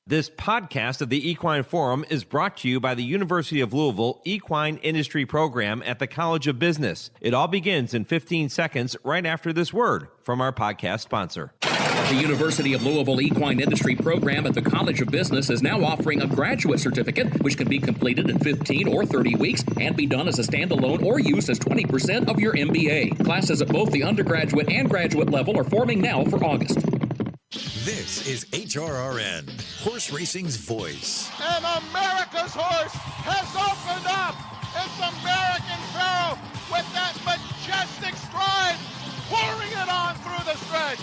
This podcast of the Equine Forum is brought to you by the University of Louisville Equine Industry Program at the College of Business. It all begins in 15 seconds right after this word from our podcast sponsor. The University of Louisville Equine Industry Program at the College of Business is now offering a graduate certificate, which can be completed in 15 or 30 weeks and be done as a standalone or used as 20% of your MBA. Classes at both the undergraduate and graduate level are forming now for August. This is HRRN, horse racing's voice. And America's horse has opened up. It's American Pharoah with that majestic stride, pouring it on through the stretch.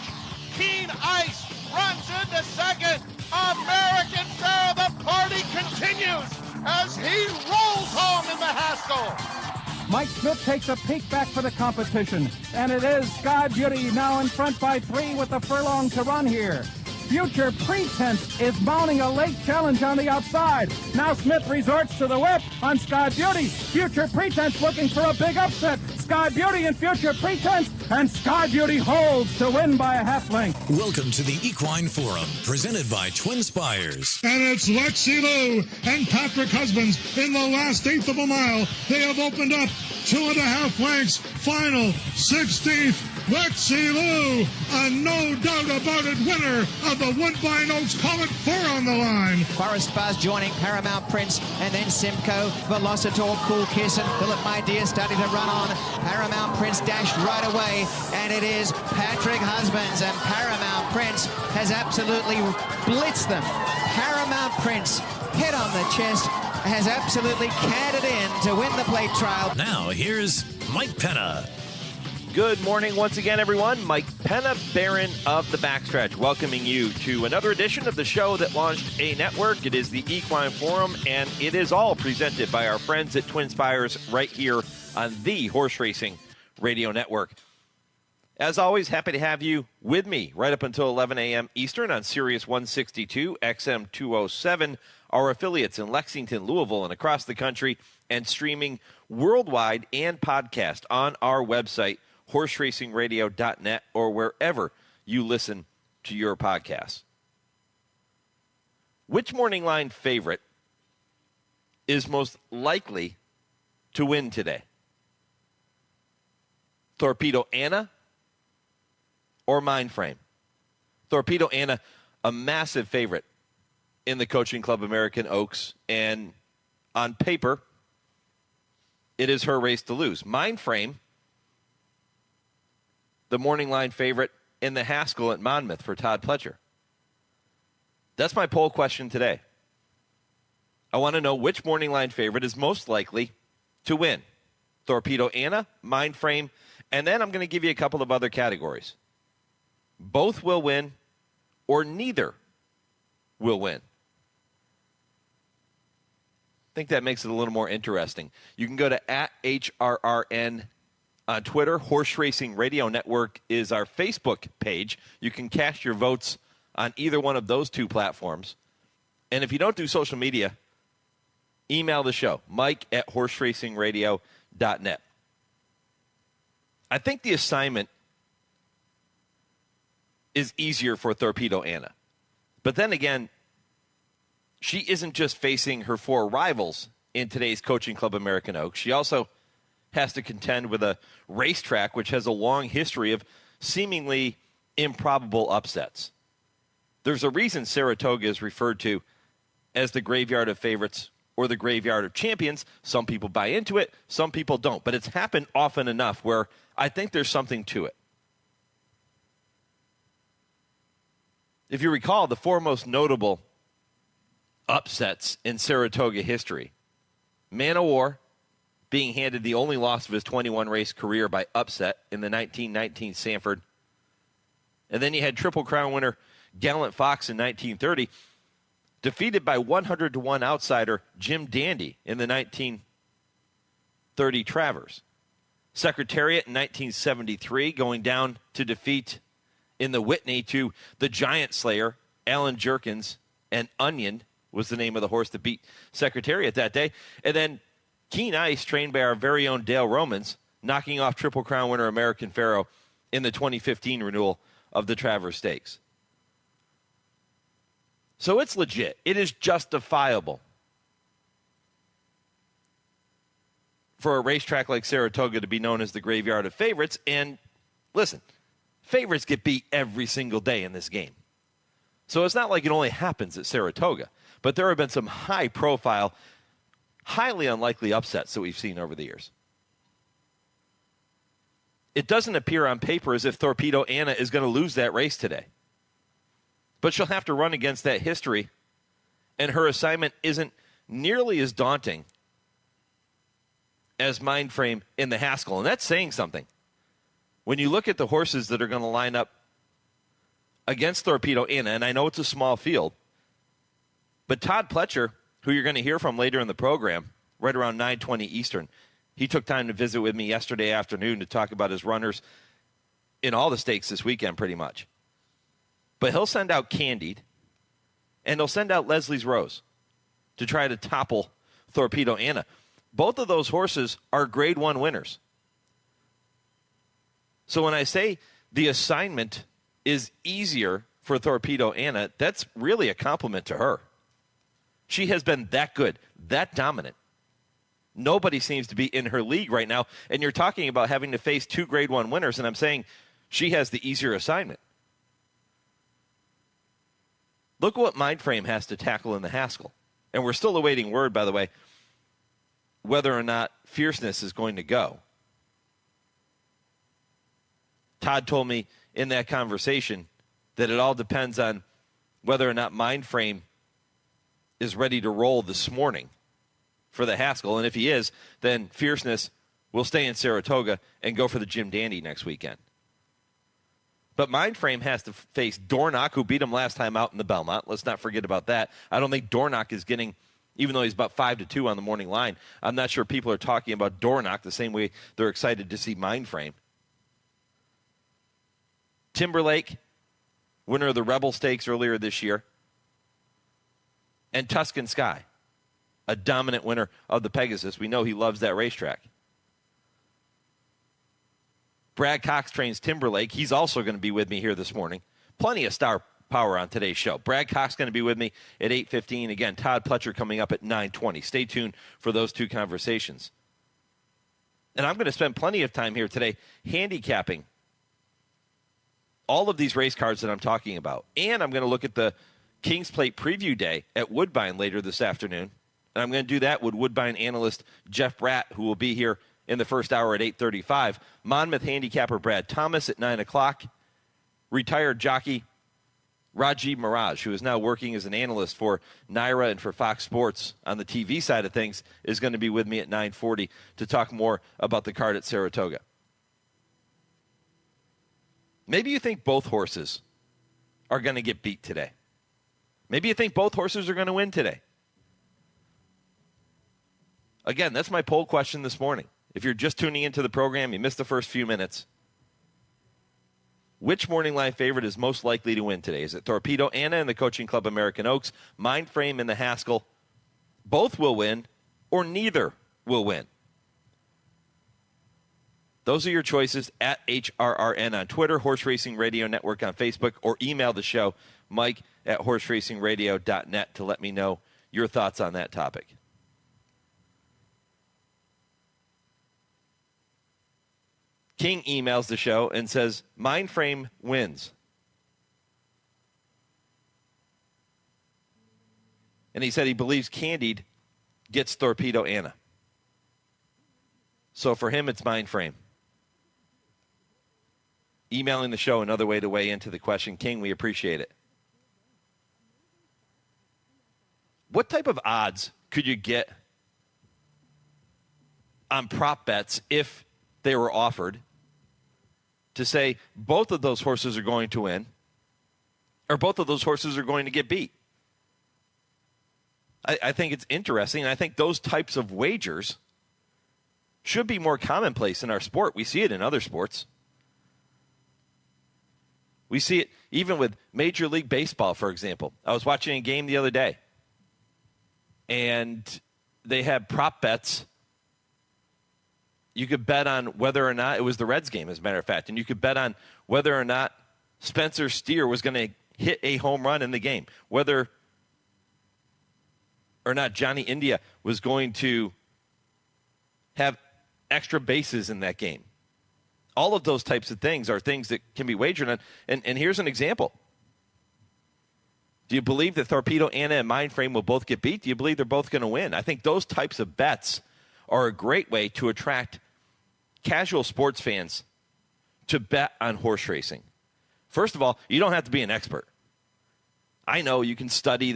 Keen Ice runs into second. American Pharoah, the party continues as he rolls home in the Haskell. Mike Smith takes a peek back for the competition, and it is Sky Beauty now in front by 3 with a furlong to run here. Future Pretense is mounting a late challenge on the outside. Now Smith resorts to the whip on Sky Beauty. Future Pretense looking for a big upset. Sky Beauty and Future Pretense, and Sky Beauty holds to win by a half length. Welcome to the Equine Forum, presented by TwinSpires. And it's Lexi Lou and Patrick Husbands in the last eighth of a mile. They have opened up 2.5 lengths. Final 16th. Lexi Lou, a no doubt about it winner of the Woodbine Oaks Comet 4 on the line. Kristufek joining Paramount Prince, and then Simcoe, Velocitor, Cool Kiss, and Philip My Dear starting to run on. Paramount Prince dashed right away, and it is Patrick Husbands, and Paramount Prince has absolutely blitzed them. Paramount Prince, head on the chest, has absolutely canted in to win the plate trial. Now here's Mike Penna. Good morning once again, everyone. Mike Penna, Baron of the Backstretch, welcoming you to another edition of the show that launched a network. It is the Equine Forum, and it is all presented by our friends at TwinSpires right here on the Horse Racing Radio Network. As always, happy to have you with me right up until 11 a.m. Eastern on Sirius 162, XM 207, our affiliates in Lexington, Louisville, and across the country, and streaming worldwide and podcast on our website, horseracingradio.net, or wherever you listen to your podcasts. Which morning line favorite is most likely to win today? Torpedo Anna or Mindframe? Torpedo Anna, a massive favorite in the Coaching Club American Oaks, and on paper, it is her race to lose. Mindframe, the morning line favorite in the Haskell at Monmouth for Todd Pletcher. That's my poll question today. I want to know which morning line favorite is most likely to win. Torpedo Anna, Mindframe, and then I'm going to give you a couple of other categories. Both will win, or neither will win. I think that makes it a little more interesting. You can go to @HRRN on Twitter. Horse Racing Radio Network is our Facebook page. You can cast your votes on either one of those two platforms. And if you don't do social media, email the show, mike@horseracingradio.net. I think the assignment is easier for Torpedo Anna. But then again, she isn't just facing her 4 rivals in today's Coaching Club American Oaks. She also has to contend with a racetrack which has a long history of seemingly improbable upsets. There's a reason Saratoga is referred to as the graveyard of favorites or the graveyard of champions. Some people buy into it, some people don't. But it's happened often enough where I think there's something to it. If you recall, the 4 most notable upsets in Saratoga history: Man o' War being handed the only loss of his 21-race career by upset in the 1919 Sanford. And then you had Triple Crown winner Gallant Fox in 1930, defeated by 100-1 outsider Jim Dandy in the 1930 Travers. Secretariat in 1973, going down to defeat in the Whitney to the Giant Slayer, Alan Jerkins, and Onion was the name of the horse that beat Secretariat that day. And then Keen Ice, trained by our very own Dale Romans, knocking off Triple Crown winner American Pharoah in the 2015 renewal of the Travers Stakes. So it's legit. It is justifiable for a racetrack like Saratoga to be known as the graveyard of favorites. And listen, favorites get beat every single day in this game. So it's not like it only happens at Saratoga. But there have been some high-profile, highly unlikely upsets that we've seen over the years. It doesn't appear on paper as if Torpedo Anna is going to lose that race today. But she'll have to run against that history, and her assignment isn't nearly as daunting as Mindframe in the Haskell, and that's saying something. When you look at the horses that are going to line up against Torpedo Anna, and I know it's a small field, but Todd Pletcher, who you're going to hear from later in the program, right around 9:20 Eastern, he took time to visit with me yesterday afternoon to talk about his runners in all the stakes this weekend pretty much. But he'll send out Candied, and he'll send out Leslie's Rose to try to topple Torpedo Anna. Both of those horses are Grade 1 winners. So when I say the assignment is easier for Torpedo Anna, that's really a compliment to her. She has been that good, that dominant. Nobody seems to be in her league right now, and you're talking about having to face 2 Grade 1 winners, and I'm saying she has the easier assignment. Look what Mindframe has to tackle in the Haskell. And we're still awaiting word, by the way, whether or not Fierceness is going to go. Todd told me in that conversation that it all depends on whether or not Mindframe is ready to roll this morning for the Haskell. And if he is, then Fierceness will stay in Saratoga and go for the Jim Dandy next weekend. But Mindframe has to face Dornock, who beat him last time out in the Belmont. Let's not forget about that. I don't think Dornock is getting, even though he's about 5-2 on the morning line, I'm not sure people are talking about Dornock the same way they're excited to see Mindframe. Timberlake, winner of the Rebel Stakes earlier this year. And Tuscan Sky, a dominant winner of the Pegasus. We know he loves that racetrack. Brad Cox trains Timberlake. He's also going to be with me here this morning. Plenty of star power on today's show. Brad Cox going to be with me at 8:15. Again, Todd Pletcher coming up at 9:20. Stay tuned for those two conversations. And I'm going to spend plenty of time here today handicapping all of these race cards that I'm talking about. And I'm going to look at the King's Plate preview day at Woodbine later this afternoon. And I'm going to do that with Woodbine analyst Jeff Bratt, who will be here in the first hour at 8:35. Monmouth handicapper Brad Thomas at 9 o'clock. Retired jockey Rajiv Maragh, who is now working as an analyst for NYRA and for Fox Sports on the TV side of things, is going to be with me at 9:40 to talk more about the card at Saratoga. Maybe you think both horses are going to get beat today. Maybe you think both horses are going to win today. Again, that's my poll question this morning. If you're just tuning into the program, you missed the first few minutes. Which morning line favorite is most likely to win today? Is it Torpedo Anna and the Coaching Club American Oaks, Mindframe and the Haskell? Both will win, or neither will win. Those are your choices at HRRN on Twitter, Horse Racing Radio Network on Facebook, or email the show, mike@horseracingradio.net, to let me know your thoughts on that topic. King emails the show and says, Mindframe wins. And he said he believes Candied gets Torpedo Anna. So for him, it's Mindframe. Emailing the show, another way to weigh into the question. King, we appreciate it. What type of odds could you get on prop bets if they were offered to say both of those horses are going to win or both of those horses are going to get beat? I think it's interesting, and I think those types of wagers should be more commonplace in our sport. We see it in other sports. We see it even with Major League Baseball, for example. I was watching a game the other day, and they had prop bets. You could bet on whether or not, it was the Reds game, as a matter of fact, and you could bet on whether or not Spencer Steer was going to hit a home run in the game, whether or not Johnny India was going to have extra bases in that game. All of those types of things are things that can be wagered on. And here's an example. Do you believe that Torpedo, Anna, and Mindframe will both get beat? Do you believe they're both going to win? I think those types of bets are a great way to attract casual sports fans to bet on horse racing. First of all, you don't have to be an expert. I know you can study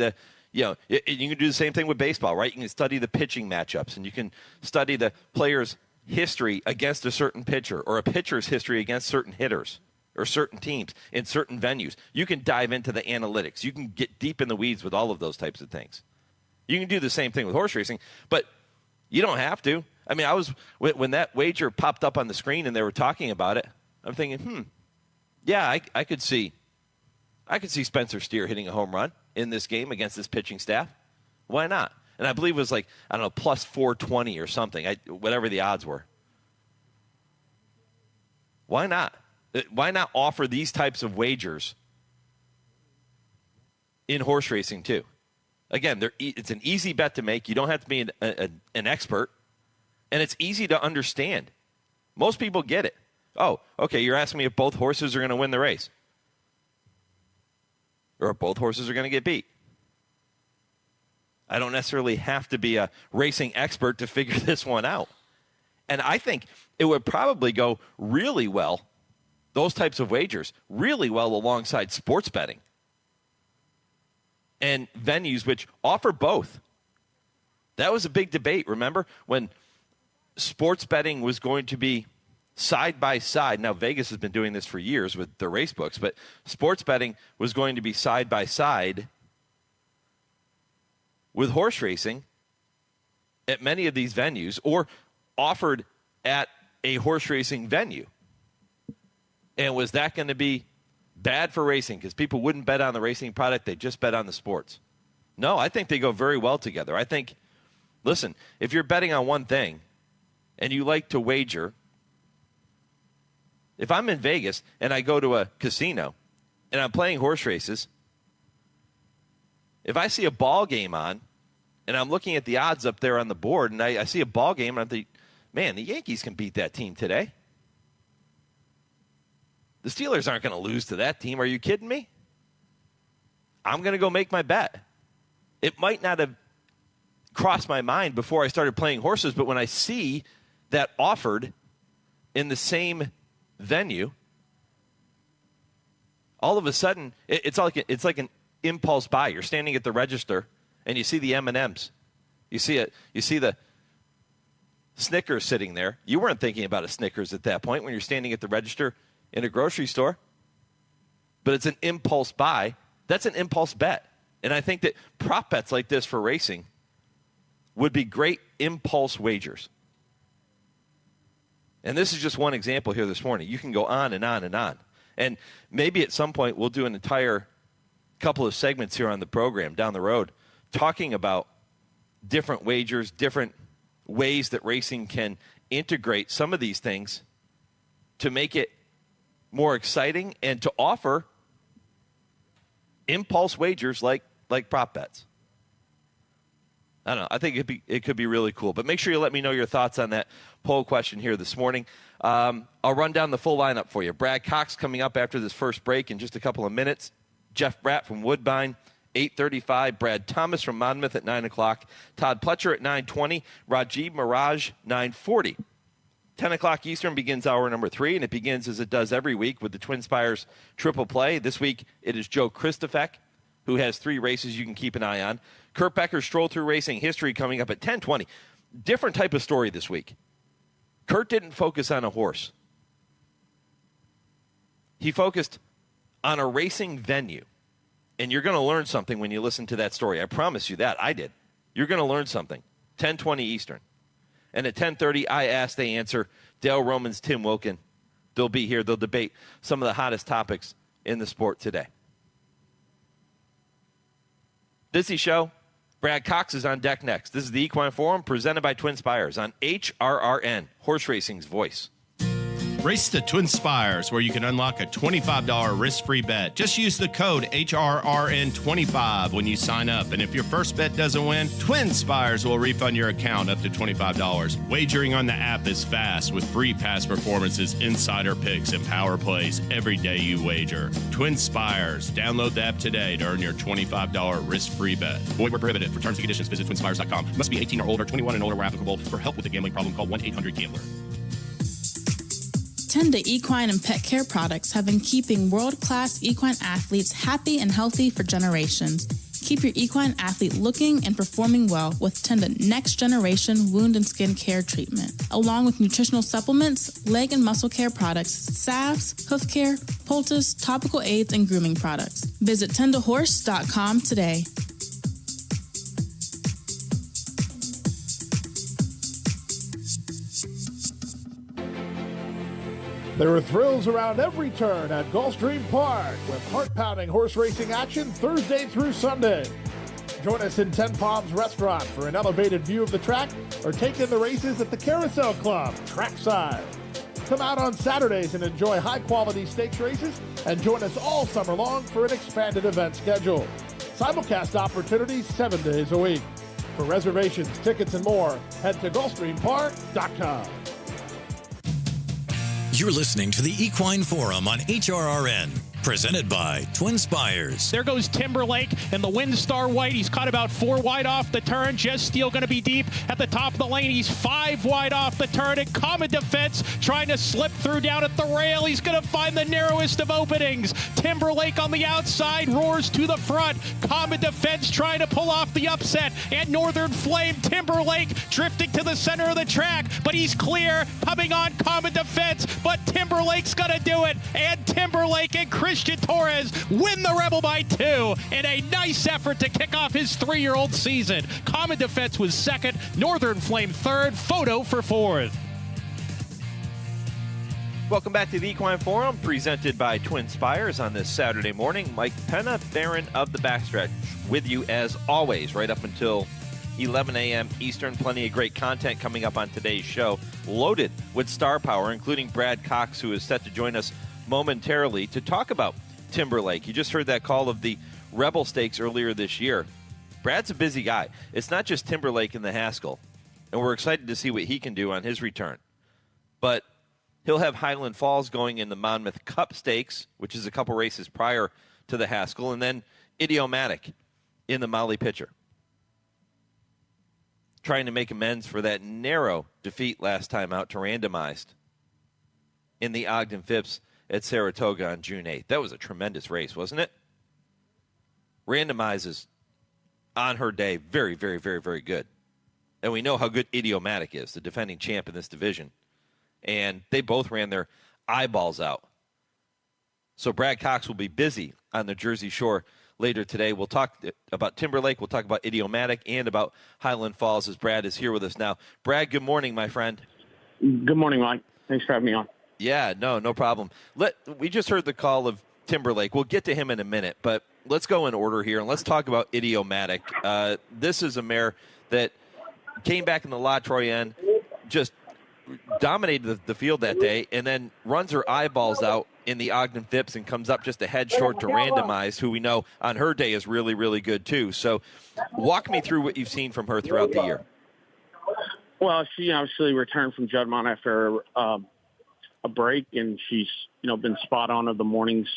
you can do the same thing with baseball, right? You can study the pitching matchups, and you can study the player's history against a certain pitcher or a pitcher's history against certain hitters or certain teams in certain venues. You can dive into the analytics. You can get deep in the weeds with all of those types of things. You can do the same thing with horse racing, but you don't have to. I mean, when that wager popped up on the screen and they were talking about it, I'm thinking, yeah, I could see Spencer Steer hitting a home run in this game against this pitching staff. Why not? And I believe it was like, I don't know, plus 420 or something, whatever the odds were. Why not? Why not offer these types of wagers in horse racing too? Again, it's an easy bet to make. You don't have to be an expert. And it's easy to understand. Most people get it. Oh, okay, you're asking me if both horses are going to win the race. Or if both horses are going to get beat. I don't necessarily have to be a racing expert to figure this one out. And I think it would probably go really well, those types of wagers, really well alongside sports betting. And venues which offer both. That was a big debate, remember? When sports betting was going to be side by side. Now, Vegas has been doing this for years with the race books, but sports betting was going to be side by side with horse racing at many of these venues or offered at a horse racing venue. And was that going to be bad for racing because people wouldn't bet on the racing product, they just bet on the sports? No, I think they go very well together. I think, listen, if you're betting on one thing and you like to wager, if I'm in Vegas and I go to a casino and I'm playing horse races, if I see a ball game on and I'm looking at the odds up there on the board and I see a ball game and I'm thinking, man, the Yankees can beat that team today. The Steelers aren't going to lose to that team. Are you kidding me? I'm going to go make my bet. It might not have crossed my mind before I started playing horses, but when I see that offered in the same venue, all of a sudden it's like an impulse buy. You're standing at the register and you see the M&Ms. You see the Snickers sitting there. You weren't thinking about a Snickers at that point when you're standing at the register in a grocery store. But it's an impulse buy. That's an impulse bet. And I think that prop bets like this for racing would be great impulse wagers. And this is just one example here this morning. You can go on and on and on. And maybe at some point we'll do an entire couple of segments here on the program down the road talking about different wagers, different ways that racing can integrate some of these things to make it more exciting and to offer impulse wagers like prop bets. I don't know. I think it could be really cool. But make sure you let me know your thoughts on that poll question here this morning. I'll run down the full lineup for you. Brad Cox coming up after this first break in just a couple of minutes. Jeff Bratt from Woodbine, 8:35. Brad Thomas from Monmouth at 9 o'clock. Todd Pletcher at 9:20. Rajiv Maragh, 9:40. 10 o'clock Eastern begins hour number 3, and it begins as it does every week with the TwinSpires Triple Play. This week it is Joe Kristufek, who has 3 races you can keep an eye on. Kurt Becker's Stroll Through Racing History coming up at 10:20. Different type of story this week. Kurt didn't focus on a horse. He focused on a racing venue. And you're going to learn something when you listen to that story. I promise you that. I did. You're going to learn something. 10:20 Eastern. And at 10:30, I Ask, They Answer. Dale Roman's Tim Wilkin. They'll be here. They'll debate some of the hottest topics in the sport today. Busy show. Brad Cox is on deck next. This is the Equine Forum presented by TwinSpires on HRRN, horse racing's voice. Race the TwinSpires, where you can unlock a $25 risk-free bet. Just use the code HRRN25 when you sign up. And if your first bet doesn't win, TwinSpires will refund your account up to $25. Wagering on the app is fast with free past performances, insider picks, and power plays every day you wager. TwinSpires. Download the app today to earn your $25 risk-free bet. Void where prohibited. For terms and conditions, visit TwinSpires.com. Must be 18 or older, 21 and older where applicable. For help with a gambling problem, call 1-800-GAMBLER. Tenda Equine and Pet Care products have been keeping world-class equine athletes happy and healthy for generations. Keep your equine athlete looking and performing well with Tenda Next Generation Wound and Skin Care Treatment, along with nutritional supplements, leg and muscle care products, salves, hoof care, poultice, topical aids, and grooming products. Visit tendahorse.com today. There are thrills around every turn at Gulfstream Park with heart-pounding horse racing action Thursday through Sunday. Join us in Ten Palms Restaurant for an elevated view of the track or take in the races at the Carousel Club, trackside. Come out on Saturdays and enjoy high-quality stakes races and join us all summer long for an expanded event schedule. Simulcast opportunities 7 days a week. For reservations, tickets, and more, head to GulfstreamPark.com. You're listening to the Equine Forum on HRRN, presented by TwinSpires. There goes Timberlake and the WinStar White. He's cut about 4 wide off the turn. Just Steele going to be deep at the top of the lane. He's 5 wide off the turn. And Common Defense trying to slip through down at the rail. He's going to find the narrowest of openings. Timberlake on the outside roars to the front. Common Defense trying to pull off the upset. And Northern Flame, Timberlake drifting to the center of the track. But he's clear, coming on Common Defense. But Timberlake's going to do it. And Timberlake and Christian Torres win the Rebel by 2 in a nice effort to kick off his 3-year-old season. Common Defense was second, Northern Flame third, Photo for fourth. Welcome back to the Equine Forum, presented by TwinSpires on this Saturday morning. Mike Penna, Baron of the Backstretch, with you as always, right up until 11 a.m. Eastern. Plenty of great content coming up on today's show, loaded with star power, including Brad Cox, who is set to join us momentarily to talk about Timberlake. You just heard that call of the Rebel Stakes earlier this year. Brad's a busy guy. It's not just Timberlake in the Haskell, and we're excited to see what he can do on his return. But he'll have Highland Falls going in the Monmouth Cup Stakes, which is a couple races prior to the Haskell, and then Idiomatic in the Molly Pitcher, trying to make amends for that narrow defeat last time out to Randomized in the Ogden Phipps at Saratoga on June 8th. That was a tremendous race, wasn't it? Randomized is, on her day, very, very, very, very good. And we know how good Idiomatic is, the defending champ in this division. And they both ran their eyeballs out. So Brad Cox will be busy on the Jersey Shore later today. We'll talk about Timberlake, we'll talk about Idiomatic, and about Highland Falls as Brad is here with us now. Brad, good morning, my friend. Good morning, Mike. Thanks for having me on. Yeah, no problem. We just heard the call of Timberlake. We'll get to him in a minute, but let's go in order here, and let's talk about Idiomatic. This is a mare that came back in the La Troyenne, just dominated the field that day, and then runs her eyeballs out in the Ogden Phipps and comes up just a head short to Randomized, who we know on her day is really, really good too. So walk me through what you've seen from her throughout the year. Well, she obviously returned from Juddmonte after a break, and she's been spot on of the mornings.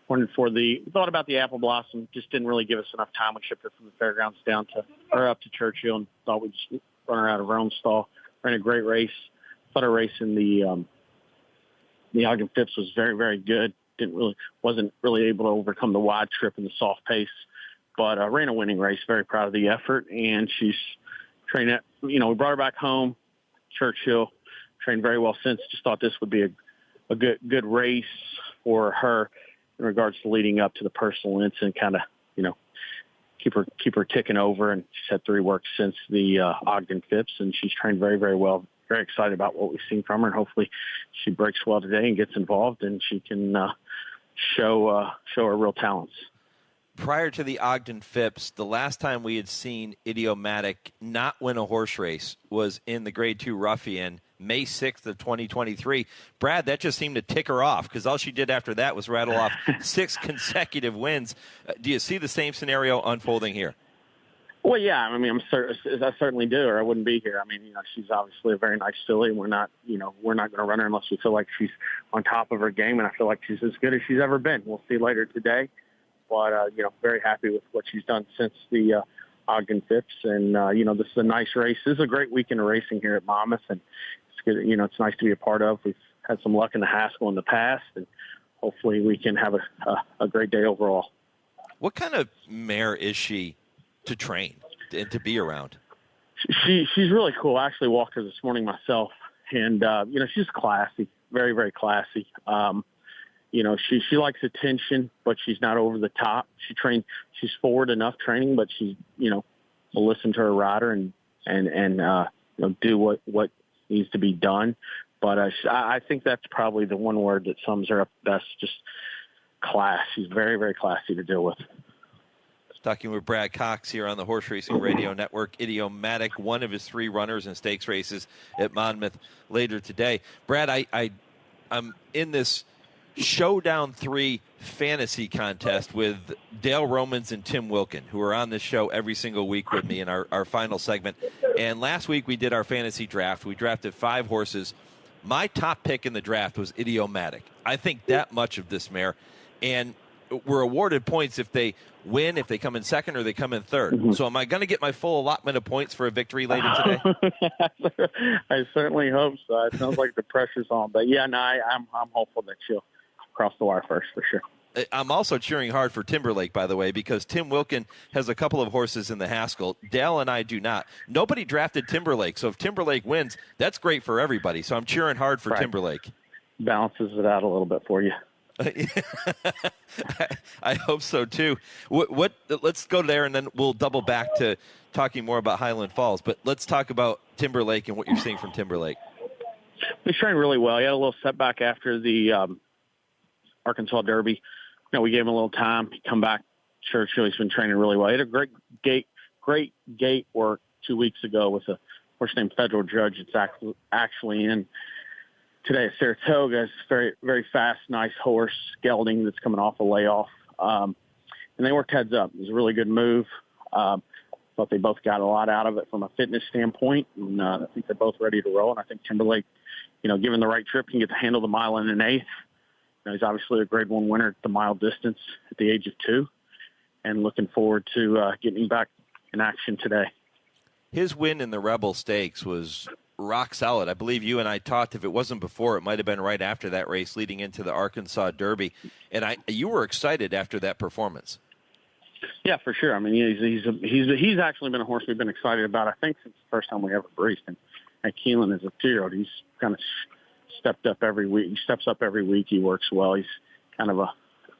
Thought about the Apple Blossom, just didn't really give us enough time. We shipped her from the fairgrounds up to Churchill, and thought we'd just run her out of her own stall. Ran a great race. Thought her race in the Ogden Phipps was very, very good. Wasn't really able to overcome the wide trip and the soft pace, but ran a winning race. Very proud of the effort, and she's trained. We brought her back home, Churchill. Trained very well since. Just thought this would be a good race for her in regards to leading up to the personal incident. Kind of keep her ticking over, and she's had 3 works since the Ogden Phipps, and she's trained very, very well. Very excited about what we've seen from her, and hopefully she breaks well today and gets involved, and she can show her real talents. Prior to the Ogden Phipps, the last time we had seen Idiomatic not win a horse race was in the Grade 2 Ruffian May 6th of 2023. Brad, that just seemed to tick her off because all she did after that was rattle off 6 consecutive wins. Do you see the same scenario unfolding here? Well, yeah, I mean, I certainly do, or I wouldn't be here. I mean, she's obviously a very nice filly. We're not going to run her unless we feel like she's on top of her game, and I feel like she's as good as she's ever been. We'll see later today, but very happy with what she's done since the Ogden Phipps, and this is a nice race. This is a great weekend of racing here at Monmouth, and it's good. It's nice to be a part of. We've had some luck in the Haskell in the past, and hopefully we can have a great day overall. What kind of mare is she to train and to be around? She's really cool. I actually walked her this morning myself, and she's classy, very, very classy. She likes attention, but she's not over the top. She's forward enough training, but she will listen to her rider and do what needs to be done. But I think that's probably the one word that sums her up best, just class. She's very, very classy to deal with. Talking with Brad Cox here on the Horse Racing Radio Network. Idiomatic, one of his 3 runners in stakes races at Monmouth later today. Brad, I'm in this Showdown 3 fantasy contest with Dale Romans and Tim Wilkin, who are on this show every single week with me in our final segment. And last week we did our fantasy draft. We drafted 5 horses. My top pick in the draft was Idiomatic. I think that much of this mare. And we're awarded points if they win, if they come in second, or they come in third. Mm-hmm. So am I going to get my full allotment of points for a victory later today? I certainly hope so. It sounds like the pressure's on. But, yeah, no, I'm hopeful that she'll cross the wire first for sure. I'm also cheering hard for Timberlake, by the way, because Tim Wilkin has a couple of horses in the Haskell. Dale and I do not. Nobody drafted Timberlake, so if Timberlake wins, that's great for everybody. So I'm cheering hard for Timberlake. Balances it out a little bit for you. I hope so too. Let's go there, and then we'll double back to talking more about Highland Falls. But let's talk about Timberlake and what you're seeing from Timberlake. He's trained really well. He had a little setback after the Arkansas Derby. We gave him a little time. He come back. Sure, he's been training really well. He had a great gate work 2 weeks ago with a horse named Federal Judge. It's actually in today at Saratoga. It's very, very fast, nice horse, gelding that's coming off a layoff. And they worked heads up. It was a really good move. Thought they both got a lot out of it from a fitness standpoint. And I think they're both ready to roll. And I think Timberlake, given the right trip, can get to handle the mile and an eighth. He's obviously a Grade 1 winner at the mile distance at the age of 2. And looking forward to getting back in action today. His win in the Rebel Stakes was rock solid. I believe you and I talked, if it wasn't before, it might have been right after that race leading into the Arkansas Derby. And you were excited after that performance. Yeah, for sure. I mean, he's actually been a horse we've been excited about, I think, since the first time we ever raced him at Keeneland as a 2-year-old. He's kind of stepped up every week. He steps up every week. He works well. He's kind of a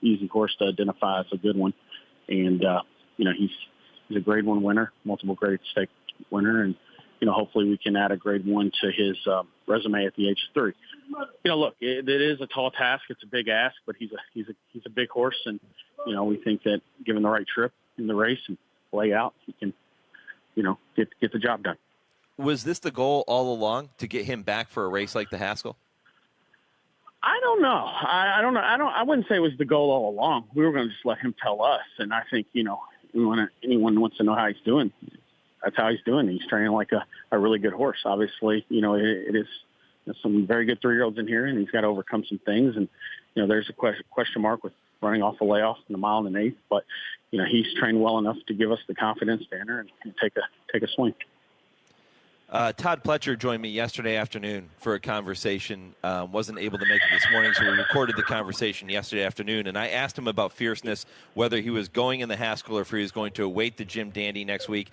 easy horse to identify as a good one. And, he's a Grade 1 winner, multiple grade stake winner. And, hopefully we can add a Grade 1 to his resume at the age of 3. Look, it is a tall task. It's a big ask, but he's a big horse. And, we think that given the right trip in the race and layout, he can, get the job done. Was this the goal all along, to get him back for a race like the Haskell? I don't know. I don't know. I wouldn't say it was the goal all along. We were going to just let him tell us. And I think, anyone wants to know how he's doing, that's how he's doing. He's training like a really good horse. Obviously, it is some very good 3-year-olds in here, and he's got to overcome some things. And, there's a question mark with running off a layoff in the mile and an eighth. But, he's trained well enough to give us the confidence to enter and take a swing. Todd Pletcher joined me yesterday afternoon for a conversation. Wasn't able to make it this morning, so we recorded the conversation yesterday afternoon. And I asked him about fierceness, whether he was going in the Haskell or if he was going to await the Jim Dandy next week.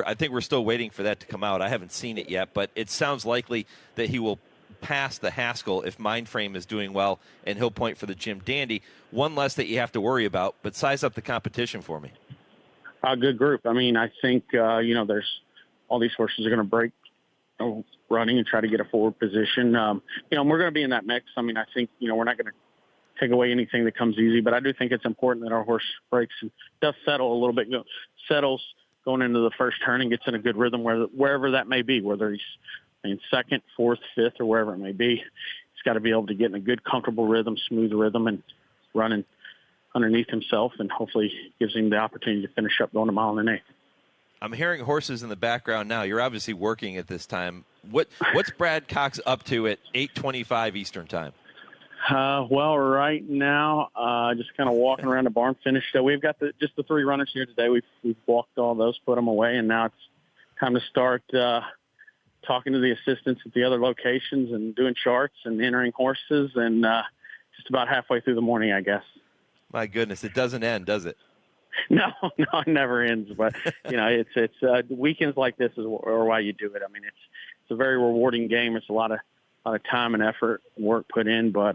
I think we're still waiting for that to come out. I haven't seen it yet, but it sounds likely that he will pass the Haskell if Mindframe is doing well, and he'll point for the Jim Dandy. One less that you have to worry about, but size up the competition for me. A good group. I mean, I think, there's all these horses are going to break running and try to get a forward position. We're going to be in that mix. I mean, I think, we're not going to take away anything that comes easy, but I do think it's important that our horse breaks and does settle a little bit, settles going into the first turn and gets in a good rhythm wherever that may be, whether he's mean, second, fourth, fifth, or wherever it may be. He's got to be able to get in a good, comfortable rhythm, smooth rhythm, and running underneath himself, and hopefully gives him the opportunity to finish up going a mile and an eighth. I'm hearing horses in the background now. You're obviously working at this time. What's Brad Cox up to at 8:25 Eastern time? Well, right now, just kind of walking around the barn. Finished. We've got just the 3 runners here today. We've walked all those, put them away, and now it's time to start talking to the assistants at the other locations and doing charts and entering horses, and just about halfway through the morning, I guess. My goodness, it doesn't end, does it? No, it never ends. But it's weekends like this are why you do it. I mean, it's a very rewarding game. It's a lot of time and effort and work put in. But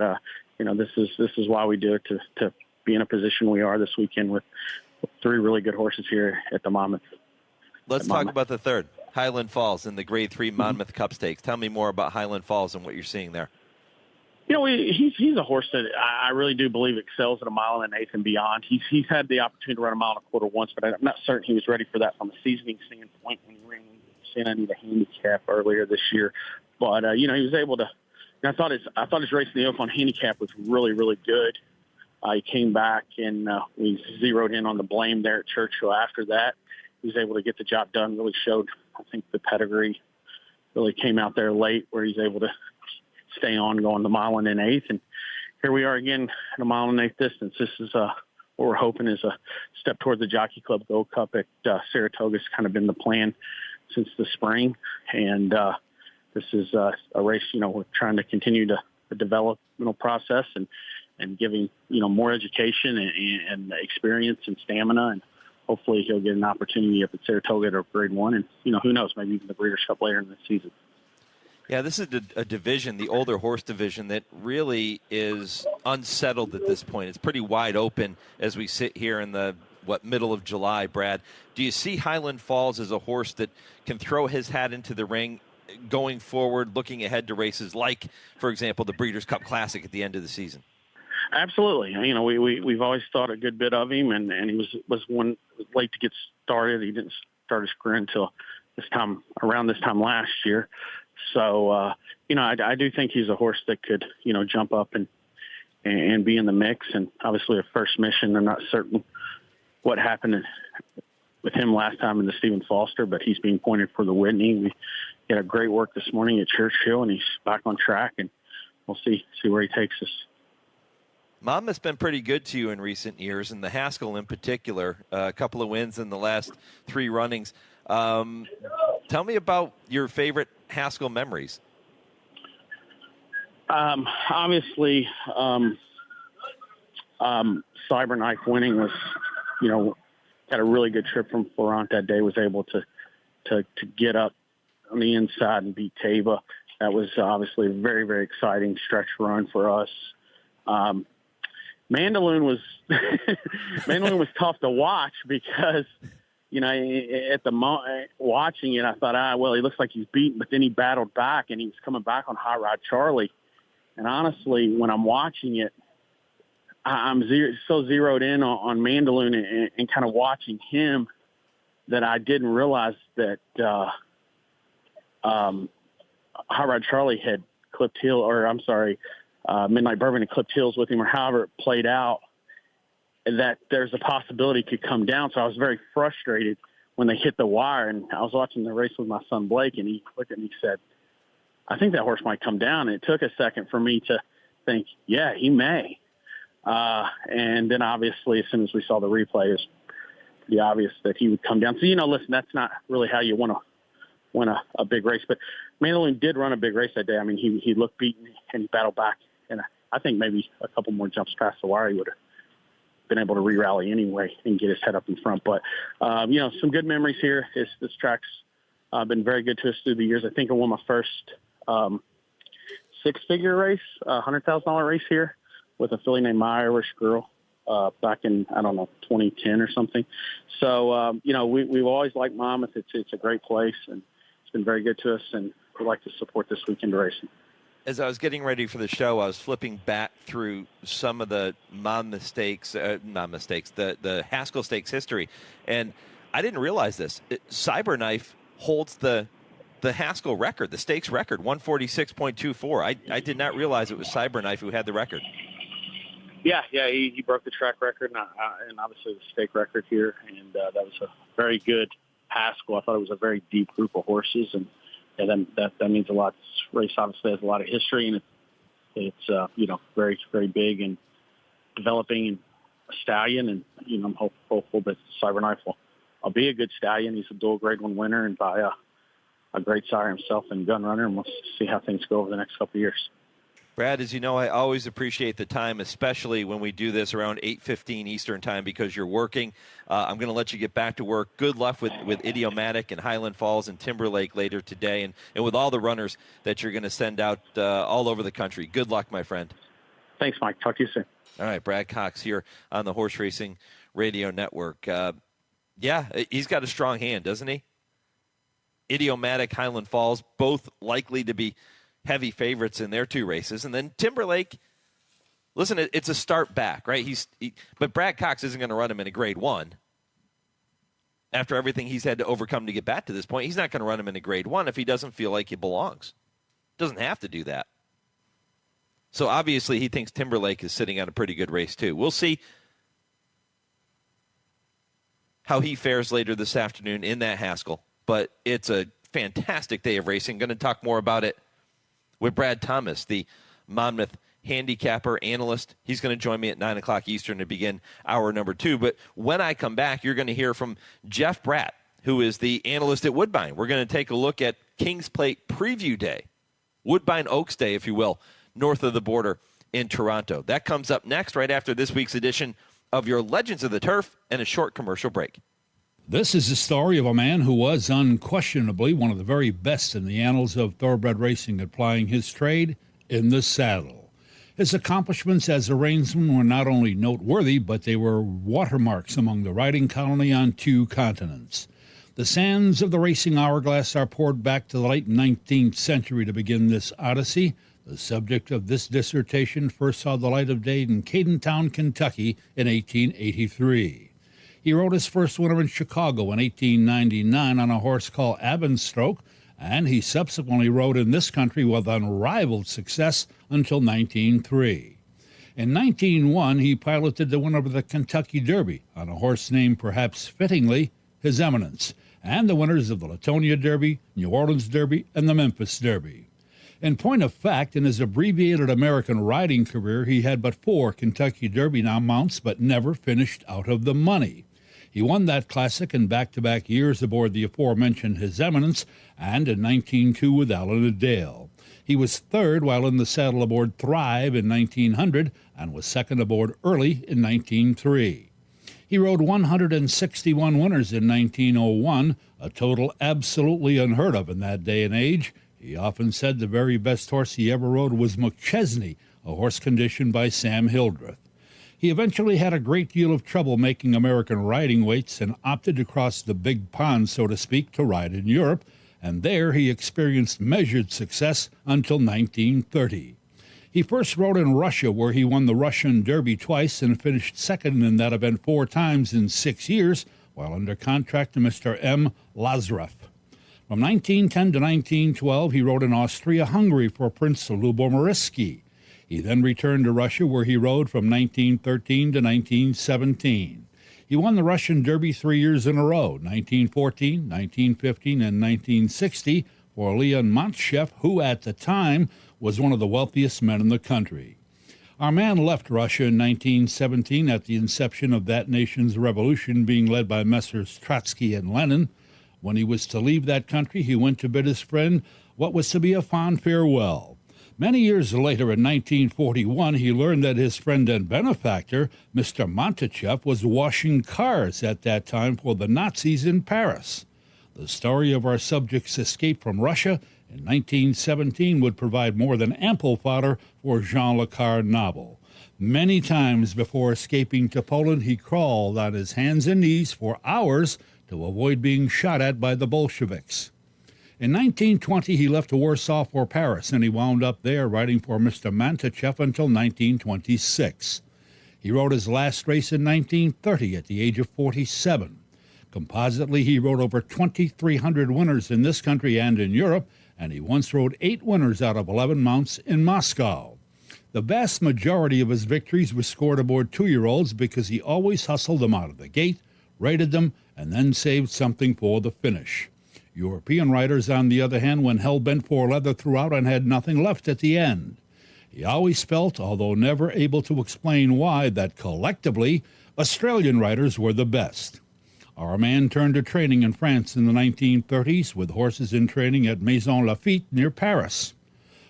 this is why we do it, to be in a position we are this weekend with 3 really good horses here at the Monmouth. Let's talk about the third, Highland Falls, in the Grade 3 Monmouth Cup Stakes. Tell me more about Highland Falls and what you're seeing there. He's a horse that I really do believe excels at a mile and an eighth and beyond. He's had the opportunity to run a mile and a quarter once, but I'm not certain he was ready for that from a seasoning standpoint when he ran San Anita handicap earlier this year. But he was able to. I thought his race in the Oakland handicap was really, really good. He came back and we zeroed in on the blame there at Churchill. After that, he was able to get the job done. Really showed, I think, the pedigree. Really came out there late where he's able to stay on going the mile and an eighth. And here we are again at a mile and an eighth distance. This is what we're hoping is a step toward the Jockey Club Gold Cup at Saratoga. Has kind of been the plan since the spring. And this is a race, we're trying to continue the developmental process and giving, more education and experience and stamina. And hopefully he'll get an opportunity up at Saratoga or Grade 1. And, who knows, maybe even the Breeders' Cup later in the season. Yeah, this is a division, the older horse division, that really is unsettled at this point. It's pretty wide open as we sit here in the, middle of July, Brad. Do you see Highland Falls as a horse that can throw his hat into the ring going forward, looking ahead to races like, for example, the Breeders' Cup Classic at the end of the season? Absolutely. We've always thought a good bit of him, and he was one late to get started. He didn't start his career until around this time last year. So, I do think he's a horse that could, jump up and be in the mix. And obviously a first mission. I'm not certain what happened with him last time in the Stephen Foster, but he's being pointed for the Whitney. We had a great work this morning at Churchill, and he's back on track, and we'll see where he takes us. Monmouth's been pretty good to you in recent years, and the Haskell in particular, a couple of wins in the last 3 runnings. Tell me about your favorite Haskell memories. Obviously, Cyberknife winning was, had a really good trip from Florent that day, was able to get up on the inside and beat Tava. That was obviously a very, very exciting stretch run for us. Mandaloon was tough to watch because, at the watching it, I thought, he looks like he's beaten, but then he battled back and he was coming back on Hot Rod Charlie. And honestly, when I'm watching it, I'm so zeroed in on Mandaloon and kind of watching him that I didn't realize that Hot Rod Charlie had clipped Midnight Bourbon had clipped heels with him, or however it played out, that there's a possibility it could come down. So I was very frustrated when they hit the wire, and I was watching the race with my son Blake, and he looked at me and said, I think that horse might come down. And it took a second for me to think, yeah, he may. And then obviously as soon as we saw the replay, it was pretty obvious that he would come down. So, listen, that's not really how you want to win a big race. But Mandaloon did run a big race that day. I mean, he looked beaten and he battled back. And I think maybe a couple more jumps past the wire, he would have been able to re-rally anyway and get his head up in front. But, some good memories here. This track's been very good to us through the years. I think I won my first 6-figure race, $100,000 race here with a filly named My Irish Girl back in, 2010 or something. So, we've always liked Monmouth. It's a great place, and it's been very good to us, and we'd like to support this weekend racing. As I was getting ready for the show, I was flipping back through some of the the Haskell Stakes history, and I didn't realize this. Cyberknife holds the the Haskell record, the stakes record, 146.24. I did not realize it was Cyberknife who had the record. Yeah, he broke the track record and obviously the stake record here, and that was a very good Haskell. I thought it was a very deep group of horses, and that means a lot. This race obviously has a lot of history, and it's very, very big and developing and a stallion, and I'm hopeful that Cyberknife will be a good stallion. He's a dual Grade 1 winner and by a great sire himself and gun runner, and we'll see how things go over the next couple of years. Brad, as you know, I always appreciate the time, especially when we do this around 8:15 Eastern time because you're working. I'm going to let you get back to work. Good luck with Idiomatic and Highland Falls and Timberlake later today, and with all the runners that you're going to send out all over the country. Good luck, my friend. Thanks, Mike. Talk to you soon. All right, Brad Cox here on the Horse Racing Radio Network. He's got a strong hand, doesn't he? Idiomatic, Highland Falls, both likely to be heavy favorites in their two races. And then Timberlake, listen, it's a start back, right? But Brad Cox isn't going to run him in a Grade 1. After everything he's had to overcome to get back to this point, he's not going to run him in a Grade 1 if he doesn't feel like he belongs. Doesn't have to do that. So obviously he thinks Timberlake is sitting on a pretty good race too. We'll see how he fares later this afternoon in that Haskell. But it's a fantastic day of racing. Going to talk more about it with Brad Thomas, the Monmouth handicapper analyst. He's going to join me at 9 o'clock Eastern to begin hour number 2. But when I come back, you're going to hear from Jeff Bratt, who is the analyst at Woodbine. We're going to take a look at King's Plate Preview Day, Woodbine Oaks Day, if you will, north of the border in Toronto. That comes up next, right after this week's edition of your Legends of the Turf and a short commercial break. This is the story of a man who was unquestionably one of the very best in the annals of thoroughbred racing at plying his trade in the saddle. His accomplishments as a reinsman were not only noteworthy, but they were watermarks among the riding colony on 2 continents. The sands of the racing hourglass are poured back to the late 19th century to begin this odyssey. The subject of this dissertation first saw the light of day in Cadentown, Kentucky in 1883. He rode his first winter in Chicago in 1899 on a horse called Avonstroke, and he subsequently rode in this country with unrivaled success until 1903. In 1901, he piloted the winner of the Kentucky Derby on a horse named, perhaps fittingly, His Eminence, and the winners of the Latonia Derby, New Orleans Derby, and the Memphis Derby. In point of fact, in his abbreviated American riding career, he had but 4 Kentucky Derby mounts, but never finished out of the money. He won that classic in back-to-back years aboard the aforementioned His Eminence and in 1902 with Allen a Dale. He was third while in the saddle aboard Thrive in 1900 and was second aboard Early in 1903. He rode 161 winners in 1901, a total absolutely unheard of in that day and age. He often said the very best horse he ever rode was McChesney, a horse conditioned by Sam Hildreth. He eventually had a great deal of trouble making American riding weights and opted to cross the big pond, so to speak, to ride in Europe, and there he experienced measured success until 1930. He first rode in Russia, where he won the Russian Derby twice and finished second in that event 4 times in 6 years, while under contract to Mr. M. Lazarev. From 1910 to 1912, he rode in Austria-Hungary for Prince Lubomirski. He then returned to Russia, where he rode from 1913 to 1917. He won the Russian Derby 3 years in a row, 1914, 1915, and 1960, for Leon Montchev, who at the time was one of the wealthiest men in the country. Our man left Russia in 1917 at the inception of that nation's revolution being led by Messrs. Trotsky and Lenin. When he was to leave that country, he went to bid his friend what was to be a fond farewell. Many years later, in 1941, he learned that his friend and benefactor, Mr. Montechev, was washing cars at that time for the Nazis in Paris. The story of our subject's escape from Russia in 1917 would provide more than ample fodder for Jean Le Carre novel. Many times before escaping to Poland, he crawled on his hands and knees for hours to avoid being shot at by the Bolsheviks. In 1920, he left Warsaw for Paris, and he wound up there riding for Mr. Mantechev until 1926. He rode his last race in 1930 at the age of 47. Compositely, he rode over 2,300 winners in this country and in Europe, and he once rode 8 winners out of 11 mounts in Moscow. The vast majority of his victories were scored aboard 2-year-olds because he always hustled them out of the gate, rated them, and then saved something for the finish. European riders, on the other hand, went hell-bent for leather throughout and had nothing left at the end. He always felt, although never able to explain why, that collectively, Australian riders were the best. Our man turned to training in France in the 1930s with horses in training at Maison Lafitte near Paris.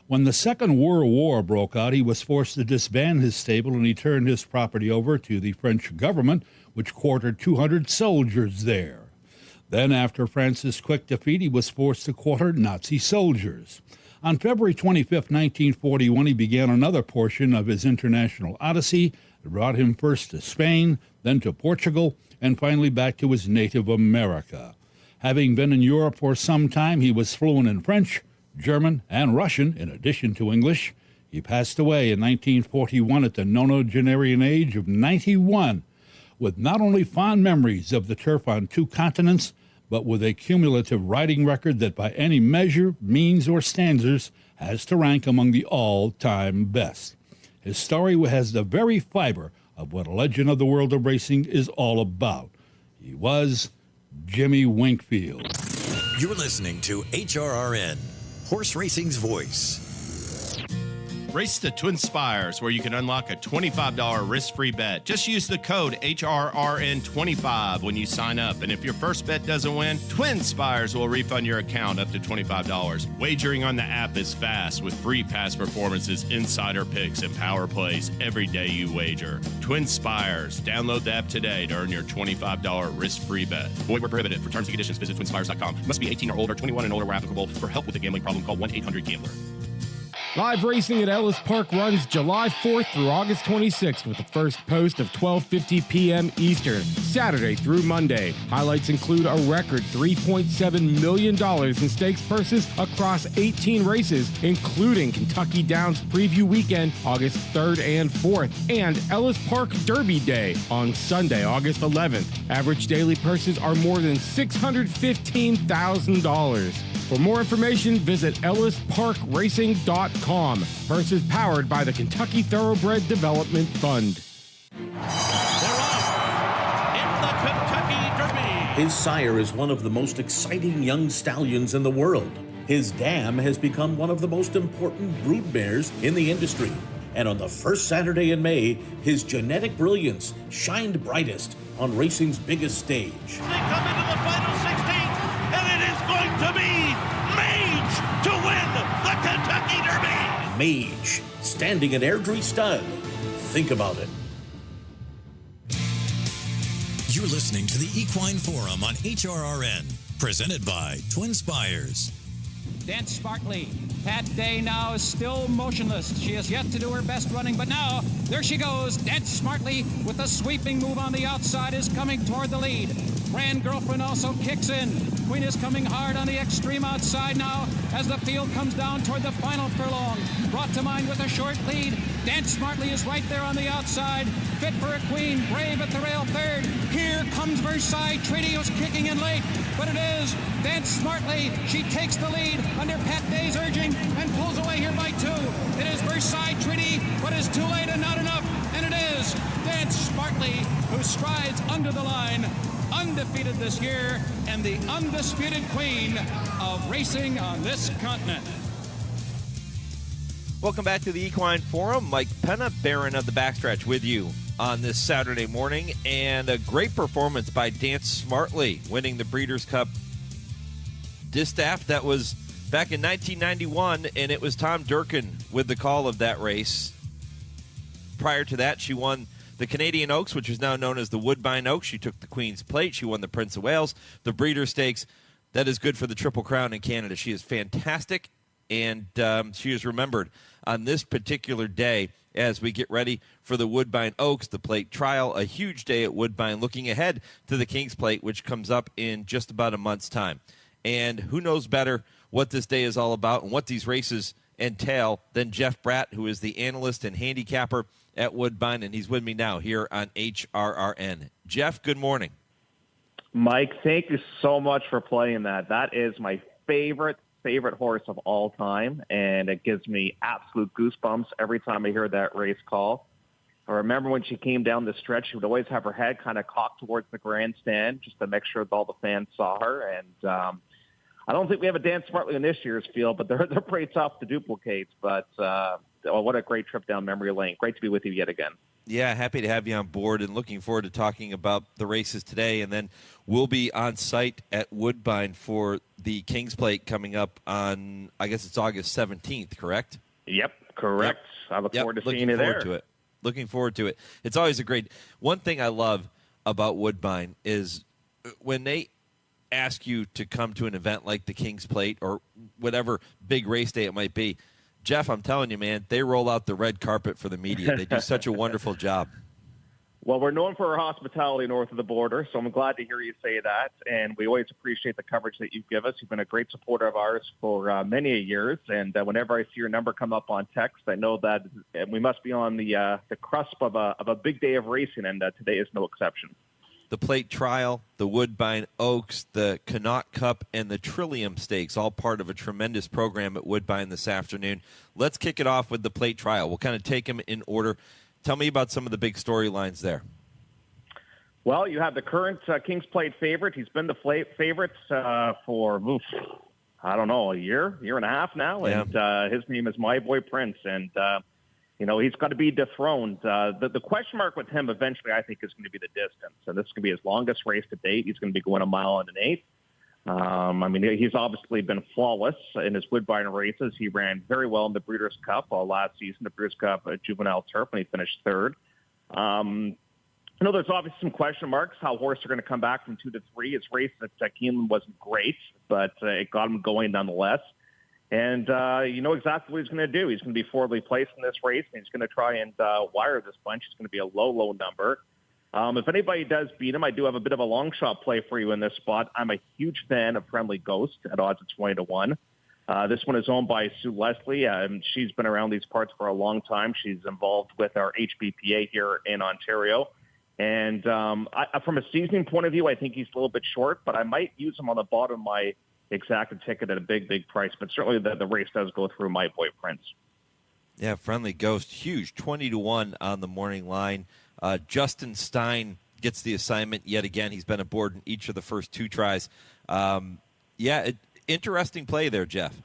When the Second World War broke out, he was forced to disband his stable, and he turned his property over to the French government, which quartered 200 soldiers there. Then, after France's quick defeat, he was forced to quarter Nazi soldiers. On February 25, 1941, he began another portion of his international odyssey that brought him first to Spain, then to Portugal, and finally back to his native America. Having been in Europe for some time, he was fluent in French, German, and Russian, in addition to English. He passed away in 1941 at the nonagenarian age of 91, with not only fond memories of the turf on 2 continents, but with a cumulative riding record that by any measure, means, or standards has to rank among the all-time best. His story has the very fiber of what a legend of the world of racing is all about. He was Jimmy Winkfield. You're listening to HRRN, Horse Racing's Voice. Race to TwinSpires, where you can unlock a $25 risk-free bet. Just use the code HRRN25 when you sign up. And if your first bet doesn't win, TwinSpires will refund your account up to $25. Wagering on the app is fast with free past performances, insider picks, and power plays every day you wager. TwinSpires. Download the app today to earn your $25 risk-free bet. Void where prohibited. For terms and conditions, visit TwinSpires.com. Must be 18 or older, 21 and older where applicable. For help with a gambling problem, call 1-800-GAMBLER. Live racing at Ellis Park runs July 4th through August 26th with the first post of 12:50 p.m. Eastern, Saturday through Monday. Highlights include a record $3.7 million in stakes purses across 18 races, including Kentucky Downs Preview Weekend, August 3rd and 4th, and Ellis Park Derby Day on Sunday, August 11th. Average daily purses are more than $615,000. For more information, visit ellisparkracing.com. Purses powered by the Kentucky Thoroughbred Development Fund. They're off in the Kentucky Derby. His sire is one of the most exciting young stallions in the world. His dam has become one of the most important broodmares in the industry. And on the first Saturday in May, his genetic brilliance shined brightest on racing's biggest stage. They come into the final 16, and it is going to be Mage to win the Kentucky Derby. Mage, standing at Airdrie Stud. Think about it. You're listening to the Equine Forum on HRRN, presented by TwinSpires. Dance smartly. Pat Day now is still motionless. She has yet to do her best running, but now, there she goes. Dance smartly with a sweeping move on the outside is coming toward the lead. Grand Girlfriend also kicks in. Queen is coming hard on the extreme outside now as the field comes down toward the final furlong. Brought to mind with a short lead. Dance Smartly is right there on the outside. Fit for a Queen. Brave at the rail third. Here comes Versailles Treaty, who's kicking in late. But it is Dance Smartly. She takes the lead under Pat Day's urging and pulls away here by 2. It is Versailles Treaty, but is too late and not enough. And it is Dance Smartly who strides under the line, undefeated this year, and the undisputed queen of racing on this continent. Welcome back to the Equine Forum. Mike Penna, Baron of the Backstretch, with you on this Saturday morning. And a great performance by Dance Smartly, winning the Breeders' Cup Distaff. That was back in 1991, and it was Tom Durkin with the call of that race. Prior to that, she won the Canadian Oaks, which is now known as the Woodbine Oaks. She took the Queen's Plate. She won the Prince of Wales, the Breeders' Stakes. That is good for the Triple Crown in Canada. She is fantastic, and she is remembered on this particular day as we get ready for the Woodbine Oaks, the Plate Trial, a huge day at Woodbine, looking ahead to the King's Plate, which comes up in just about a month's time. And who knows better what this day is all about and what these races entail than Jeff Bratt, who is the analyst and handicapper at Woodbine, and he's with me now here on HRRN. Jeff, good morning. Mike, thank you so much for playing that. That is my favorite horse of all time, and it gives me absolute goosebumps every time I hear that race call. I remember when she came down the stretch, she would always have her head kind of cocked towards the grandstand just to make sure that all the fans saw her. And I don't think we have a Dan Smartley in this year's field, but they're pretty tough to duplicate. But what a great trip down memory lane. Great to be with you yet again. Yeah, happy to have you on board and looking forward to talking about the races today. And then we'll be on site at Woodbine for the King's Plate coming up on, I guess it's August 17th, correct? Yep, correct. Yep. I look forward to seeing you there. Looking forward to it. It's always a great – one thing I love about Woodbine is when they ask you to come to an event like the King's Plate or whatever big race day it might be, Jeff, I'm telling you, man, they roll out the red carpet for the media. They do such a wonderful job. Well, we're known for our hospitality north of the border, so I'm glad to hear you say that. And we always appreciate the coverage that you give us. You've been a great supporter of ours for many years. And whenever I see your number come up on text, I know that we must be on the cusp of a big day of racing, and today is no exception. The Plate Trial, the Woodbine Oaks, the Connaught Cup, and the Trillium Stakes, all part of a tremendous program at Woodbine this afternoon. Let's kick it off with the Plate Trial. We'll kind of take them in order. Tell me about some of the big storylines there. Well, you have the current King's Plate favorite. He's been the favorite for, I don't know, a year and a half now. Yeah. And his name is My Boy Prince. And, he's got to be dethroned. The question mark with him eventually, I think, is going to be the distance. And this is going to be his longest race to date. He's going to be going 1 mile and an eighth. He's obviously been flawless in his Woodbine races. He ran very well in the Breeders' Cup last season, the Breeders' Cup Juvenile Turf, when he finished third. There's obviously some question marks how horses are going to come back from 2 to 3. His race at Keeneland wasn't great, but it got him going nonetheless. And you know exactly what he's going to do. He's going to be forwardly placed in this race, and he's going to try and wire this bunch. It's going to be a low number. If anybody does beat him, I do have a bit of a long shot play for you in this spot. I'm a huge fan of Friendly Ghost at odds of 20-1. This one is owned by Sue Leslie. She's been around these parts for a long time. She's involved with our HBPA here in Ontario. And from a seasoning point of view, I think he's a little bit short, but I might use him on the bottom of my exacted ticket at a big price. But certainly the race does go through My Boy Prince. Yeah, Friendly Ghost, huge, 20-1 on the morning line. Justin Stein gets the assignment yet again. He's been aboard in each of the first 2 tries. Interesting play there, Jeff.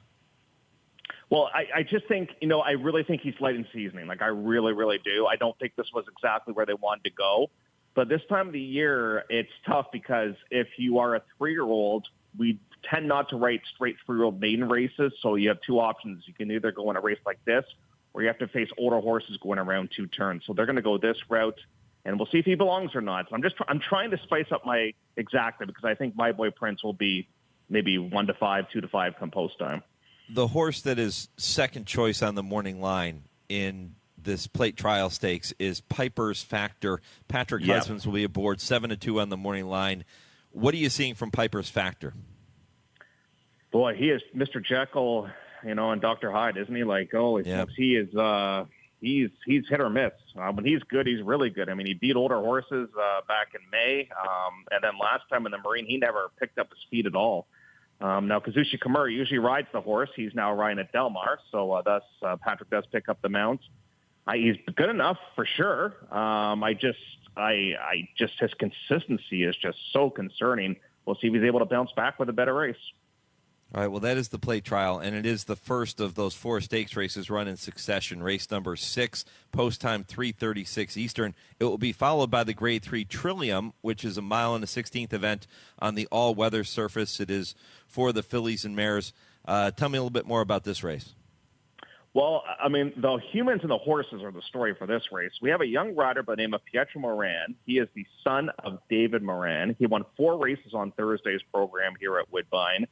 Well, I just think, I really think he's light in seasoning. Like, I really do. I don't think this was exactly where they wanted to go. But this time of the year, it's tough because if you are a 3-year-old, we tend not to write straight 3-year-old maiden races. So you have 2 options. You can either go in a race like this, or you have to face older horses going around 2 turns. So they're going to go this route, and we'll see if he belongs or not. So I'm trying to spice up my exacta because I think My Boy Prince will be maybe 1 to 5, 2 to 5 come post time. The horse that is second choice on the morning line in this Plate Trial Stakes is Piper's Factor. Patrick Husbands will be aboard 7-2 on the morning line. What are you seeing from Piper's Factor? Boy, he is Mr. Jekyll, and Dr. Hyde, isn't he? Like, he is. He's hit or miss. When he's good, he's really good. I mean, he beat older horses back in May, and then last time in the Marine, he never picked up his feet at all. Now, Kazushi Kimura usually rides the horse. He's now riding at Del Mar, so thus Patrick does pick up the mounts. He's good enough for sure. His consistency is just so concerning. We'll see if he's able to bounce back with a better race. All right, well, that is the Plate Trial, and it is the first of those 4 stakes races run in succession. Race number 6, post time 3:36 Eastern. It will be followed by the Grade 3 Trillium, which is a 1 mile and a 16th event on the all-weather surface. It is for the fillies and mares. Tell me a little bit more about this race. Well, I mean, the humans and the horses are the story for this race. We have a young rider by the name of Pietro Moran. He is the son of David Moran. He won 4 races on Thursday's program here at Woodbine.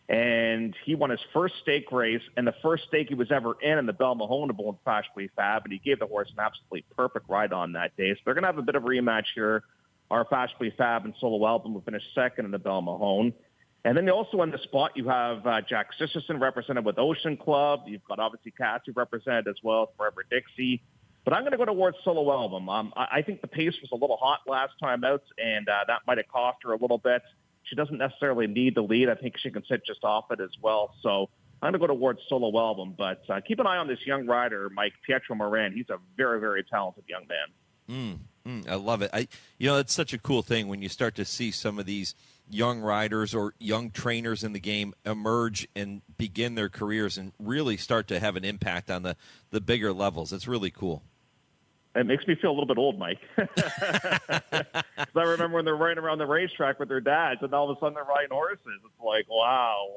And he won his first stake race and the first stake he was ever in the Bell Mahone Bowl in Fashionably Fab, and he gave the horse an absolutely perfect ride on that day. So they're going to have a bit of a rematch here. Our Fashionably Fab and Solo Album will finish second in the Bell Mahone. And then also in the spot, you have Jack Sisterson represented with Ocean Club. You've got obviously Cassie represented as well, Forever Dixie. But I'm going to go towards Solo Album. I think the pace was a little hot last time out, and that might have cost her a little bit. She doesn't necessarily need the lead. I think she can sit just off it as well. So I'm going to go towards Solo Album. But keep an eye on this young rider, Mike Pietro Moran. He's a very, very talented young man. I love it. It's such a cool thing when you start to see some of these young riders or young trainers in the game emerge and begin their careers and really start to have an impact on the bigger levels. It's really cool. It makes me feel a little bit old, Mike. Because I remember when they're riding around the racetrack with their dads, and all of a sudden they're riding horses. It's like, wow.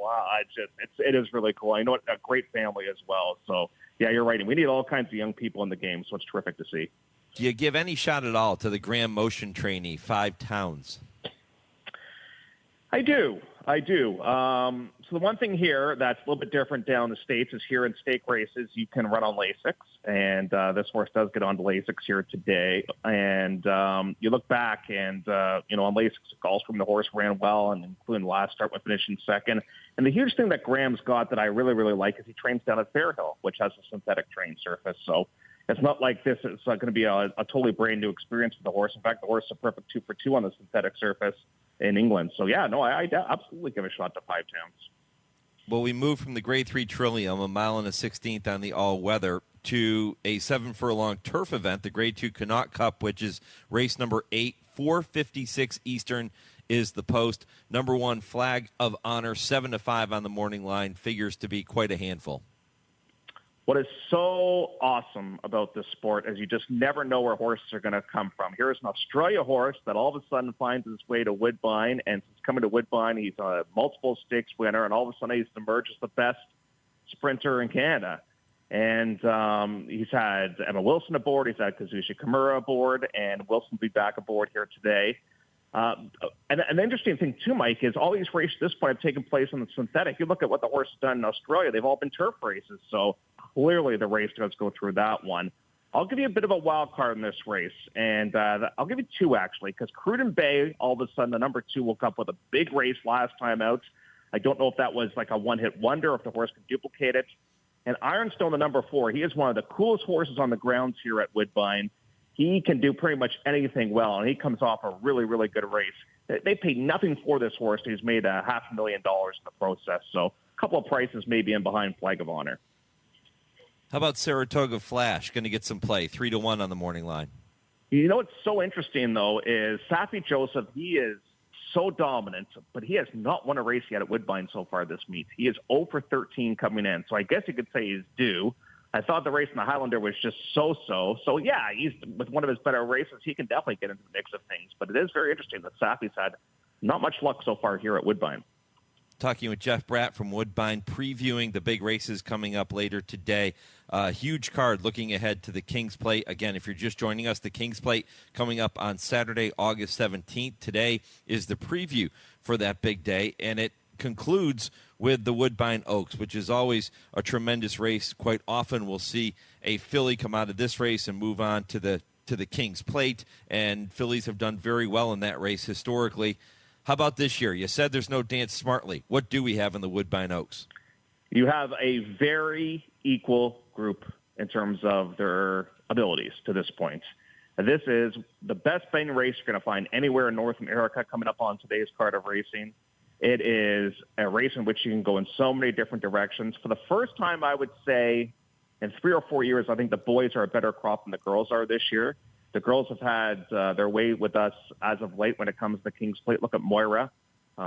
It is really cool. I know it's a great family as well. So, yeah, you're right. And we need all kinds of young people in the game, so it's terrific to see. Do you give any shot at all to the Graham Motion trainee, 5 Towns? I do. So the one thing here that's a little bit different down in the States is here in stake races, you can run on Lasix. And this horse does get on to Lasix here today. And you look back and, on Lasix at Gulfstream, the horse ran well, and including the last start with finishing second. And the huge thing that Graham's got that I really, really like is he trains down at Fairhill, which has a synthetic train surface. So it's not like this is going to be a totally brand new experience for the horse. In fact, the horse is a perfect 2-for-2 on the synthetic surface in England. So, yeah, no, I absolutely give a shot to 5 Towns. Well, we moved from the Grade 3 Trillium, a mile and a 16th on the all-weather, to a 7-furlong turf event, the Grade 2 Connaught Cup, which is race number 8, 4:56 Eastern is the post. Number 1, Flag of Honor, 7-5 on the morning line, figures to be quite a handful. What is so awesome about this sport is you just never know where horses are going to come from. Here's an Australia horse that all of a sudden finds his way to Woodbine, and since coming to Woodbine, he's a multiple stakes winner, and all of a sudden he's emerged as the best sprinter in Canada. And he's had Emma Wilson aboard, he's had Kazushi Kimura aboard, and Wilson will be back aboard here today. And an interesting thing, too, Mike, is all these races at this point have taken place on the synthetic. You look at what the horse has done in Australia, they've all been turf races, so clearly the race does go through that one. I'll give you a bit of a wild card in this race, and I'll give you 2, actually, because Cruden Bay, all of a sudden, the number 2 woke up with a big race last time out. I don't know if that was like a one-hit wonder, if the horse could duplicate it. And Ironstone, the number 4, he is one of the coolest horses on the grounds here at Woodbine. He can do pretty much anything well, and he comes off a really, really good race. They paid nothing for this horse. He's made $500,000 in the process, so a couple of prices maybe in behind Flag of Honor. How about Saratoga Flash? Going to get some play, 3-1 on the morning line. You know what's so interesting, though, is Safi Joseph, he is so dominant, but he has not won a race yet at Woodbine so far this meet. He is 0 for 13 coming in, so I guess you could say he's due. I thought the race in the Highlander was just so-so. So, yeah, he's with one of his better races. He can definitely get into the mix of things. But it is very interesting that Safi's had not much luck so far here at Woodbine. Talking with Jeff Bratt from Woodbine, previewing the big races coming up later today. Huge card looking ahead to the King's Plate. Again, if you're just joining us, the King's Plate coming up on Saturday, August 17th. Today is the preview for that big day, and it concludes with the Woodbine Oaks, which is always a tremendous race. Quite often we'll see a filly come out of this race and move on to the King's Plate, and fillies have done very well in that race historically. How about this year? You said there's no Dance Smartly. What do we have in the Woodbine Oaks? You have a very equal group in terms of their abilities to this point. This is the best betting race you're going to find anywhere in North America coming up on today's card of racing. It is a race in which you can go in so many different directions. For the first time, I would say, in 3 or 4 years, I think the boys are a better crop than the girls are this year. The girls have had their way with us as of late when it comes to the King's Plate. Look at Moira.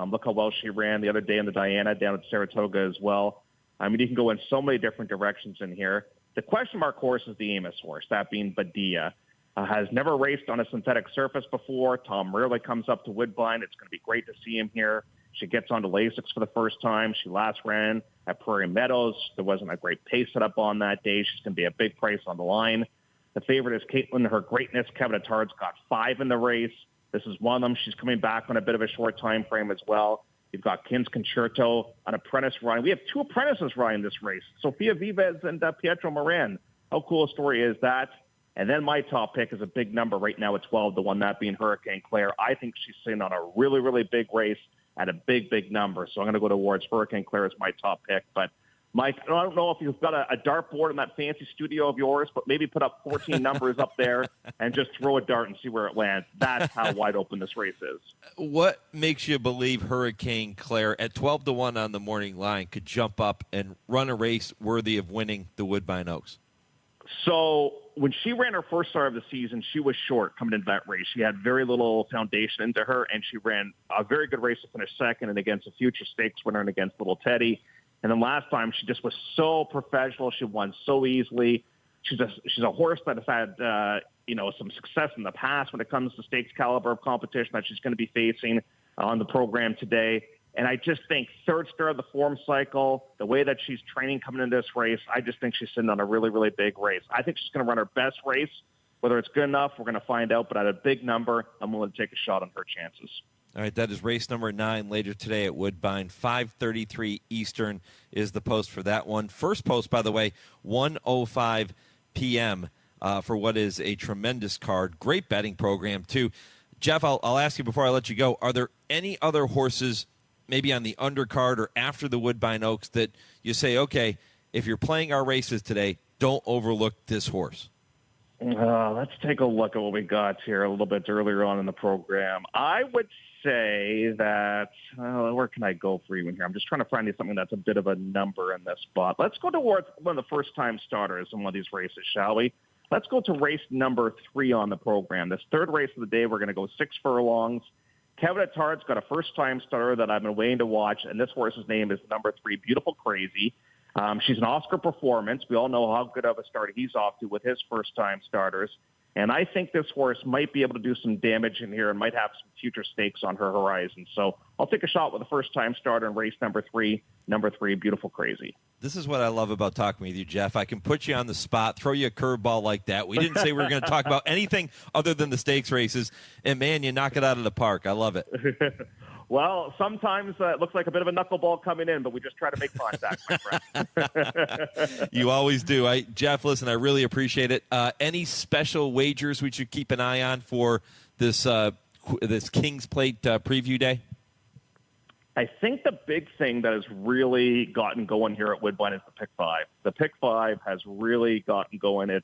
Look how well she ran the other day in the Diana down at Saratoga as well. I mean, you can go in so many different directions in here. The question mark horse is the Amos horse, that being Badia. Has never raced on a synthetic surface before. Tom rarely comes up to Woodbine. It's going to be great to see him here. She gets onto Lasix for the first time. She last ran at Prairie Meadows. There wasn't a great pace set up on that day. She's going to be a big price on the line. The favorite is Caitlin. Her Greatness. Kevin Attard's got 5 in the race. This is one of them. She's coming back on a bit of a short time frame as well. You've got Kins Concerto, an apprentice riding. We have 2 apprentices riding this race, Sofia Vives and Pietro Moran. How cool a story is that? And then my top pick is a big number right now at 12-1, that being Hurricane Claire. I think she's sitting on a really, really big race at a big, big number. So I'm going to go towards Hurricane Claire as my top pick. But Mike, I don't know if you've got a dartboard in that fancy studio of yours, but maybe put up 14 numbers up there and just throw a dart and see where it lands. That's how wide open this race is. What makes you believe Hurricane Claire at 12-1 on the morning line could jump up and run a race worthy of winning the Woodbine Oaks? So when she ran her first start of the season, she was short coming into that race. She had very little foundation into her, and she ran a very good race to finish second and against a future stakes winner and against Little Teddy. And then last time, she just was so professional. She won so easily. She's a horse that has had some success in the past when it comes to stakes caliber of competition that she's going to be facing on the program today. And I just think third start of the form cycle, the way that she's training coming into this race, I just think she's sitting on a really, really big race. I think she's going to run her best race. Whether it's good enough, we're going to find out. But at a big number, I'm willing to take a shot on her chances. All right, that is race number 9 later today at Woodbine. 5:33 Eastern is the post for that one. First post, by the way, 1:05 p.m. For what is a tremendous card. Great betting program, too. Jeff, I'll ask you before I let you go, are there any other horses maybe on the undercard or after the Woodbine Oaks that you say, okay, if you're playing our races today, don't overlook this horse? Let's take a look at what we got here a little bit earlier on in the program. I would say that, where can I go for you in here? I'm just trying to find you something that's a bit of a number in this spot. Let's go towards one of the first-time starters in one of these races, shall we? Let's go to race number 3 on the program. This third race of the day, we're going to go 6 furlongs. Kevin Attard's got a first-time starter that I've been waiting to watch, and this horse's name is number 3, Beautiful Crazy. She's an Oscar performance. We all know how good of a start he's off to with his first-time starters. And I think this horse might be able to do some damage in here and might have some future stakes on her horizon. So I'll take a shot with the first-time starter in race number 3, Beautiful Crazy. This is what I love about talking with you, Jeff. I can put you on the spot, throw you a curveball like that. We didn't say we were going to talk about anything other than the stakes races. And, man, you knock it out of the park. I love it. Well, sometimes it looks like a bit of a knuckleball coming in, but we just try to make contact, my friend. You always do. Jeff, listen, I really appreciate it. Any special wagers we should keep an eye on for this King's Plate preview day? I think the big thing that has really gotten going here at Woodbine is the Pick 5. The Pick 5 has really gotten going. It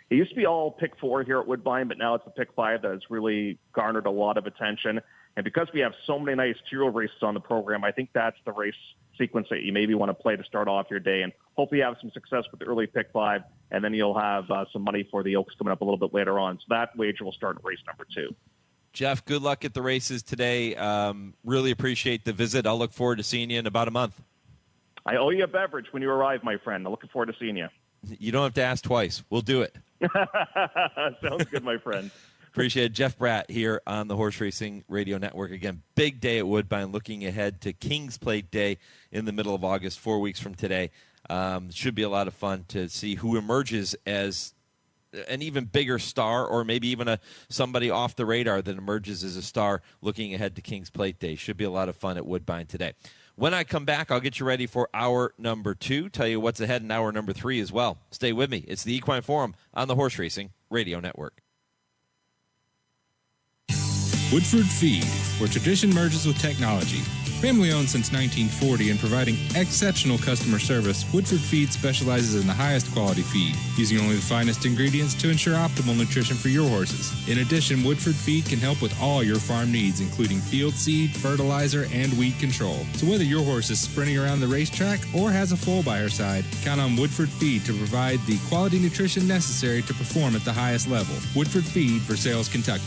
used to be all Pick 4 here at Woodbine, but now it's the Pick 5 that has really garnered a lot of attention. And because we have so many nice 2-year-old races on the program, I think that's the race sequence that you maybe want to play to start off your day. And hopefully you have some success with the early Pick 5, and then you'll have some money for the Oaks coming up a little bit later on. So that wager will start in race number 2. Jeff, good luck at the races today. Really appreciate the visit. I'll look forward to seeing you in about a month. I owe you a beverage when you arrive, my friend. I'm looking forward to seeing you. You don't have to ask twice. We'll do it. Sounds good, my friend. Appreciate it. Jeff Bratt here on the Horse Racing Radio Network. Again, big day at Woodbine, looking ahead to King's Plate Day in the middle of August, 4 weeks from today. Should be a lot of fun to see who emerges as an even bigger star, or maybe even somebody off the radar that emerges as a star looking ahead to King's Plate Day. Should be a lot of fun at Woodbine today. When I come back, I'll get you ready for hour number 2, tell you what's ahead in hour number 3 as well. Stay with me. It's the Equine Forum on the Horse Racing Radio Network. Woodford Feed, where tradition merges with technology. Family owned since 1940 and providing exceptional customer service, Woodford Feed specializes in the highest quality feed, using only the finest ingredients to ensure optimal nutrition for your horses. In addition, Woodford Feed can help with all your farm needs, including field seed, fertilizer, and weed control. So whether your horse is sprinting around the racetrack or has a foal by her side, count on Woodford Feed to provide the quality nutrition necessary to perform at the highest level. Woodford Feed for Sales, Kentucky.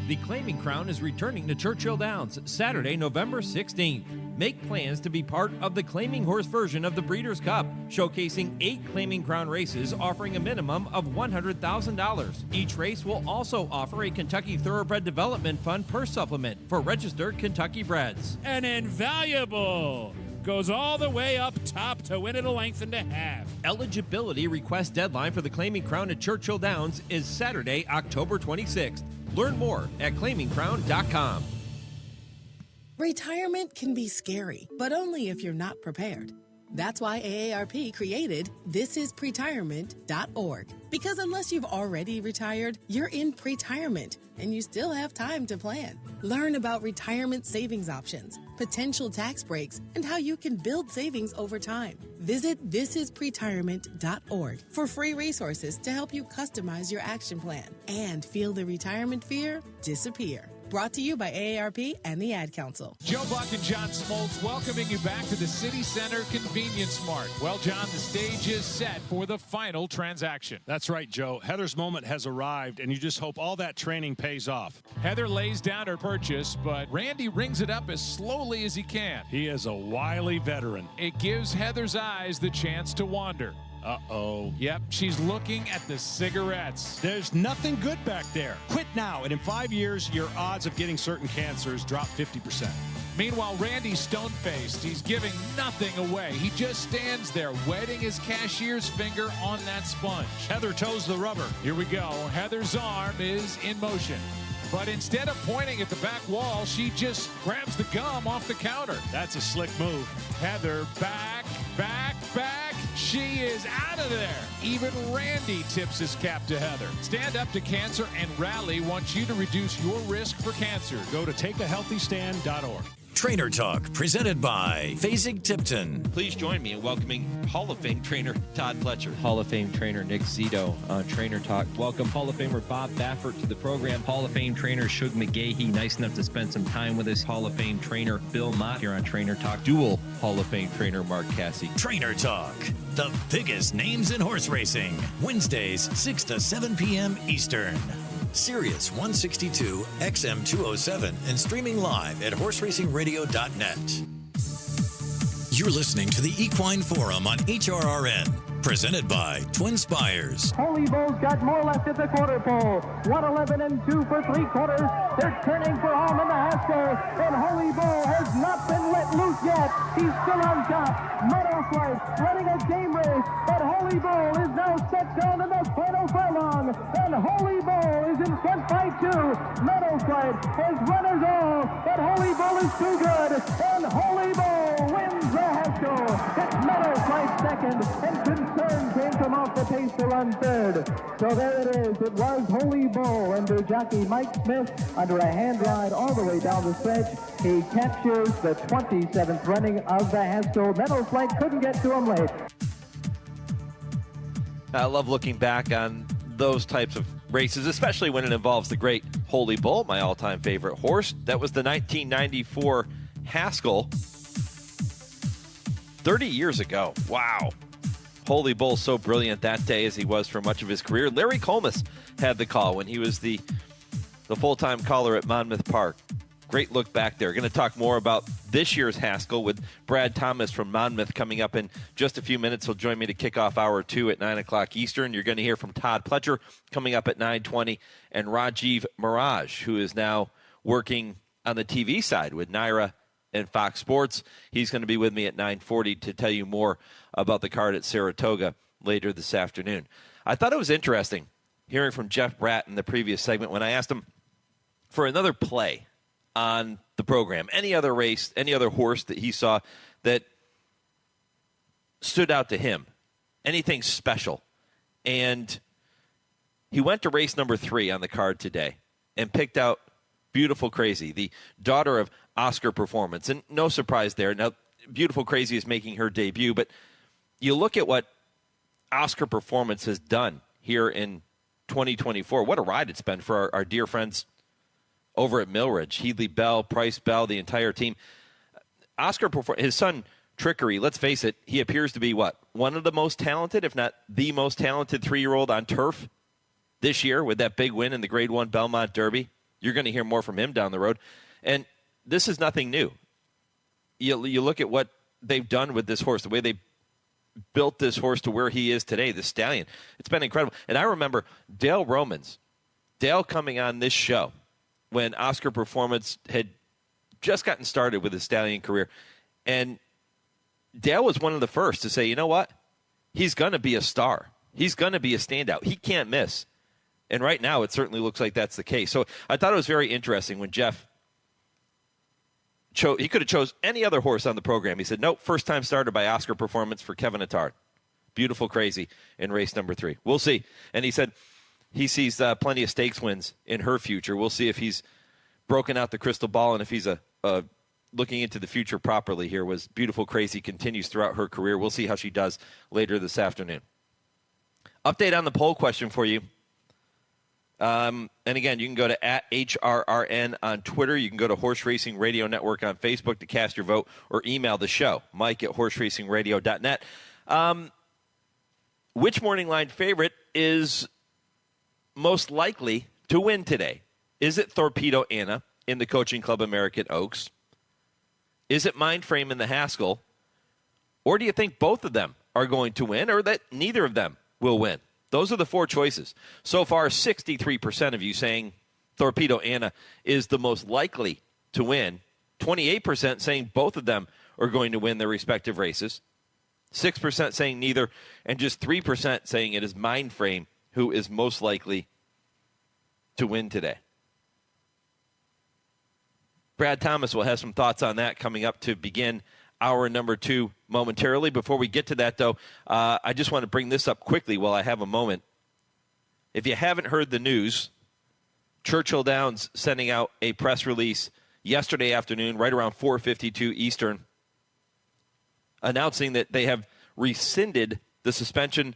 The Claiming Crown is returning to Churchill Downs Saturday, November 16th. Make plans to be part of the Claiming Horse version of the Breeders' Cup, showcasing 8 Claiming Crown races offering a minimum of $100,000. Each race will also offer a Kentucky Thoroughbred Development Fund purse supplement for registered Kentucky breds. An invaluable goes all the way up top to win at a length and a half. Eligibility request deadline for the Claiming Crown at Churchill Downs is Saturday, October 26th. Learn more at claimingcrown.com. Retirement can be scary, but only if you're not prepared. That's why AARP created thisispretirement.org. Because unless you've already retired, you're in pretirement, and you still have time to plan. Learn about retirement savings options, potential tax breaks, and how you can build savings over time. Visit thisispretirement.org for free resources to help you customize your action plan and feel the retirement fear disappear. Brought to you by AARP and the Ad Council. Joe Buck and John Smoltz welcoming you back to the City Center Convenience Mart. Well, John, the stage is set for the final transaction. That's right, Joe. Heather's moment has arrived, and you just hope all that training pays off. Heather lays down her purchase, but Randy rings it up as slowly as he can. He is a wily veteran. It gives Heather's eyes the chance to wander. Uh-oh. Yep, she's looking at the cigarettes. There's nothing good back there. Quit now, and in 5 years, your odds of getting certain cancers drop 50%. Meanwhile, Randy's stone-faced. He's giving nothing away. He just stands there, wetting his cashier's finger on that sponge. Heather toes the rubber. Here we go. Heather's arm is in motion. But instead of pointing at the back wall, she just grabs the gum off the counter. That's a slick move. Heather back. She is out of there. Even Randy tips his cap to Heather. Stand Up to Cancer and Rally wants you to reduce your risk for cancer. Go to takeahealthystand.org. Trainer Talk, presented by Fasig-Tipton. Please join me in welcoming Hall of Fame trainer Todd Pletcher. Hall of Fame trainer Nick Zito on Trainer Talk. Welcome Hall of Famer Bob Baffert to the program. Hall of Fame trainer Shug McGahee, nice enough to spend some time with us. Hall of Fame trainer Bill Mott here on Trainer Talk. Dual Hall of Fame trainer Mark Cassie. Trainer Talk, the biggest names in horse racing. Wednesdays, 6 to 7 p.m. Eastern. Sirius 162, XM 207, and streaming live at horseracingradio.net. You're listening to the Equine Forum on HRRN, presented by TwinSpires. Holy Bull's got more left at the quarter pole. 111 and 2 for 3/4. They're turning for home in the Haskell, and Holy Bull has not been let loose yet. He's still on top. Meadow Flight running a game race, but Holy Bull is now set down in the final furlong, and Holy Bull is in front by 2. Meadow Flight has runners all, but Holy Bull is too good, and Holy Bull wins the Haskell. It's Meadow Flight second, and Concern came from off the pace to run third. So there it is. It was Holy Bull under jockey Mike Smith under a hand ride all the way down the stretch. He captures the 27th running of the Haskell. Meadow Flight couldn't get to him late. I love looking back on those types of races, especially when it involves the great Holy Bull, my all-time favorite horse. That was the 1994 Haskell 30 years ago. Wow. Holy Bull so brilliant that day as he was for much of his career. Larry Colmus had the call when he was the full-time caller at Monmouth Park. Great look back there. Going to talk more about this year's Haskell with Brad Thomas from Monmouth coming up in just a few minutes. He'll join me to kick off hour 2 at 9 o'clock Eastern. You're going to hear from Todd Pletcher coming up at 9:20, and Rajiv Maragh, who is now working on the TV side with NYRA and Fox Sports. He's going to be with me at 9:40 to tell you more about the card at Saratoga later this afternoon. I thought it was interesting hearing from Jeff Bratt in the previous segment when I asked him for another play on the program, any other race, any other horse that he saw that stood out to him, anything special. And he went to race number 3 on the card today and picked out Beautiful Crazy, the daughter of Oscar Performance. And no surprise there. Now, Beautiful Crazy is making her debut, but you look at what Oscar Performance has done here in 2024. What a ride it's been for our dear friends over at Millridge. Headley Bell, Price Bell, the entire team. Oscar Performance, his son Trickery, let's face it, he appears to be what? One of the most talented, if not the most talented 3-year-old on turf this year with that big win in the Grade 1 Belmont Derby. You're going to hear more from him down the road. And this is nothing new. You look at what they've done with this horse, the way they built this horse to where he is today, the Stallion. It's been incredible. And I remember Dale coming on this show when Oscar Performance had just gotten started with his Stallion career. And Dale was one of the first to say, you know what? He's going to be a star. He's going to be a standout. He can't miss. And right now it certainly looks like that's the case. So I thought it was very interesting when Jeff he could have chose any other horse on the program. He said, nope, first-time starter by Oscar Performance for Kevin Attard. Beautiful Crazy in race number 3. We'll see. And he said he sees plenty of stakes wins in her future. We'll see if he's broken out the crystal ball and if he's a looking into the future properly here was Beautiful Crazy continues throughout her career. We'll see how she does later this afternoon. Update on the poll question for you. And again, you can go to @HRRN on Twitter. You can go to Horse Racing Radio Network on Facebook to cast your vote, or email the show, mike@horseracingradio.net. Which morning line favorite is most likely to win today? Is it Torpedo Anna in the Coaching Club American Oaks? Is it Mindframe in the Haskell? Or do you think both of them are going to win, or that neither of them will win? Those are the four choices. So far, 63% of you saying Torpedo Anna is the most likely to win. 28% saying both of them are going to win their respective races. 6% saying neither. And just 3% saying it is Mindframe who is most likely to win today. Brad Thomas will have some thoughts on that coming up to begin hour number 2 momentarily. Before we get to that, though, I just want to bring this up quickly while I have a moment. If you haven't heard the news, Churchill Downs sending out a press release yesterday afternoon, right around 4:52 Eastern, announcing that they have rescinded the suspension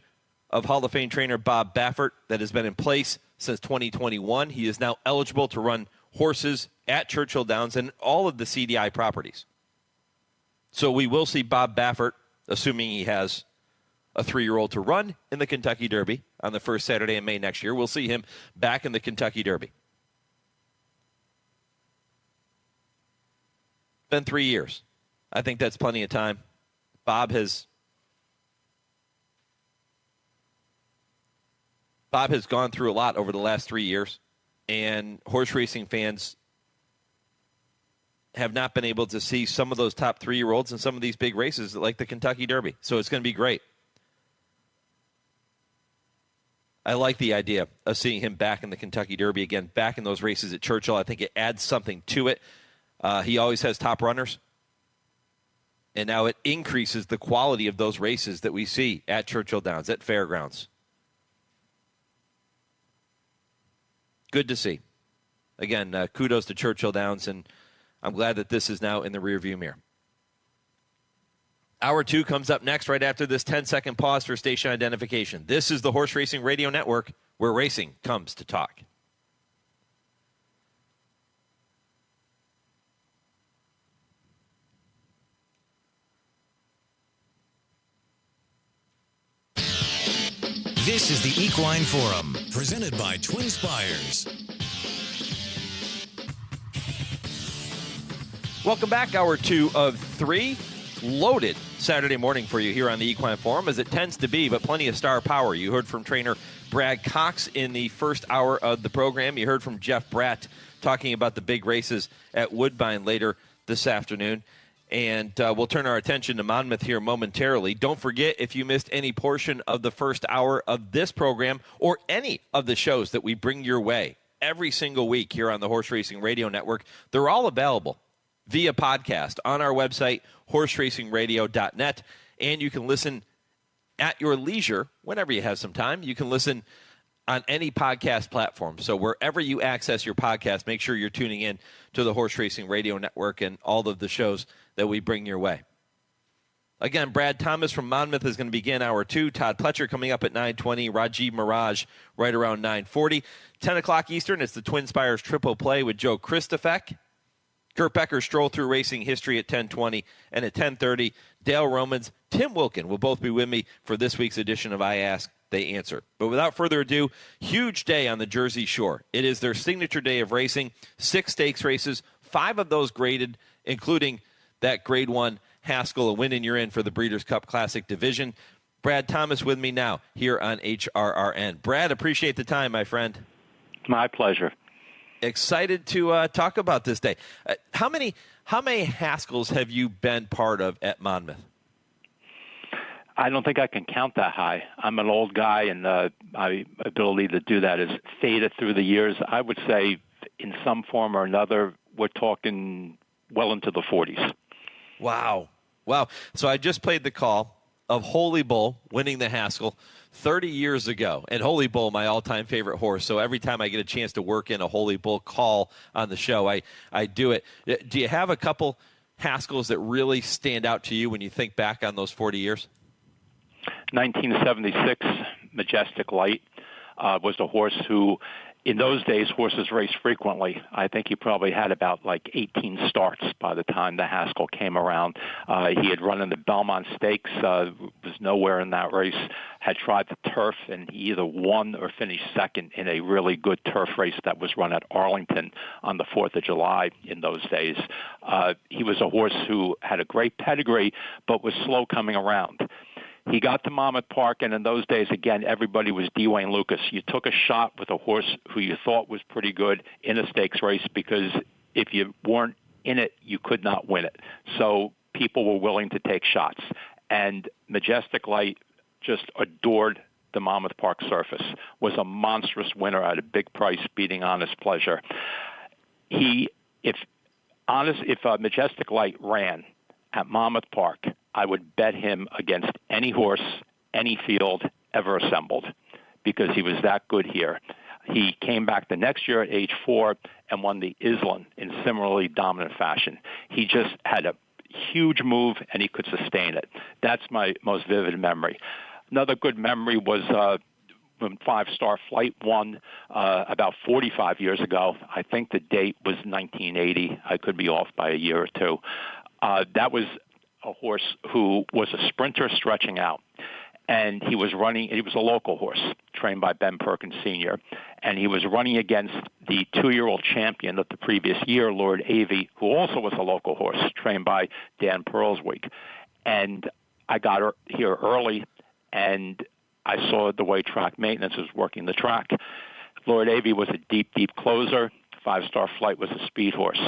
of Hall of Fame trainer Bob Baffert that has been in place since 2021. He is now eligible to run horses at Churchill Downs and all of the CDI properties. So we will see Bob Baffert, assuming he has a 3-year-old to run in the Kentucky Derby on the first Saturday in May next year. We'll see him back in the Kentucky Derby. Been 3 years. I think that's plenty of time. Bob has gone through a lot over the last 3 years, and horse racing fans have not been able to see some of those top 3-year-olds in some of these big races like the Kentucky Derby. So it's going to be great. I like the idea of seeing him back in the Kentucky Derby again, back in those races at Churchill. I think it adds something to it. He always has top runners. And now it increases the quality of those races that we see at Churchill Downs, at Fairgrounds. Good to see. Again, kudos to Churchill Downs, and I'm glad that this is now in the rearview mirror. Hour 2 comes up next right after this 10-second pause for station identification. This is the Horse Racing Radio Network, where racing comes to talk. This is the Equine Forum, presented by TwinSpires. Welcome back. Hour 2 of 3. Loaded Saturday morning for you here on the Equine Forum, as it tends to be, but plenty of star power. You heard from trainer Brad Cox in the first hour of the program. You heard from Jeff Bratt talking about the big races at Woodbine later this afternoon. And we'll turn our attention to Monmouth here momentarily. Don't forget, if you missed any portion of the first hour of this program or any of the shows that we bring your way every single week here on the Horse Racing Radio Network, they're all available via podcast on our website, horseracingradio.net. And you can listen at your leisure whenever you have some time. You can listen on any podcast platform. So wherever you access your podcast, make sure you're tuning in to the Horse Racing Radio Network and all of the shows that we bring your way. Again, Brad Thomas from Monmouth is going to begin hour 2. Todd Pletcher coming up at 9:20. Rajiv Maragh right around 9:40. 10 o'clock Eastern, it's the TwinSpires Triple Play with Joe Kristufek. Kurt Becker, Stroll Through Racing History at 10:20. And at 10:30, Dale Romans, Tim Wilkin will both be with me for this week's edition of I Ask, They Answer. But without further ado, huge day on the Jersey Shore. It is their signature day of racing. 6 stakes races, 5 of those graded, including that Grade 1 Haskell, a win and you're in for the Breeders' Cup Classic Division. Brad Thomas with me now here on HRRN. Brad, appreciate the time, my friend. My pleasure. Excited to talk about this day. How many Haskells have you been part of at Monmouth? I don't think I can count that high. I'm an old guy, and my ability to do that has faded through the years. I would say in some form or another, we're talking well into the 40s. Wow. So I just played the call of Holy Bull winning the Haskell 30 years ago. And Holy Bull, my all-time favorite horse. So every time I get a chance to work in a Holy Bull call on the show, I do it. Do you have a couple Haskell's that really stand out to you when you think back on those 40 years? 1976, Majestic Light was a horse who, in those days, horses raced frequently. I think he probably had about 18 starts by the time the Haskell came around. He had run in the Belmont Stakes, was nowhere in that race, had tried the turf, and he either won or finished second in a really good turf race that was run at Arlington on the 4th of July in those days. He was a horse who had a great pedigree, but was slow coming around. He got to Monmouth Park, and in those days, again, everybody was D. Wayne Lucas. You took a shot with a horse who you thought was pretty good in a stakes race, because if you weren't in it, you could not win it. So people were willing to take shots. And Majestic Light just adored the Monmouth Park surface, was a monstrous winner at a big price, beating Honest Pleasure. If Majestic Light ran at Monmouth Park, I would bet him against any horse, any field ever assembled, because he was that good here. He came back the next year at age 4 and won the Island in similarly dominant fashion. He just had a huge move, and he could sustain it. That's my most vivid memory. Another good memory was when 5-Star Flight won about 45 years ago. I think the date was 1980. I could be off by a year or two. That was a horse who was a sprinter stretching out, and he was running. He was a local horse trained by Ben Perkins Sr., and he was running against the 2-year-old champion of the previous year, Lord Avey, who also was a local horse trained by Dan Perlsweek. And I got here early, and I saw the way track maintenance was working the track. Lord Avey was a deep, deep closer. 5-Star Flight was a speed horse.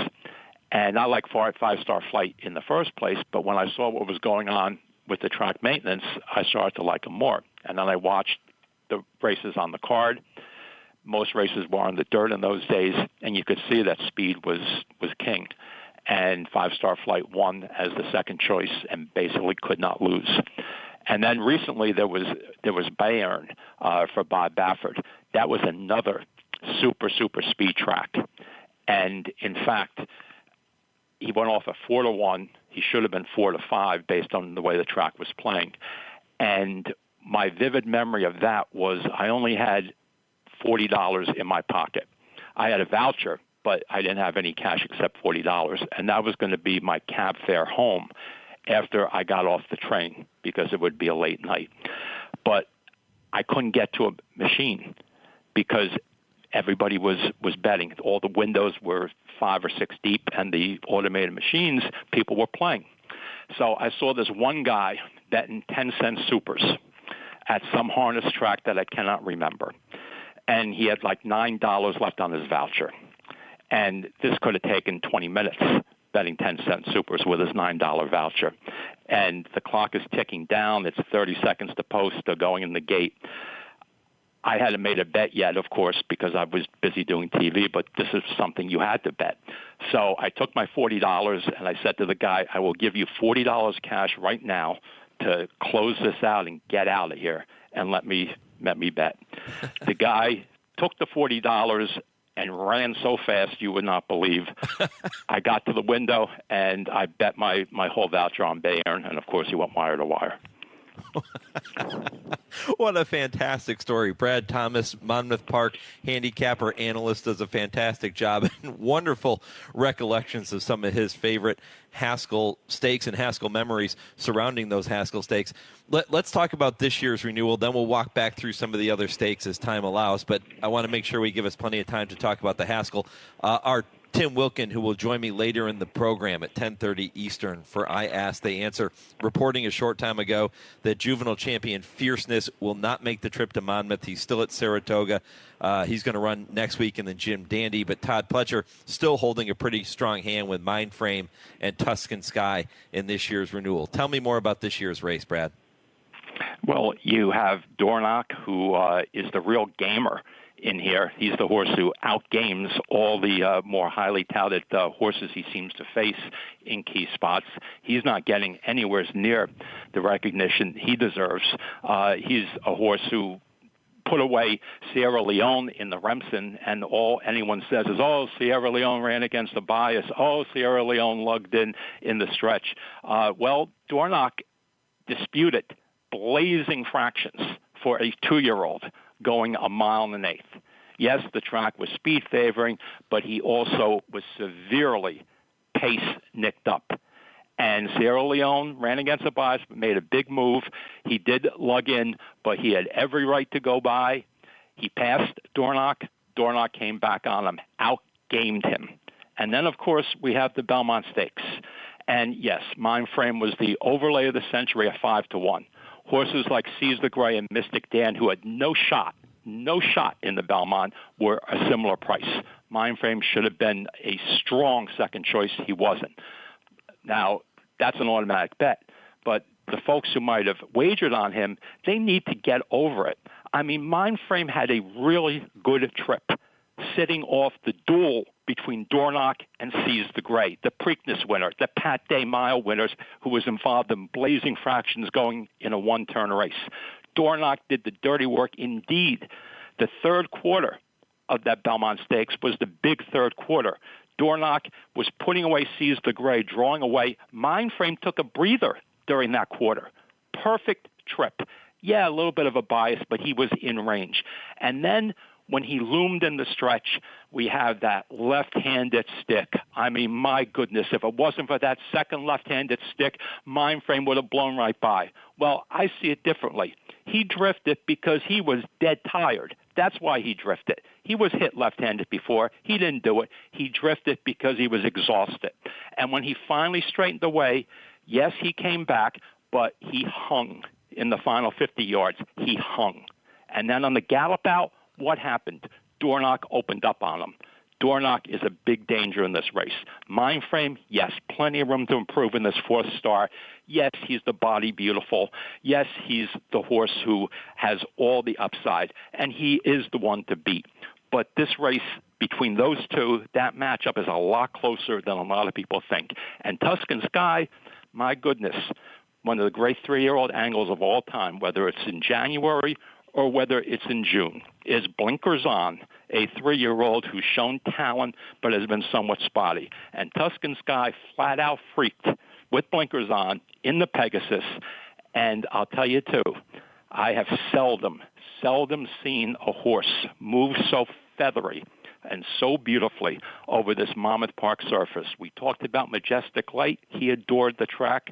And I like 5-Star Flight in the first place, but when I saw what was going on with the track maintenance, I started to like him more. And then I watched the races on the card. Most races were on the dirt in those days, and you could see that speed was king. And 5-Star Flight won as the second choice and basically could not lose. And then recently there was Bayern for Bob Baffert. That was another super, super speed track. And in fact, he went off a 4-1. He should have been 4-5 based on the way the track was playing. And my vivid memory of that was I only had $40 in my pocket. I had a voucher, but I didn't have any cash except $40. And that was going to be my cab fare home after I got off the train, because it would be a late night. But I couldn't get to a machine because everybody was betting. All the windows were 5 or 6 deep, and the automated machines, people were playing. So I saw this one guy betting 10-cent supers at some harness track that I cannot remember. And he had $9 left on his voucher. And this could have taken 20 minutes, betting 10-cent supers with his $9 voucher. And the clock is ticking down. It's 30 seconds to post or going in the gate. I hadn't made a bet yet, of course, because I was busy doing TV, but this is something you had to bet. So I took my $40 and I said to the guy, I will give you $40 cash right now to close this out and get out of here and let me bet. The guy took the $40 and ran so fast you would not believe. I got to the window and I bet my whole voucher on Bayern, and of course he went wire to wire. What a fantastic story. Brad Thomas, Monmouth Park handicapper analyst, does a fantastic job, and wonderful recollections of some of his favorite Haskell stakes and Haskell memories surrounding those Haskell stakes. Let's talk about this year's renewal, then we'll walk back through some of the other stakes as time allows, but I want to make sure we give us plenty of time to talk about the Haskell. Our Tim Wilkin, who will join me later in the program at 10:30 Eastern for I Ask, They Answer, reporting a short time ago that juvenile champion Fierceness will not make the trip to Monmouth. He's still at Saratoga. He's going to run next week in the Jim Dandy, but Todd Pletcher still holding a pretty strong hand with Mindframe and Tuscan Sky in this year's renewal. Tell me more about this year's race, Brad. Well, you have Dornoch, who is the real gamer in here. He's the horse who outgames all the more highly touted horses he seems to face in key spots. He's not getting anywhere near the recognition he deserves. He's a horse who put away Sierra Leone in the Remsen, and all anyone says is, oh, Sierra Leone ran against the bias. Oh, Sierra Leone lugged in the stretch. Well, Dornoch disputed blazing fractions for a 2-year-old going a mile and an eighth. Yes, the track was speed favoring, but he also was severely pace nicked up. And Sierra Leone ran against the bias, made a big move. He did lug in, but he had every right to go by. He passed Dornoch. Dornoch came back on him, outgamed him. And then, of course, we have the Belmont Stakes. And, yes, Mindframe was the overlay of the century at 5-1. Horses like Seize the Gray and Mystic Dan, who had no shot in the Belmont, were a similar price. Mindframe should have been a strong second choice. He wasn't. Now, that's an automatic bet, but the folks who might have wagered on him, they need to get over it. I mean, Mindframe had a really good trip, sitting off the duel between Dornoch and Seize the Gray, the Preakness winner, the Pat Day Mile winners, who was involved in blazing fractions going in a one-turn race. Dornoch did the dirty work. Indeed, the third quarter of that Belmont Stakes was the big third quarter. Dornoch was putting away Seize the Gray, drawing away. Mindframe took a breather during that quarter. Perfect trip. Yeah, a little bit of a bias, but he was in range. And then when he loomed in the stretch, we have that left-handed stick. I mean, my goodness, if it wasn't for that second left-handed stick, Mindframe would have blown right by. Well, I see it differently. He drifted because he was dead tired. That's why he drifted. He was hit left-handed before. He didn't do it. He drifted because he was exhausted. And when he finally straightened away, yes, he came back, but he hung in the final 50 yards. He hung. And then on the gallop out, what happened? Dornoch opened up on him. Dornoch is a big danger in this race. Mindframe, yes, plenty of room to improve in this fourth star. Yes, he's the body beautiful. Yes, he's the horse who has all the upside, and he is the one to beat. But this race between those two, that matchup is a lot closer than a lot of people think. And Tuscan Sky, my goodness, one of the great 3-year-old angles of all time, whether it's in January or whether it's in June, is Blinkers On, a 3-year-old who's shown talent but has been somewhat spotty. And Tuscan Sky flat out freaked with Blinkers On in the Pegasus. And I'll tell you, too, I have seldom seen a horse move so feathery and so beautifully over this Monmouth Park surface. We talked about Majestic Light. He adored the track.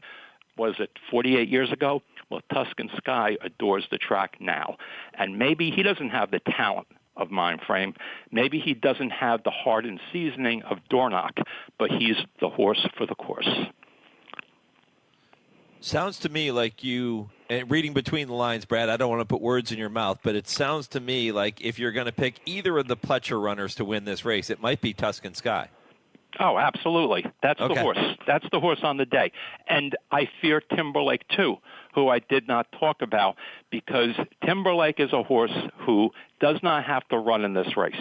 Was it 48 years ago? Well, Tuscan Sky adores the track now. And maybe he doesn't have the talent of Mindframe. Maybe he doesn't have the heart and seasoning of Dornoch, but he's the horse for the course. Sounds to me like you, and reading between the lines, Brad, I don't want to put words in your mouth, but it sounds to me like if you're going to pick either of the Pletcher runners to win this race, it might be Tuscan Sky. Oh, absolutely. That's okay. The horse. That's the horse on the day. And I fear Timberlake, too, who I did not talk about, because Timberlake is a horse who does not have to run in this race.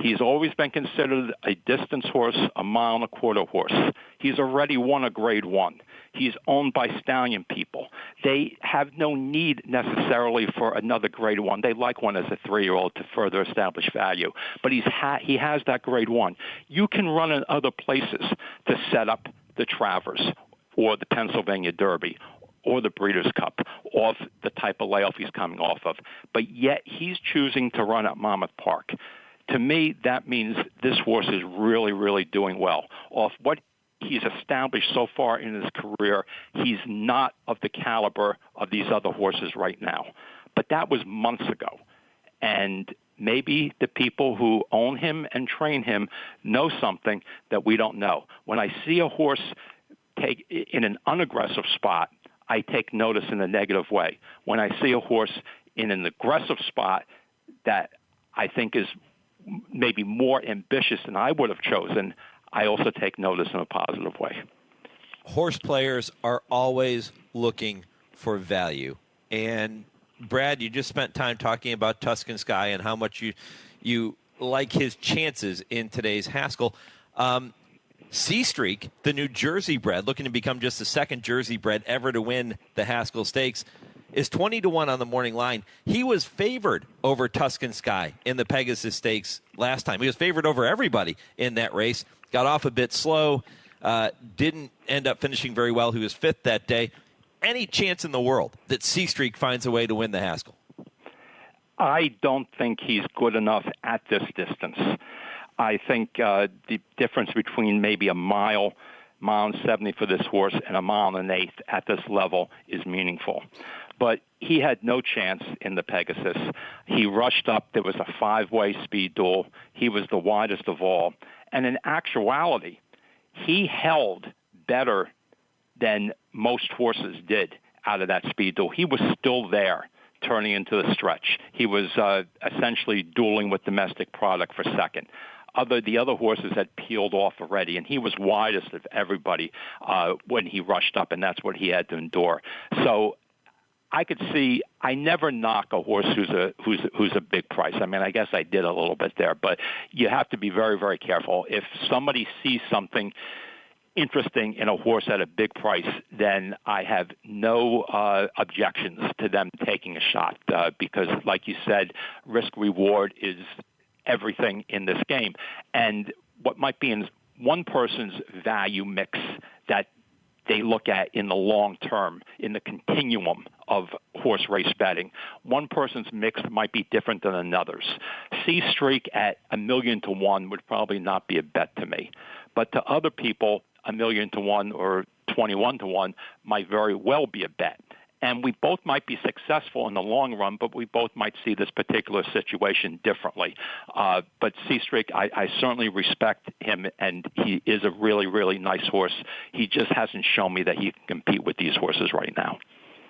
He's always been considered a distance horse, a mile-and-a-quarter horse. He's already won a Grade 1. He's owned by stallion people. They have no need necessarily for another Grade 1. They like one as a 3-year-old to further establish value. But he has that Grade 1. You can run in other places to set up the Travers or the Pennsylvania Derby or the Breeders' Cup off the type of layoff he's coming off of. But yet he's choosing to run at Monmouth Park. To me, that means this horse is really, really doing well. Off what he's established so far in his career, he's not of the caliber of these other horses right now. But that was months ago. And maybe the people who own him and train him know something that we don't know. When I see a horse take in an unaggressive spot, I take notice in a negative way. When I see a horse in an aggressive spot that I think is maybe more ambitious than I would have chosen, I also take notice in a positive way. Horse players are always looking for value. And Brad, you just spent time talking about Tuscan Sky and how much you like his chances in today's Haskell. Sea Streak, the New Jersey bred, looking to become just the second Jersey bred ever to win the Haskell Stakes. is 20-1 on the morning line. He was favored over Tuscan Sky in the Pegasus Stakes last time. He was favored over everybody in that race. Got off a bit slow. Didn't end up finishing very well. He was fifth that day. Any chance in the world that C-Streak finds a way to win the Haskell? I don't think he's good enough at this distance. I think the difference between maybe a mile and 70 for this horse and a mile and an eighth at this level is meaningful. But he had no chance in the Pegasus. He rushed up. There was a 5-way speed duel. He was the widest of all. And in actuality, he held better than most horses did out of that speed duel. He was still there turning into the stretch. He was essentially dueling with domestic product for second. The other horses had peeled off already, and he was widest of everybody when he rushed up, and that's what he had to endure. So I could see. I never knock a horse who's a big price. I mean, I guess I did a little bit there, but you have to be very, very careful. If somebody sees something interesting in a horse at a big price, then I have no objections to them taking a shot because, like you said, risk-reward is everything in this game. And what might be in one person's value mix that they look at in the long term, in the continuum of horse race betting, one person's mix might be different than another's. C-Streak at 1,000,000 to 1 would probably not be a bet to me. But to other people, 1,000,000 to 1 or 21 to 1 might very well be a bet. And we both might be successful in the long run, but we both might see this particular situation differently. But C-Streak, I certainly respect him, and he is a really, really nice horse. He just hasn't shown me that he can compete with these horses right now.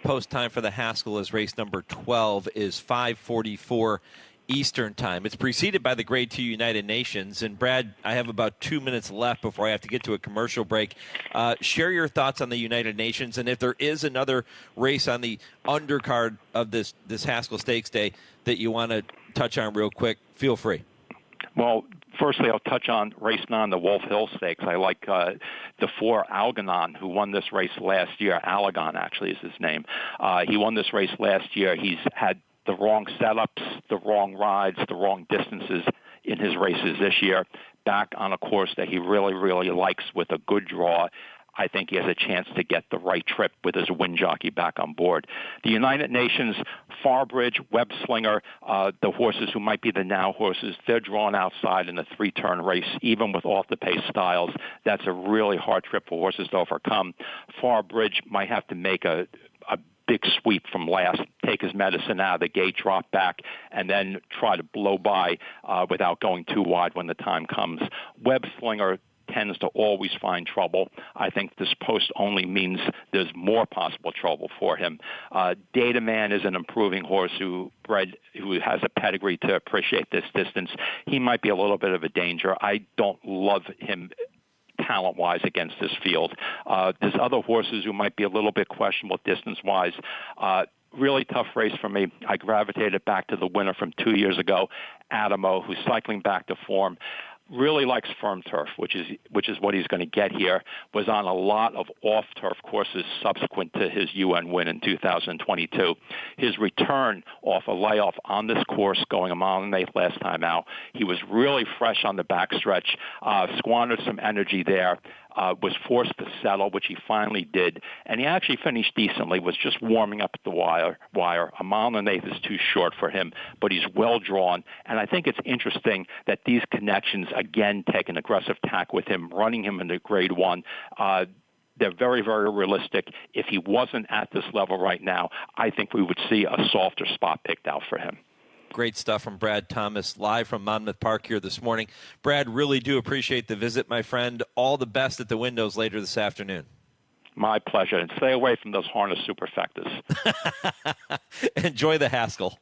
Post time for the Haskell as race number 12 is 5:44 Eastern time. It's preceded by the Grade 2 United Nations. And Brad, I have about 2 minutes left before I have to get to a commercial break. Share your thoughts on the United Nations, and if there is another race on the undercard of this Haskell Stakes Day that you want to touch on real quick, feel free. Well, firstly, I'll touch on race 9, the Wolf Hill Stakes. I like the 4 Algernon, who won this race last year. Allegon, actually, is his name. He won this race last year. He's had the wrong setups, the wrong rides, the wrong distances in his races this year. Back on a course that he really, really likes with a good draw. I think he has a chance to get the right trip with his wind jockey back on board. The United Nations, Farbridge, Webslinger, the horses who might be the now horses, they're drawn outside in a 3-turn race, even with off-the-pace styles. That's a really hard trip for horses to overcome. Farbridge might have to make a big sweep from last, take his medicine out of the gate, drop back, and then try to blow by without going too wide when the time comes. Webslinger tends to always find trouble. I think this post only means there's more possible trouble for him. Dataman is an improving horse who has a pedigree to appreciate this distance. He might be a little bit of a danger. I don't love him talent-wise against this field. There's other horses who might be a little bit questionable distance-wise. Really tough race for me. I gravitated back to the winner from 2 years ago, Adamo, who's cycling back to form. Really likes firm turf, which is what he's going to get here. Was on a lot of off-turf courses subsequent to his UN win in 2022. His return off a layoff on this course, going a mile and 8 last time out, he was really fresh on the backstretch, squandered some energy there, was forced to settle, which he finally did, and he actually finished decently, was just warming up at the wire. A mile and 8 is too short for him, but he's well drawn, and I think it's interesting that these connections, again, take an aggressive tack with him, running him into Grade 1. They're very, very realistic. If he wasn't at this level right now, I think we would see a softer spot picked out for him. Great stuff from Brad Thomas, live from Monmouth Park here this morning. Brad, really do appreciate the visit, my friend. All the best at the windows later this afternoon. My pleasure. And stay away from those harness superfectas. Enjoy the Haskell.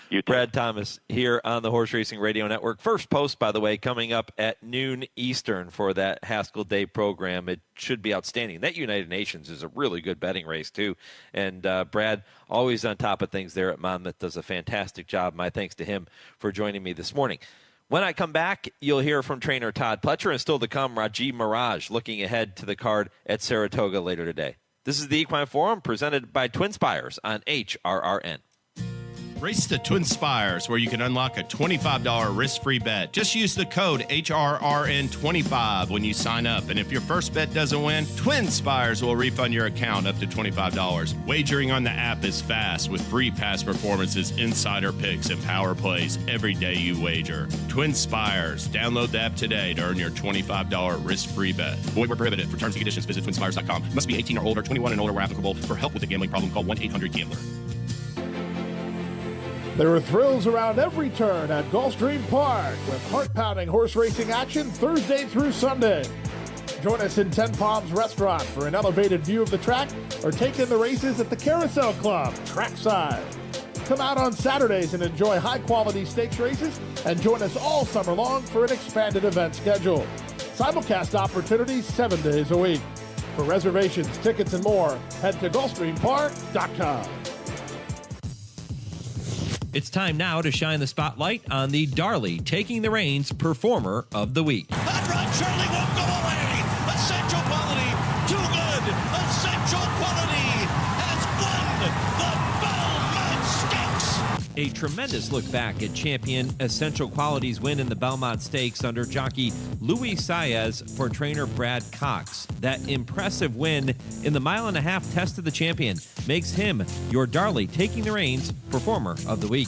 You too. Brad Thomas here on the Horse Racing Radio Network. First post, by the way, coming up at noon Eastern for that Haskell Day program. It should be outstanding. That United Nations is a really good betting race, too. And Brad, always on top of things there at Monmouth, does a fantastic job. My thanks to him for joining me this morning. When I come back, you'll hear from trainer Todd Pletcher, and still to come, Rajiv Maragh looking ahead to the card at Saratoga later today. This is the Equine Forum presented by TwinSpires on HRRN. Race to TwinSpires, where you can unlock a $25 risk-free bet. Just use the code HRRN25 when you sign up. And if your first bet doesn't win, TwinSpires will refund your account up to $25. Wagering on the app is fast with free past performances, insider picks, and power plays every day you wager. TwinSpires. Download the app today to earn your $25 risk-free bet. Void where prohibited. For terms and conditions, visit TwinSpires.com. Must be 18 or older, 21 and older where applicable. For help with a gambling problem, call 1-800-GAMBLER. There are thrills around every turn at Gulfstream Park with heart-pounding horse racing action Thursday through Sunday. Join us in 10 Palms Restaurant for an elevated view of the track or take in the races at the Carousel Club, trackside. Come out on Saturdays and enjoy high-quality stakes races and join us all summer long for an expanded event schedule. Simulcast opportunities 7 days a week. For reservations, tickets, and more, head to GulfstreamPark.com. It's time now to shine the spotlight on the Darley Taking the Reins Performer of the Week. Hot Rod Charlie won't go away. Essential quality, too good. Essential quality has won the Belmont Stakes. A tremendous look back at champion Essential Quality's win in the Belmont Stakes under jockey Luis Saez for trainer Brad Cox. That impressive win in the mile-and-a-half test of the champion makes him your Darley Taking the Reins Performer of the Week.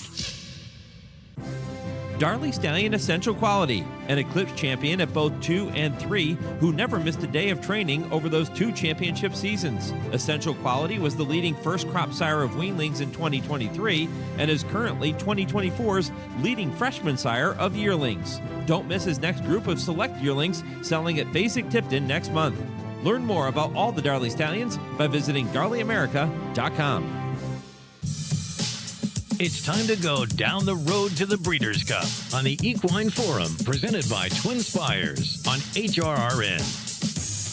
Darley Stallion Essential Quality, an Eclipse champion at both 2 and 3, who never missed a day of training over those 2 championship seasons. Essential Quality was the leading first crop sire of weanlings in 2023 and is currently 2024's leading freshman sire of yearlings. Don't miss his next group of select yearlings selling at Basic-Tipton next month. Learn more about all the Darley Stallions by visiting DarleyAmerica.com. It's time to go down the road to the Breeders' Cup on the Equine Forum, presented by TwinSpires on HRRN.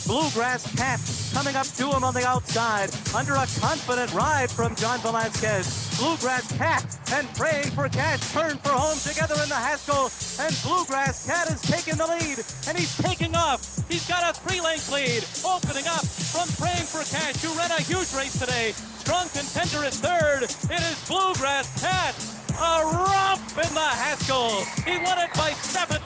Bluegrass Cat coming up to him on the outside under a confident ride from John Velasquez. Bluegrass Cat and Praying for Cash turn for home together in the Haskell, and Bluegrass Cat is taking the lead, and he's taking off. He's got a 3-length lead, opening up from Praying for Cash, who ran a huge race today. Strong contender is third. It is Bluegrass Cat. A romp in the Haskell. He won it by 7.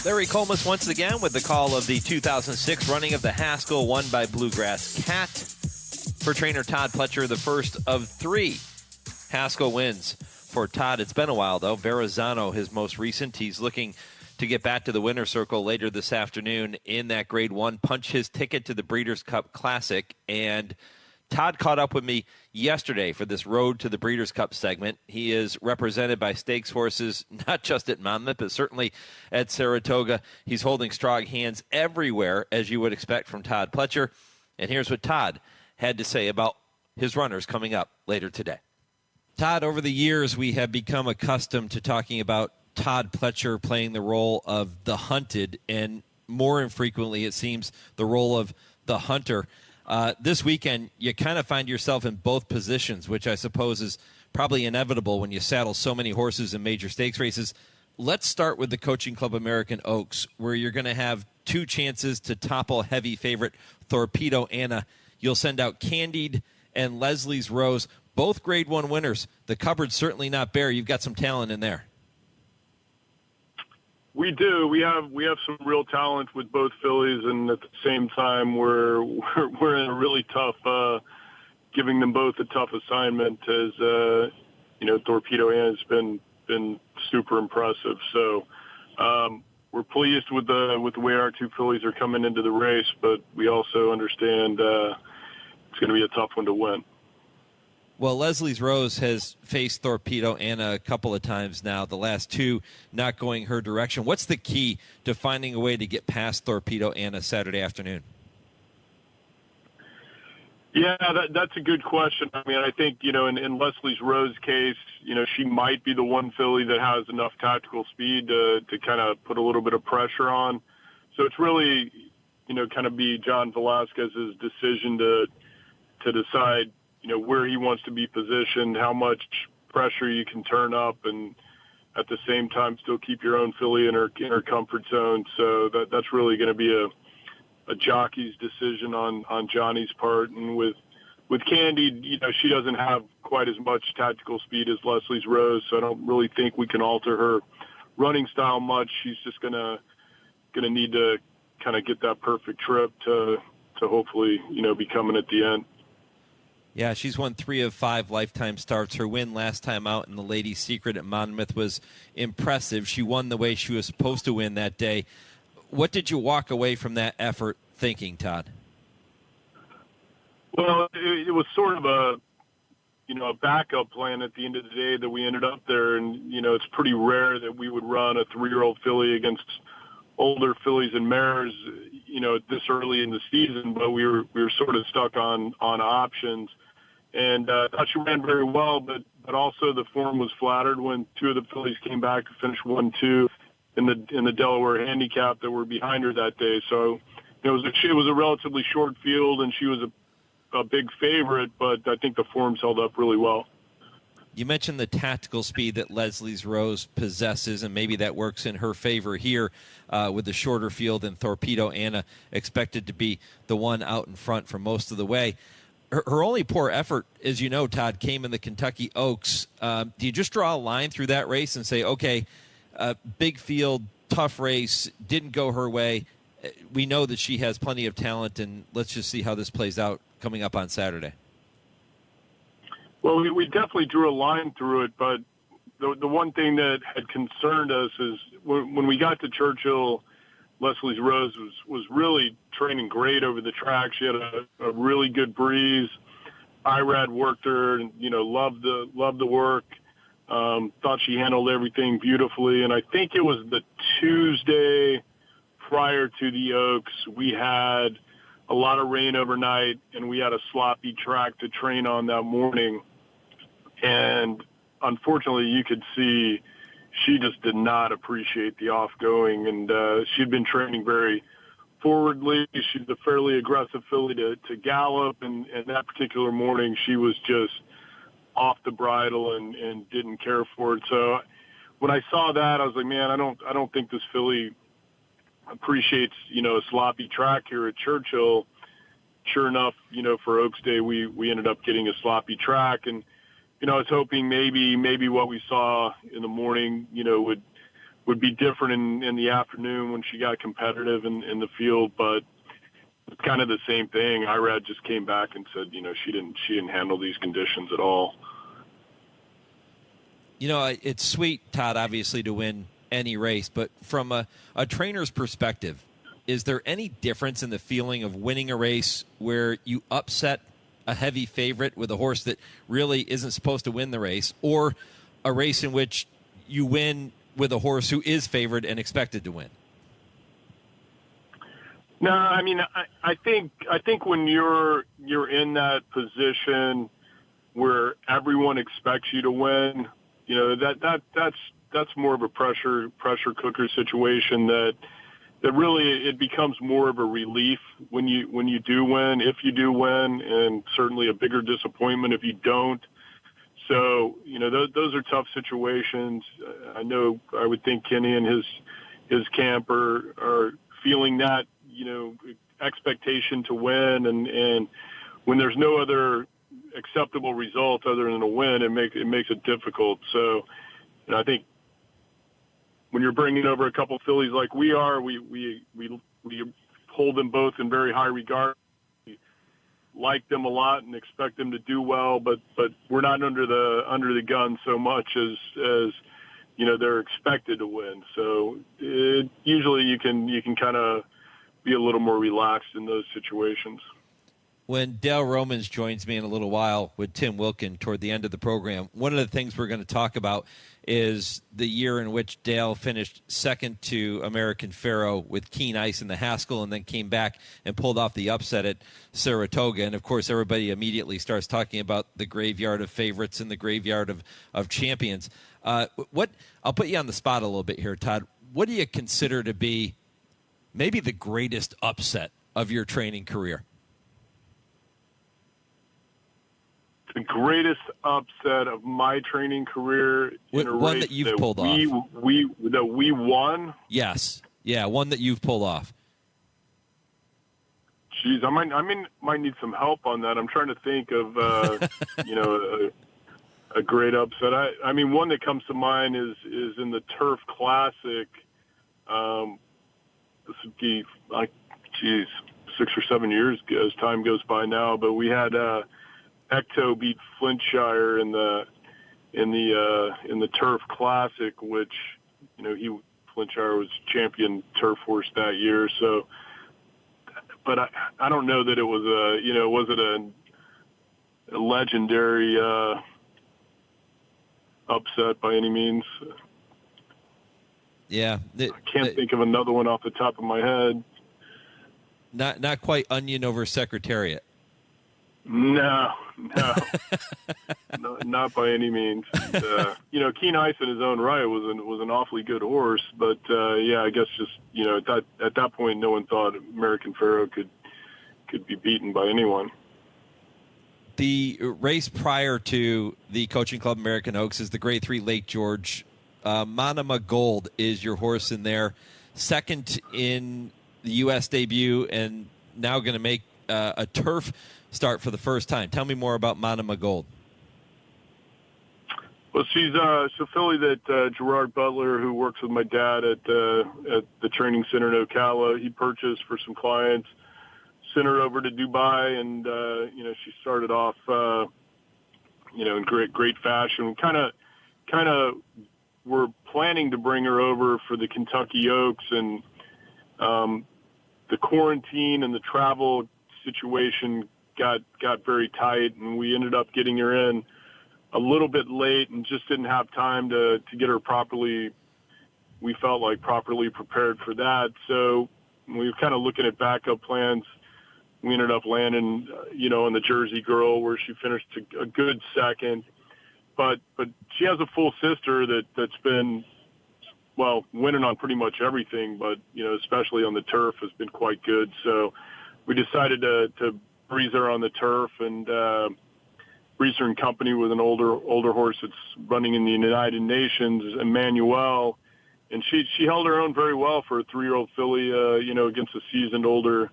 Larry Colmus once again with the call of the 2006 running of the Haskell, won by Bluegrass Cat. For trainer Todd Pletcher, the first of 3 Haskell wins for Todd. It's been a while, though. Verrazano, his most recent. He's looking to get back to the winner's circle later this afternoon in that Grade 1, punch his ticket to the Breeders' Cup Classic. And Todd caught up with me yesterday for this Road to the Breeders' Cup segment. He is represented by stakes horses, not just at Monmouth, but certainly at Saratoga. He's holding strong hands everywhere, as you would expect from Todd Pletcher. And here's what Todd had to say about his runners coming up later today. Todd, over the years, we have become accustomed to talking about Todd Pletcher playing the role of the hunted, and more infrequently, it seems, the role of the hunter. This weekend, you kind of find yourself in both positions, which I suppose is probably inevitable when you saddle so many horses in major stakes races. Let's start with the Coaching Club American Oaks, where you're going to have 2 chances to topple heavy favorite Torpedo Anna. You'll send out Candied and Leslie's Rose, both Grade 1 winners. The cupboard's certainly not bare. You've got some talent in there. We do. We have some real talent with both fillies, and at the same time, we're in a really tough, giving them both a tough assignment. As Torpedo Anna's been super impressive. So we're pleased with the way our 2 fillies are coming into the race, but we also understand it's going to be a tough one to win. Well, Leslie's Rose has faced Torpedo Anna a couple of times now, the last 2 not going her direction. What's the key to finding a way to get past Torpedo Anna Saturday afternoon? Yeah, that's a good question. I mean, I think, in Leslie's Rose case, she might be the one filly that has enough tactical speed to kind of put a little bit of pressure on. So it's really, kind of be John Velasquez's decision to decide, where he wants to be positioned, how much pressure you can turn up, and at the same time still keep your own filly in her comfort zone. So that's really going to be a jockey's decision on Johnny's part. And with Candy, she doesn't have quite as much tactical speed as Leslie's Rose, so I don't really think we can alter her running style much. She's just gonna need to kind of get that perfect trip to hopefully be coming at the end. Yeah, she's won 3 of 5 lifetime starts. Her win last time out in the Ladies' Secret at Monmouth was impressive. She won the way she was supposed to win that day. What did you walk away from that effort thinking, Todd? Well, it was sort of a backup plan at the end of the day that we ended up there. And, it's pretty rare that we would run a 3-year-old filly against older fillies and mares, this early in the season, but we were sort of stuck on options. And I thought she ran very well, but also the form was flattered when 2 of the fillies came back to finish 1-2 in the Delaware handicap that were behind her that day. So it was a relatively short field, and she was a big favorite, but I think the form's held up really well. You mentioned the tactical speed that Leslie's Rose possesses, and maybe that works in her favor here with the shorter field and Torpedo Anna expected to be the one out in front for most of the way. Her only poor effort, as you know, Todd, came in the Kentucky Oaks. Do you just draw a line through that race and say, okay, big field, tough race, didn't go her way. We know that she has plenty of talent, and let's just see how this plays out coming up on Saturday. Well, we definitely drew a line through it, but the one thing that had concerned us is when we got to Churchill, Leslie's Rose was really training great over the track. She had a really good breeze. IRAD worked her and, loved the work. Thought she handled everything beautifully. And I think it was the Tuesday prior to the Oaks, we had a lot of rain overnight, and we had a sloppy track to train on that morning. And unfortunately, you could see she just did not appreciate the off-going, and she'd been training very forwardly. She's a fairly aggressive filly to gallop, and that particular morning she was just off the bridle and didn't care for it. So when I saw that, I was like, man, I don't think this filly appreciates, a sloppy track here at Churchill. Sure enough, for Oaks Day, we ended up getting a sloppy track, and I was hoping maybe what we saw in the morning, would be different in the afternoon when she got competitive in the field. But it's kind of the same thing. IRAD just came back and said, she didn't handle these conditions at all. It's sweet, Todd, obviously, to win any race, but from a trainer's perspective, is there any difference in the feeling of winning a race where you upset a heavy favorite with a horse that really isn't supposed to win the race, or a race in which you win with a horse who is favored and expected to win? No, I mean, I think when you're in that position where everyone expects you to win, that's more of a pressure cooker situation that really it becomes more of a relief when you do win, if you do win, and certainly a bigger disappointment if you don't. So, those are tough situations. I would think Kenny and his camp are feeling that, expectation to win, and when there's no other acceptable result other than a win, it makes it difficult. So, I think when you're bringing over a couple fillies like we are, we hold them both in very high regard. We like them a lot and expect them to do well, but we're not under the gun so much as they're expected to win. So usually you can kind of be a little more relaxed in those situations. When Dale Romans joins me in a little while with Tim Wilkin toward the end of the program, one of the things we're going to talk about is the year in which Dale finished second to American Pharoah with Keen Ice in the Haskell, and then came back and pulled off the upset at Saratoga. And, of course, everybody immediately starts talking about the graveyard of favorites and the graveyard of champions. I'll put you on the spot a little bit here, Todd. What do you consider to be maybe the greatest upset of your training career? The greatest upset of my training career in a one race that you've pulled off. That we won? Yes. Yeah, one that you've pulled off. Geez, I might need some help on that. I'm trying to think of, a great upset. I mean, one that comes to mind is in the Turf Classic. This would be like, 6 or 7 years as time goes by now. But we had Ecto beat Flintshire in the Turf Classic, which Flintshire was champion turf horse that year. So, but I don't know that it was was it a legendary upset by any means. Yeah. I can't think of another one off the top of my head. Not quite Onion over Secretariat. No, not by any means. Keen Ice in his own right was an awfully good horse, but I guess just at that point, no one thought American Pharoah could be beaten by anyone. The race prior to the Coaching Club American Oaks is the Grade 3 Lake George. Monomoh Gold is your horse in there, second in the U.S. debut, and now going to make a turf start for the first time. Tell me more about Monomoh Gold. Well, she's a filly that Gerard Butler, who works with my dad at the training center in Ocala, he purchased for some clients, sent her over to Dubai, and she started off in great fashion. Kind of we're planning to bring her over for the Kentucky Oaks, and the quarantine and the travel situation got very tight, and we ended up getting her in a little bit late and just didn't have time to get her properly, we felt like properly prepared for that. So we were kind of looking at backup plans. We ended up landing, on the Jersey Girl, where she finished a good second. But she has a full sister that's been, winning on pretty much everything, but, especially on the turf has been quite good. So we decided to breeze her on the turf and breeze her in company with an older horse that's running in the United Nations, Emmanuel. And she held her own very well for a 3-year-old filly, against a seasoned older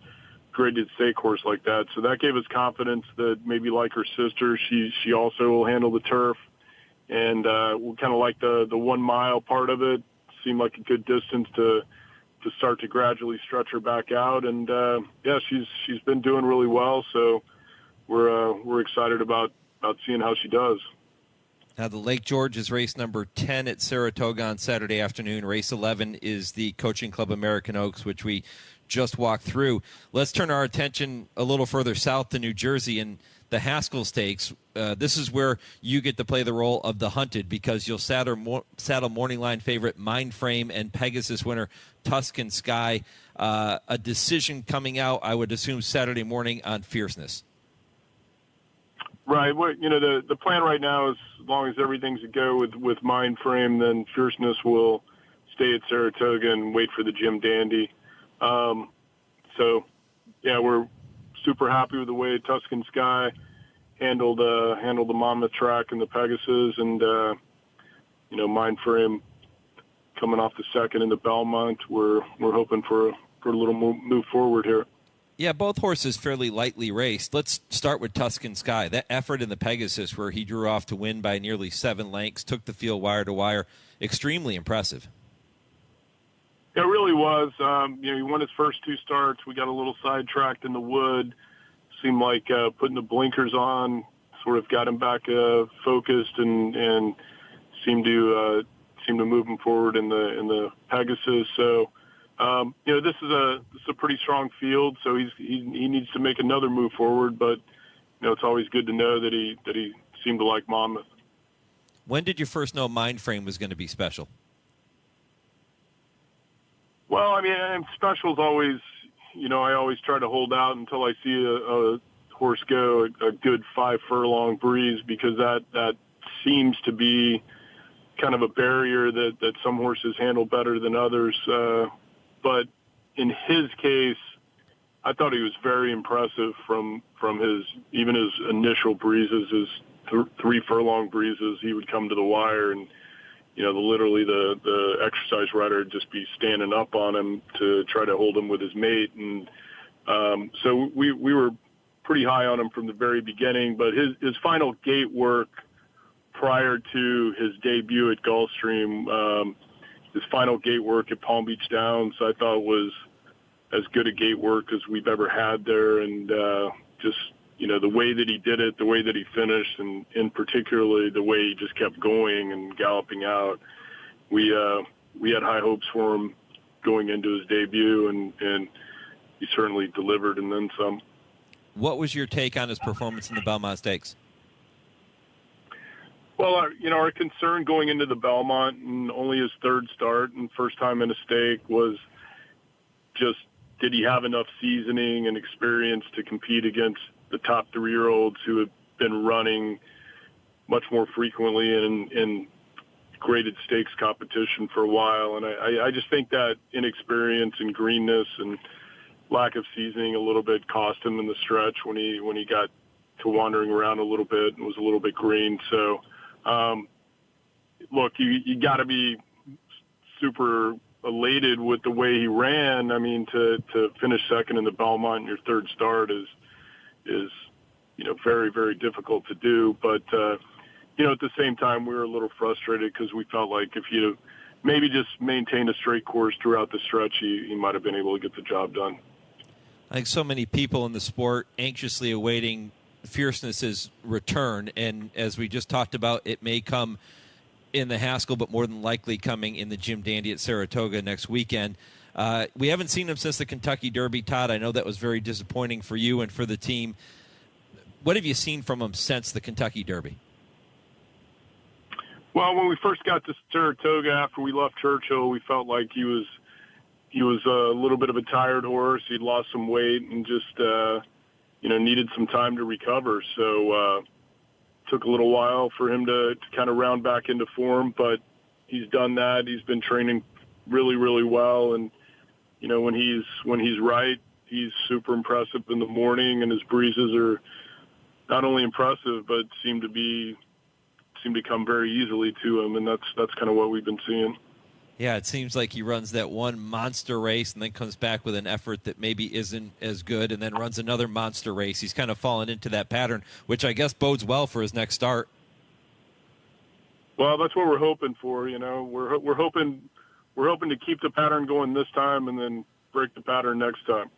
graded stake horse like that. So that gave us confidence that maybe like her sister, she also will handle the turf. And we kind of like the 1 mile part of it. Seemed like a good distance to start to gradually stretch her back out. And she's been doing really well. So we're excited about seeing how she does. Now, the Lake George is race number 10 at Saratoga on Saturday afternoon. Race 11 is the Coaching Club American Oaks, which we just walked through. Let's turn our attention a little further south to New Jersey and the Haskell Stakes. This is where you get to play the role of the hunted, because you'll saddle morning line favorite Mindframe and Pegasus winner Tuscan Sky. A decision coming out, I would assume, Saturday morning on Fierceness. Right. Well, the plan right now is, as long as everything's a go with Mindframe, then Fierceness will stay at Saratoga and wait for the Jim Dandy. We're super happy with the way Tuscan Sky handled the Monmouth track and the Pegasus, and Mindframe coming off the second in the Belmont. We're hoping for a little move forward here. Yeah, both horses fairly lightly raced. Let's start with Tuscan Sky. That effort in the Pegasus, where he drew off to win by nearly 7 lengths, took the field wire to wire, extremely impressive. It really was. He won his first 2 starts. We got a little sidetracked in the wood. Seemed like putting the blinkers on sort of got him back focused and seemed to move him forward in the Pegasus. So. This is a pretty strong field, so he needs to make another move forward. But it's always good to know that he seemed to like Monmouth. When did you first know Mindframe was going to be special? Well, special is always, I always try to hold out until I see a horse go a good 5 furlong breeze, because that seems to be kind of a barrier that some horses handle better than others. But in his case, I thought he was very impressive from his initial breezes, his 3 furlong breezes. He would come to the wire, and literally the exercise rider would just be standing up on him to try to hold him with his mate. And So we were pretty high on him from the very beginning, but his final gate work prior to his debut at Gulfstream, his final gate work at Palm Beach Downs, I thought was as good a gate work as we've ever had there. And just, the way that he did it, the way that he finished, and in particularly the way he just kept going and galloping out, we had high hopes for him going into his debut, and he certainly delivered and then some. What was your take on his performance in the Belmont Stakes? Well, our concern going into the Belmont and only his third start and first time in a stake was just, did he have enough seasoning and experience to compete against the top 3-year-olds who have been running much more frequently in graded stakes competition for a while? And I just think that inexperience and greenness and lack of seasoning a little bit cost him in the stretch when he got to wandering around a little bit and was a little bit green. So, look, you got to be super elated with the way he ran. I mean, to finish second in the Belmont in your third start is very, very difficult to do. But at the same time, we were a little frustrated because we felt like if you maybe just maintained a straight course throughout the stretch, he might have been able to get the job done. I think so many people in the sport anxiously awaiting Fierceness's return, and as we just talked about, it may come in the Haskell, but more than likely coming in the Jim Dandy at Saratoga next weekend. We haven't seen him since the Kentucky Derby, Todd. I know that was very disappointing for you and for the team. What have you seen from him since the Kentucky Derby? Well, when we first got to Saratoga after we left Churchill, we felt like he was a little bit of a tired horse. He'd lost some weight and just needed some time to recover. So took a little while for him to kind of round back into form, but he's done that. He's been training really, really well, and when he's right, he's super impressive in the morning, and his breezes are not only impressive but seem to come very easily to him, and that's kind of what we've been seeing. Yeah, it seems like he runs that one monster race and then comes back with an effort that maybe isn't as good and then runs another monster race. He's kind of fallen into that pattern, which I guess bodes well for his next start. Well, that's what we're hoping for. We're hoping to keep the pattern going this time and then break the pattern next time.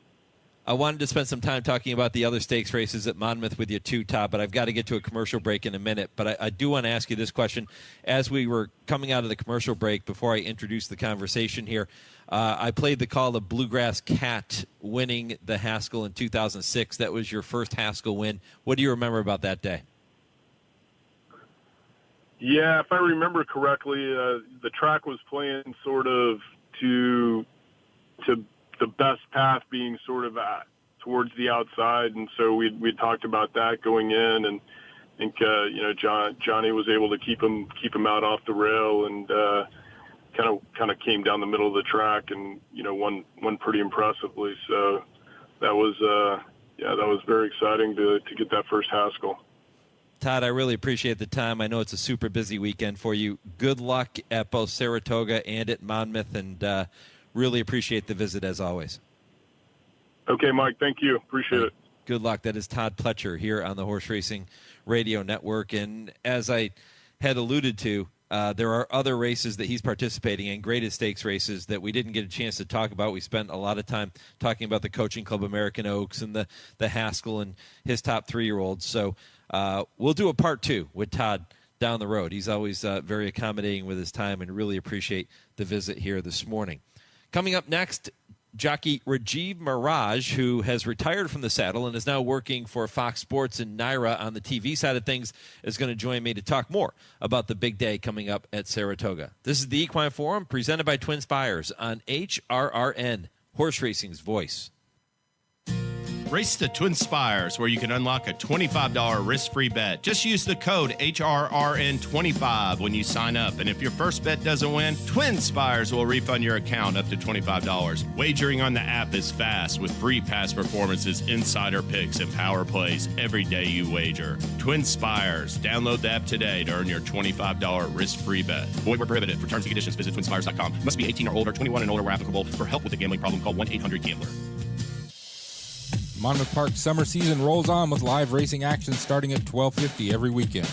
I wanted to spend some time talking about the other stakes races at Monmouth with you too, Todd, but I've got to get to a commercial break in a minute. But I do want to ask you this question. As we were coming out of the commercial break, before I introduce the conversation here, I played the call of Bluegrass Cat winning the Haskell in 2006. That was your first Haskell win. What do you remember about that day? Yeah, if I remember correctly, the track was playing sort of to the best path being sort of towards the outside, and so we talked about that going in, and I think Johnny was able to keep him out off the rail, and kind of came down the middle of the track and won pretty impressively. So that was very exciting to get that first Haskell. Todd, I really appreciate the time. I know it's a super busy weekend for you. Good luck at both Saratoga and at Monmouth, and really appreciate the visit as always. Okay, Mike. Thank you. Appreciate it. Good luck. That is Todd Pletcher here on the Horse Racing Radio Network. And as I had alluded to, there are other races that he's participating in, graded stakes races that we didn't get a chance to talk about. We spent a lot of time talking about the Coaching Club American Oaks and the Haskell and his top 3-year-olds. So we'll do a part 2 with Todd down the road. He's always very accommodating with his time, and really appreciate the visit here this morning. Coming up next, jockey Rajiv Maragh, who has retired from the saddle and is now working for Fox Sports and NYRA on the TV side of things, is going to join me to talk more about the big day coming up at Saratoga. This is the Equine Forum presented by TwinSpires on HRRN, Horse Racing's voice. Race to TwinSpires, where you can unlock a $25 risk-free bet. Just use the code HRRN25 when you sign up. And if your first bet doesn't win, TwinSpires will refund your account up to $25. Wagering on the app is fast with free past performances, insider picks, and power plays every day you wager. TwinSpires. Download the app today to earn your $25 risk-free bet. Void where prohibited. For terms and conditions, visit TwinSpires.com. Must be 18 or older, 21 and older where applicable. For help with a gambling problem, call 1-800-GAMBLER. Monmouth Park's summer season rolls on with live racing action starting at 12:50 every weekend.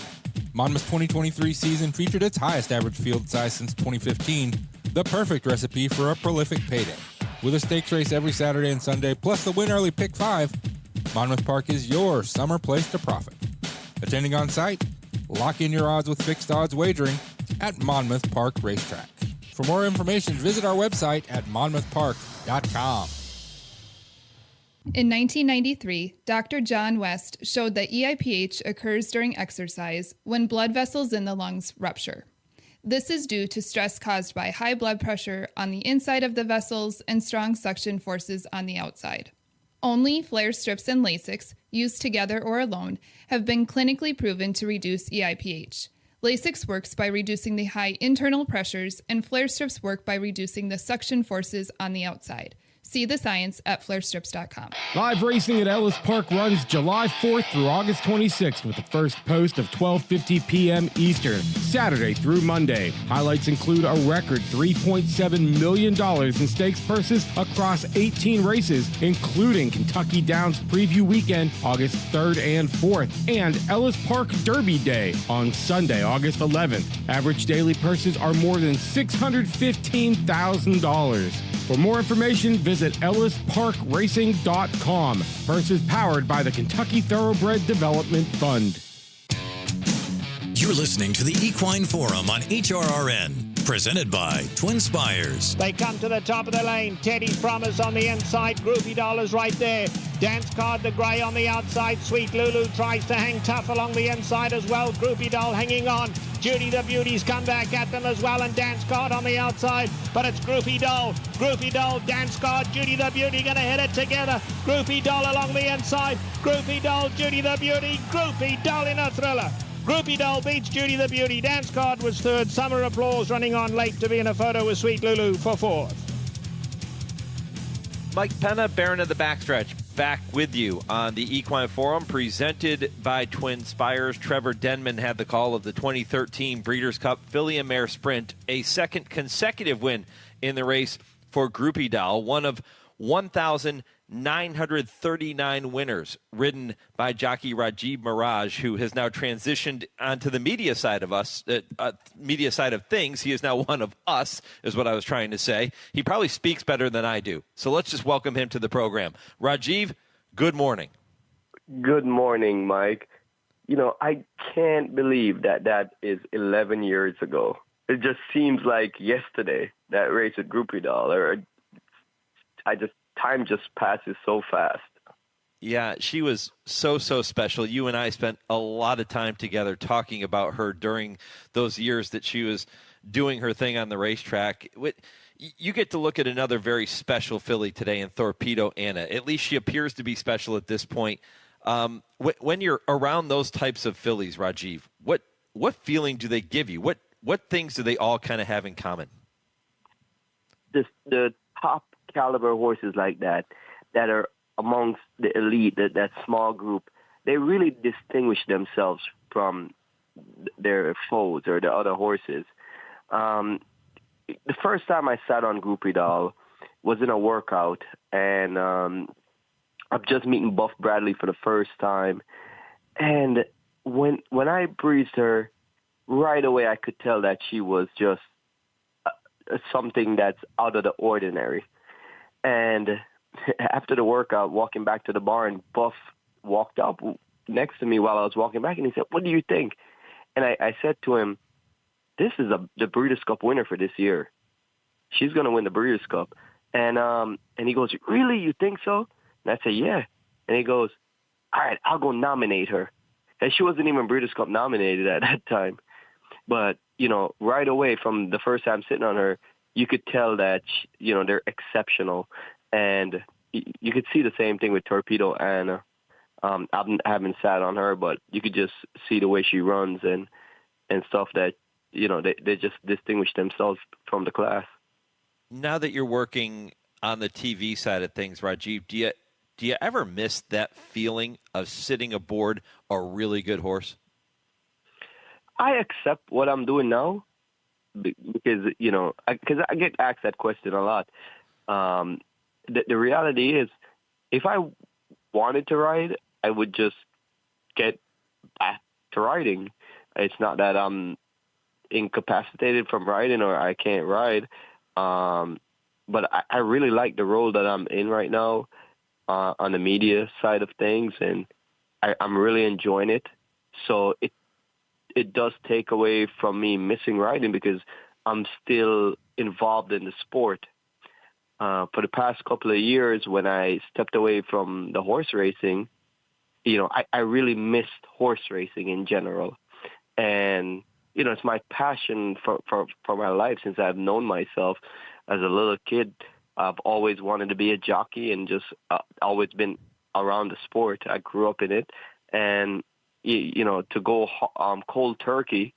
Monmouth's 2023 season featured its highest average field size since 2015, the perfect recipe for a prolific payday. With a stakes race every Saturday and Sunday, plus the Win Early Pick 5, Monmouth Park is your summer place to profit. Attending on site? Lock in your odds with fixed odds wagering at Monmouth Park Racetrack. For more information, visit our website at monmouthpark.com. In 1993, Dr. John West showed that EIPH occurs during exercise when blood vessels in the lungs rupture. This is due to stress caused by high blood pressure on the inside of the vessels and strong suction forces on the outside. Only flare strips and Lasix, used together or alone, have been clinically proven to reduce EIPH. Lasix works by reducing the high internal pressures, and flare strips work by reducing the suction forces on the outside. See the science at flarestrips.com. Live racing at Ellis Park runs July 4th through August 26th with the first post of 12:50 p.m. Eastern, Saturday through Monday. Highlights include a record $3.7 million in stakes purses across 18 races, including Kentucky Downs Preview Weekend, August 3rd and 4th, and Ellis Park Derby Day on Sunday, August 11th. Average daily purses are more than $615,000. For more information, visit ellisparkracing.com. Purses powered by the Kentucky Thoroughbred Development Fund. You're listening to the Equine Forum on HRRN, presented by TwinSpires. They come to the top of the lane. Teddy's Promise on the inside. Groupie Dollars right there. Dance Card the Grey on the outside. Sweet Lulu tries to hang tough along the inside as well. Groupie Doll hanging on. Judy the Beauty's come back at them as well, and Dance Card on the outside, but it's Groupie Doll. Groupie Doll, Dance Card, Judy the Beauty going to hit it together. Groupie Doll along the inside. Groupie Doll, Judy the Beauty. Groupie Doll in a thriller. Groupie Doll beats Judy the Beauty. Dance Card was third. Summer Applause running on late to be in a photo with Sweet Lulu for fourth. Mike Penna, Baron of the Backstretch, back with you on the Equine Forum, presented by TwinSpires. Trevor Denman had the call of the 2013 Breeders' Cup Filly and Mare Sprint, a second consecutive win in the race for Groupie Doll, one of 1,939 winners ridden by jockey Rajiv Maragh, who has now transitioned onto the media side of media side of things. He is now one of us, is what I was trying to say. He probably speaks better than I do. So let's just welcome him to the program. Rajiv, good morning. Good morning, Mike. You know, I can't believe that is 11 years ago. It just seems like yesterday, that race at Groupie Doll. Time just passes so fast. Yeah, she was so special. You and I spent a lot of time together talking about her during those years that she was doing her thing on the racetrack. You get to look at another very special filly today in Torpedo Anna. At least she appears to be special at this point. When you're around those types of fillies, Rajiv, what feeling do they give you? What things do they all kind of have in common? The top caliber horses like that are amongst the elite, that small group, they really distinguish themselves from their foes or the other horses. The first time I sat on Groupie Doll was in a workout, and I'm just meeting Buff Bradley for the first time. And when I breezed her, right away I could tell that she was just something that's out of the ordinary. And after the workout, walking back to the barn, Buff walked up next to me while I was walking back, and he said, "What do you think?" And I said to him, "This is the Breeders' Cup winner for this year. She's going to win the Breeders' Cup." And he goes, "Really? You think so?" And I said, "Yeah." And he goes, "All right, I'll go nominate her." And she wasn't even Breeders' Cup nominated at that time. But, you know, right away from the first time sitting on her, you could tell that, you know, they're exceptional. And you could see the same thing with Torpedo Anna. I haven't sat on her, but you could just see the way she runs and stuff that, you know, they just distinguish themselves from the class. Now that you're working on the TV side of things, Rajiv, do you ever miss that feeling of sitting aboard a really good horse? I accept what I'm doing now because, you know, because I get asked that question a lot. The reality is, if I wanted to ride, I would just get back to riding. It's not that I'm incapacitated from riding or I can't ride. But I really like the role that I'm in right now on the media side of things, and I'm really enjoying it. So it does take away from me missing riding because I'm still involved in the sport. For the past couple of years, when I stepped away from the horse racing, I really missed horse racing in general. And, it's my passion for my life since I've known myself. As a little kid, I've always wanted to be a jockey and just always been around the sport. I grew up in it. And, to go cold turkey,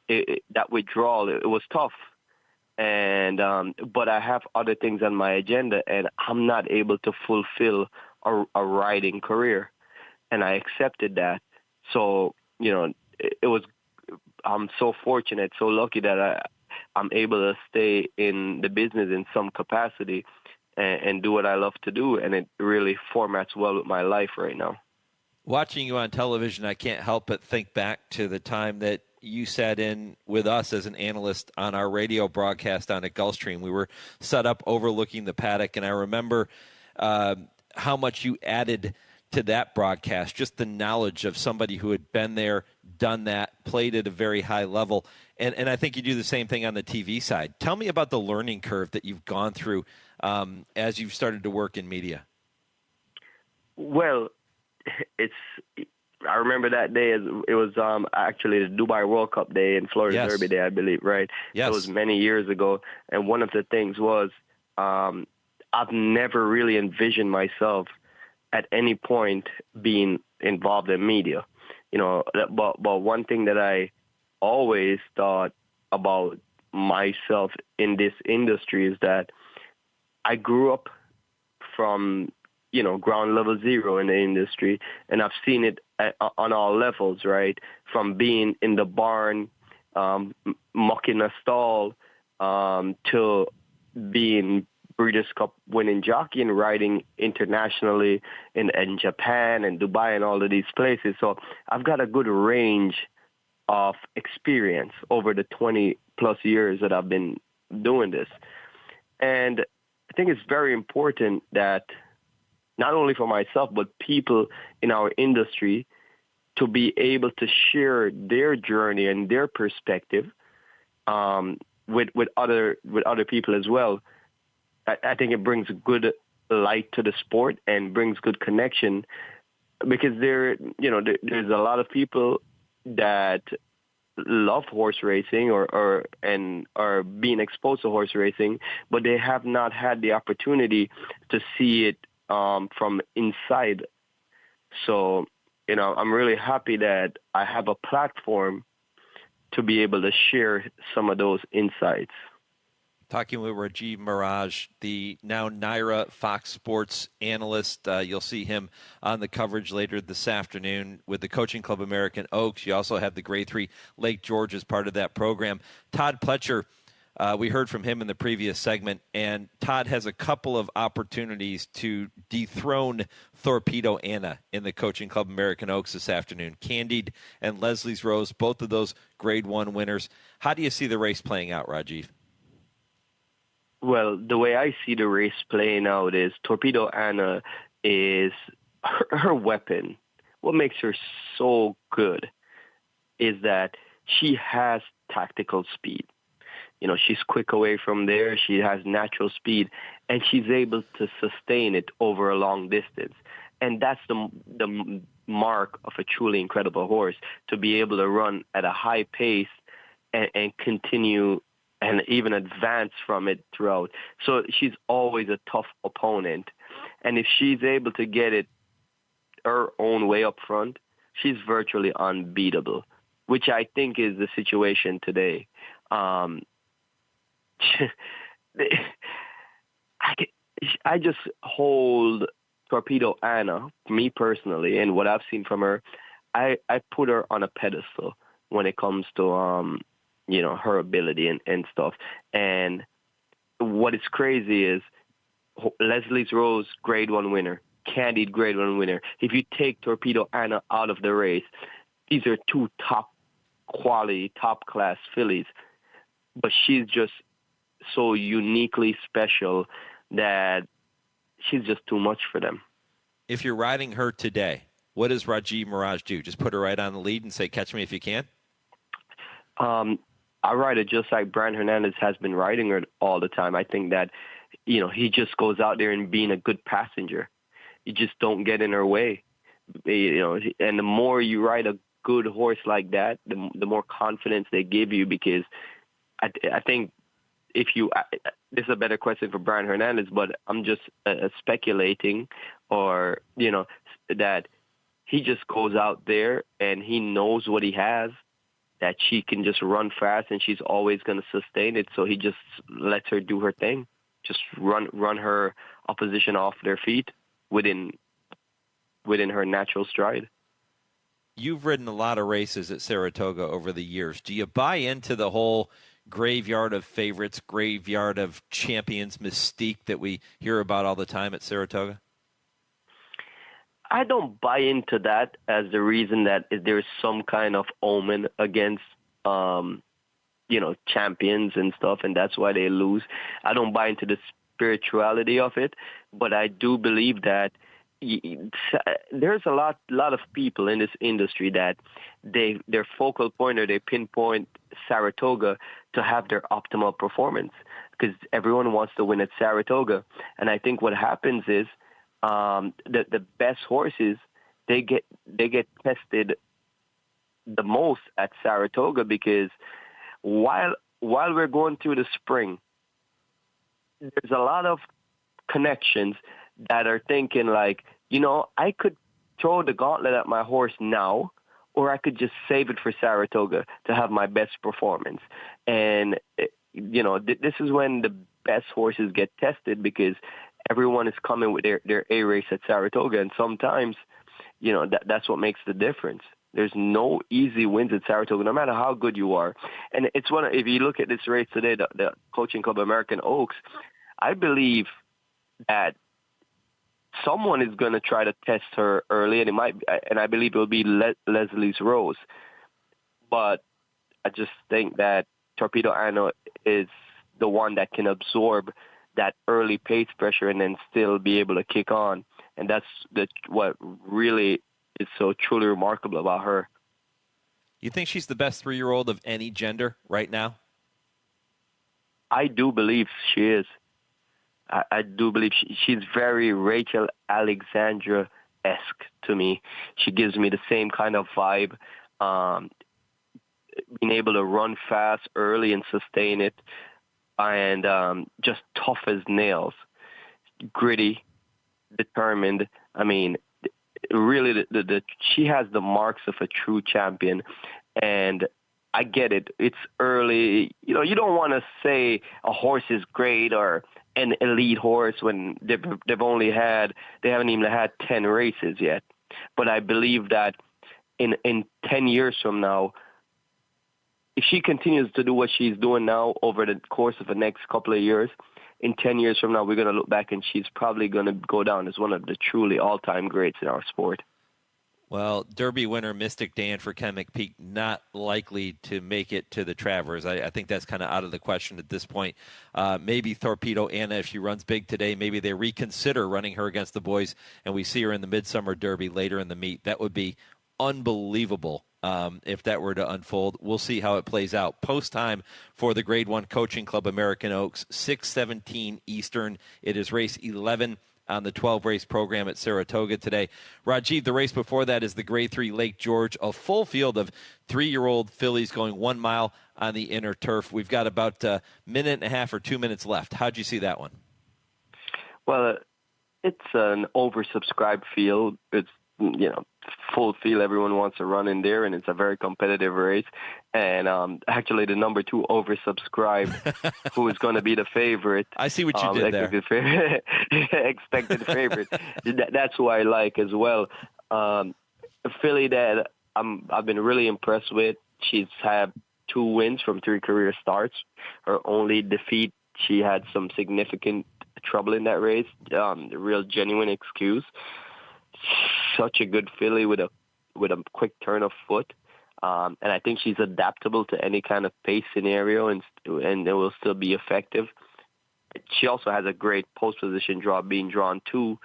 that withdrawal, it was tough. And but I have other things on my agenda, and I'm not able to fulfill a riding career. And I accepted that. So, I'm so fortunate, so lucky that I'm able to stay in the business in some capacity and do what I love to do. And it really formats well with my life right now. Watching you on television, I can't help but think back to the time that you sat in with us as an analyst on our radio broadcast on at Gulfstream. We were set up overlooking the paddock, and I remember how much you added to that broadcast, just the knowledge of somebody who had been there, done that, played at a very high level. And I think you do the same thing on the TV side. Tell me about the learning curve that you've gone through as you've started to work in media. Well, I remember that day. It was actually the Dubai World Cup day and Florida Derby day, I believe, right? Yes. It was many years ago. And one of the things was I've never really envisioned myself at any point being involved in media. But one thing that I always thought about myself in this industry is that I grew up from ground level zero in the industry, and I've seen it on all levels, right? From being in the barn, mucking a stall, to being Breeders' Cup winning jockey and riding internationally in Japan and Dubai and all of these places. So I've got a good range of experience over the 20 plus years that I've been doing this. And I think it's very important that not only for myself, but people in our industry to be able to share their journey and their perspective with other people as well. I think it brings good light to the sport and brings good connection, because there's a lot of people that love horse racing or are being exposed to horse racing, but they have not had the opportunity to see it from inside. So, I'm really happy that I have a platform to be able to share some of those insights. Talking with Rajiv Maragh, the now NYRA Fox Sports analyst. You'll see him on the coverage later this afternoon with the Coaching Club American Oaks. You also have the Grade 3 Lake George as part of that program. Todd Pletcher, we heard from him in the previous segment, and Todd has a couple of opportunities to dethrone Torpedo Anna in the Coaching Club American Oaks this afternoon. Candied and Leslie's Rose, both of those Grade 1 winners. How do you see the race playing out, Rajiv? Well, the way I see the race playing out is Torpedo Anna is her weapon. What makes her so good is that she has tactical speed. She's quick away from there. She has natural speed, and she's able to sustain it over a long distance. And that's the mark of a truly incredible horse, to be able to run at a high pace and continue and even advance from it throughout. So she's always a tough opponent. And if she's able to get it her own way up front, she's virtually unbeatable, which I think is the situation today. I just hold Torpedo Anna, me personally, and what I've seen from her, I put her on a pedestal when it comes to her ability and stuff. And what is crazy is Leslie's Rose, Grade 1 winner, candid Grade 1 winner. If you take Torpedo Anna out of the race, these are two top quality, top class fillies. But she's just so uniquely special that she's just too much for them. If you're riding her today, what does Rajiv Maragh do? Just put her right on the lead and say, catch me if you can? I ride her just like Brian Hernandez has been riding her all the time. I think that, he just goes out there and being a good passenger. You just don't get in her way. And the more you ride a good horse like that, the more confidence they give you, because I think if you this is a better question for Brian Hernandez, but I'm just speculating, or that he just goes out there and he knows what he has, that she can just run fast and she's always going to sustain it, so he just lets her do her thing, just run her opposition off their feet within her natural stride. You've ridden a lot of races at Saratoga over the years. Do you buy into the whole graveyard of favorites, graveyard of champions mystique that we hear about all the time at Saratoga? I don't buy into that as the reason that there's some kind of omen against, champions and stuff, and that's why they lose. I don't buy into the spirituality of it, but I do believe that there's a lot of people in this industry that their focal point, or they pinpoint Saratoga to have their optimal performance, because everyone wants to win at Saratoga. And I think what happens is the best horses, they get tested the most at Saratoga, because while we're going through the spring, there's a lot of connections that are thinking like, I could throw the gauntlet at my horse now, or I could just save it for Saratoga to have my best performance. And, this is when the best horses get tested, because everyone is coming with their A race at Saratoga. And sometimes, that's what makes the difference. There's no easy wins at Saratoga, no matter how good you are. And it's if you look at this race today, the Coaching Club American Oaks, I believe that someone is going to try to test her early, and I believe it will be Leslie's Rose. But I just think that Torpedo Anna is the one that can absorb that early pace pressure and then still be able to kick on. And that's what really is so truly remarkable about her. You think she's the best 3-year-old of any gender right now? I do believe she is. I do believe she's very Rachel Alexandra-esque to me. She gives me the same kind of vibe, being able to run fast early and sustain it, and just tough as nails, gritty, determined. I mean, really, she has the marks of a true champion, and I get it. It's early. You don't want to say a horse is great or an elite horse when they haven't even had 10 races yet. But I believe that in 10 years from now, if she continues to do what she's doing now over the course of the next couple of years, in 10 years from now, we're going to look back and she's probably going to go down as one of the truly all-time greats in our sport. Well, Derby winner Mystic Dan for Chemic Peak not likely to make it to the Travers. I think that's kind of out of the question at this point. Maybe Torpedo Anna, if she runs big today, maybe they reconsider running her against the boys, and we see her in the Midsummer Derby later in the meet. That would be unbelievable if that were to unfold. We'll see how it plays out. Post time for the Grade 1 Coaching Club American Oaks, 6:17 Eastern. It is race 11 on the 12-race program at Saratoga today. Rajiv, the race before that is the Grade 3 Lake George, a full field of 3-year-old fillies going 1 mile on the inner turf. We've got about a minute and a half or 2 minutes left. How'd you see that one? Well, it's an oversubscribed field. It's, full field. Everyone wants to run in there, and it's a very competitive race. And actually, the number 2 oversubscribed, who is going to be the favorite. I see what you did there. Expected favorite. That's who I like as well. A filly that I've been really impressed with. She's had 2 wins from 3 career starts. Her only defeat, she had some significant trouble in that race. Real genuine excuse. Such a good filly with a quick turn of foot. And I think she's adaptable to any kind of pace scenario and it will still be effective. She also has a great post position draw being drawn too.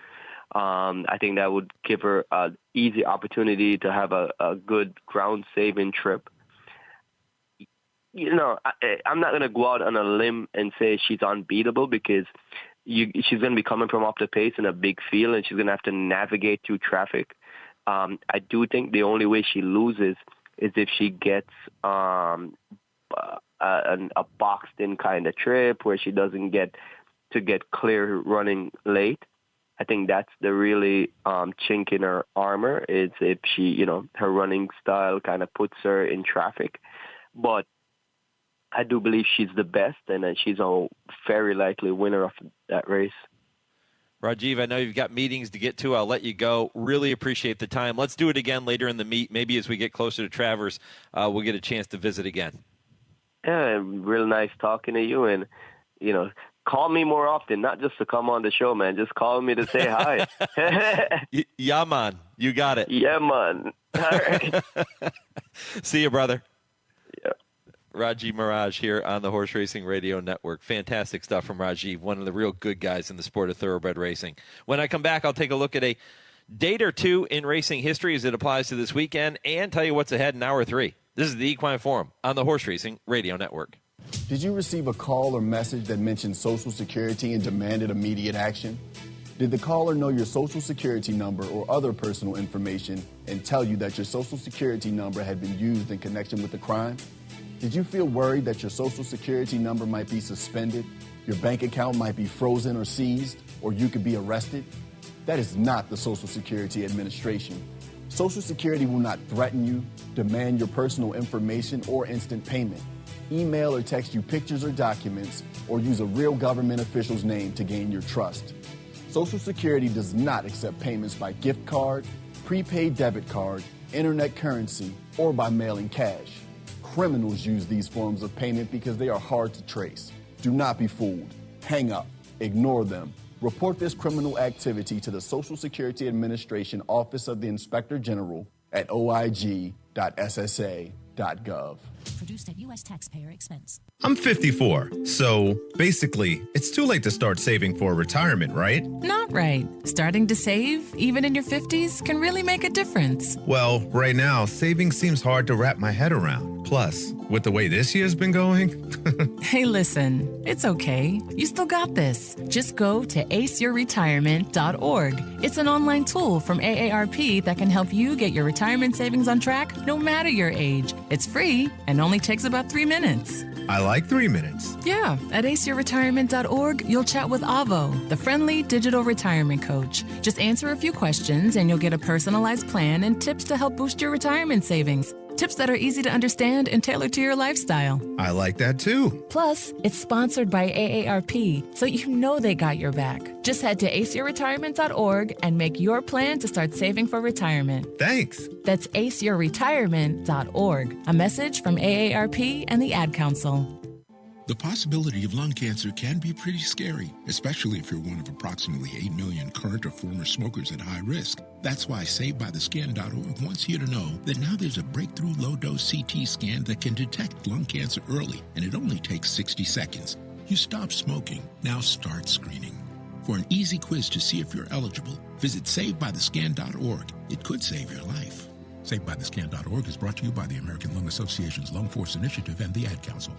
I think that would give her an easy opportunity to have a good ground saving trip. You know, I'm not going to go out on a limb and say she's unbeatable because she's going to be coming from off the pace in a big field and she's going to have to navigate through traffic. I do think the only way she loses is if she gets a boxed-in kind of trip where she doesn't get clear running late. I think that's the really chink in her armor is if she, you know, her running style kind of puts her in traffic. But I do believe she's the best, and she's a very likely winner of that race. Rajiv, I know you've got meetings to get to. I'll let you go. Really appreciate the time. Let's do it again later in the meet. Maybe as we get closer to Travers, we'll get a chance to visit again. Yeah, real nice talking to you, and, you know, call me more often, not just to come on the show, man. Just call me to say hi. Yeah, man. You got it. Yeah, man. All right. See you, brother. Yeah. Rajiv Maragh here on the Horse Racing Radio Network. Fantastic stuff from Rajiv, one of the real good guys in the sport of thoroughbred racing. When I come back, I'll take a look at a date or two in racing history as it applies to this weekend and tell you what's ahead in Hour 3. This is the Equine Forum on the Horse Racing Radio Network. Did you receive a call or message that mentioned Social Security and demanded immediate action? Did the caller know your Social Security number or other personal information and tell you that your Social Security number had been used in connection with the crime? Did you feel worried that your Social Security number might be suspended, your bank account might be frozen or seized, or you could be arrested? That is not the Social Security Administration. Social Security will not threaten you, demand your personal information, or instant payment. Email or text you pictures or documents, or use a real government official's name to gain your trust. Social Security does not accept payments by gift card, prepaid debit card, internet currency, or by mailing cash. Criminals use these forms of payment because they are hard to trace. Do not be fooled. Hang up. Ignore them. Report this criminal activity to the Social Security Administration Office of the Inspector General at oig.ssa.gov. Produced at U.S. taxpayer expense. I'm 54, so basically, it's too late to start saving for retirement, right? Not right. Starting to save, even in your 50s, can really make a difference. Well, right now, saving seems hard to wrap my head around. Plus, with the way this year's been going... Hey, listen, it's okay. You still got this. Just go to aceyourretirement.org. It's an online tool from AARP that can help you get your retirement savings on track no matter your age. It's free and only takes about 3 minutes. I like 3 minutes. Yeah, at aceyourretirement.org, you'll chat with Avo, the friendly digital retirement coach. Just answer a few questions and you'll get a personalized plan and tips to help boost your retirement savings. Tips that are easy to understand and tailored to your lifestyle. I like that too. Plus, it's sponsored by AARP, so you know they got your back. Just head to aceyourretirement.org and make your plan to start saving for retirement. Thanks. That's aceyourretirement.org. A message from AARP and the Ad Council. The possibility of lung cancer can be pretty scary, especially if you're one of approximately 8 million current or former smokers at high risk. That's why SaveByTheScan.org wants you to know that now there's a breakthrough low-dose CT scan that can detect lung cancer early, and it only takes 60 seconds. You stop smoking, now start screening. For an easy quiz to see if you're eligible, visit SaveByTheScan.org. It could save your life. SaveByTheScan.org is brought to you by the American Lung Association's Lung Force Initiative and the Ad Council.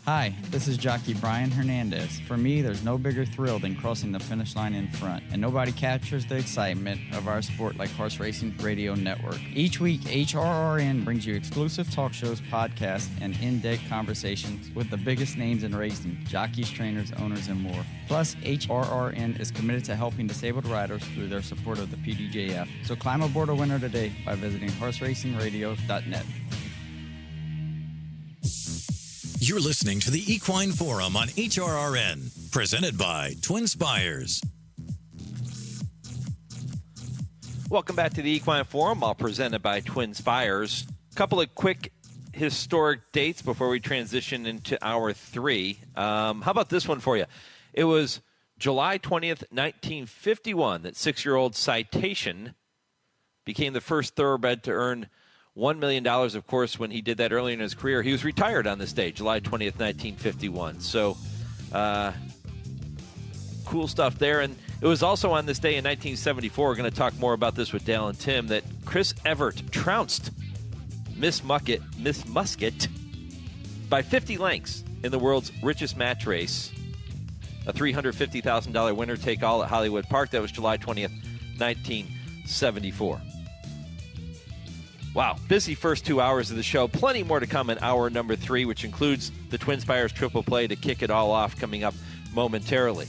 Hi, this is jockey Brian Hernandez. For me, there's no bigger thrill than crossing the finish line in front, and nobody captures the excitement of our sport like Horse Racing Radio Network. Each week, HRRN brings you exclusive talk shows, podcasts, and in-depth conversations with the biggest names in racing, jockeys, trainers, owners, and more. Plus, HRRN is committed to helping disabled riders through their support of the PDJF. So climb aboard a winner today by visiting horseracingradio.net. You're listening to the Equine Forum on HRRN, presented by TwinSpires. Welcome back to the Equine Forum, all presented by TwinSpires. A couple of quick historic dates before we transition into Hour 3. How about this one for you? It was July 20th, 1951, that 6-year-old Citation became the first thoroughbred to earn $1 million. Of course, when he did that early in his career, he was retired on this day, July 20th, 1951. So, cool stuff there. And it was also on this day in 1974, we're going to talk more about this with Dale and Tim, that Chris Evert trounced Miss Musket by 50 lengths in the world's richest match race, a $350,000 winner-take-all at Hollywood Park. That was July 20th, 1974. Wow, busy first 2 hours of the show. Plenty more to come in hour number 3, which includes the TwinSpires Triple Play to kick it all off coming up momentarily.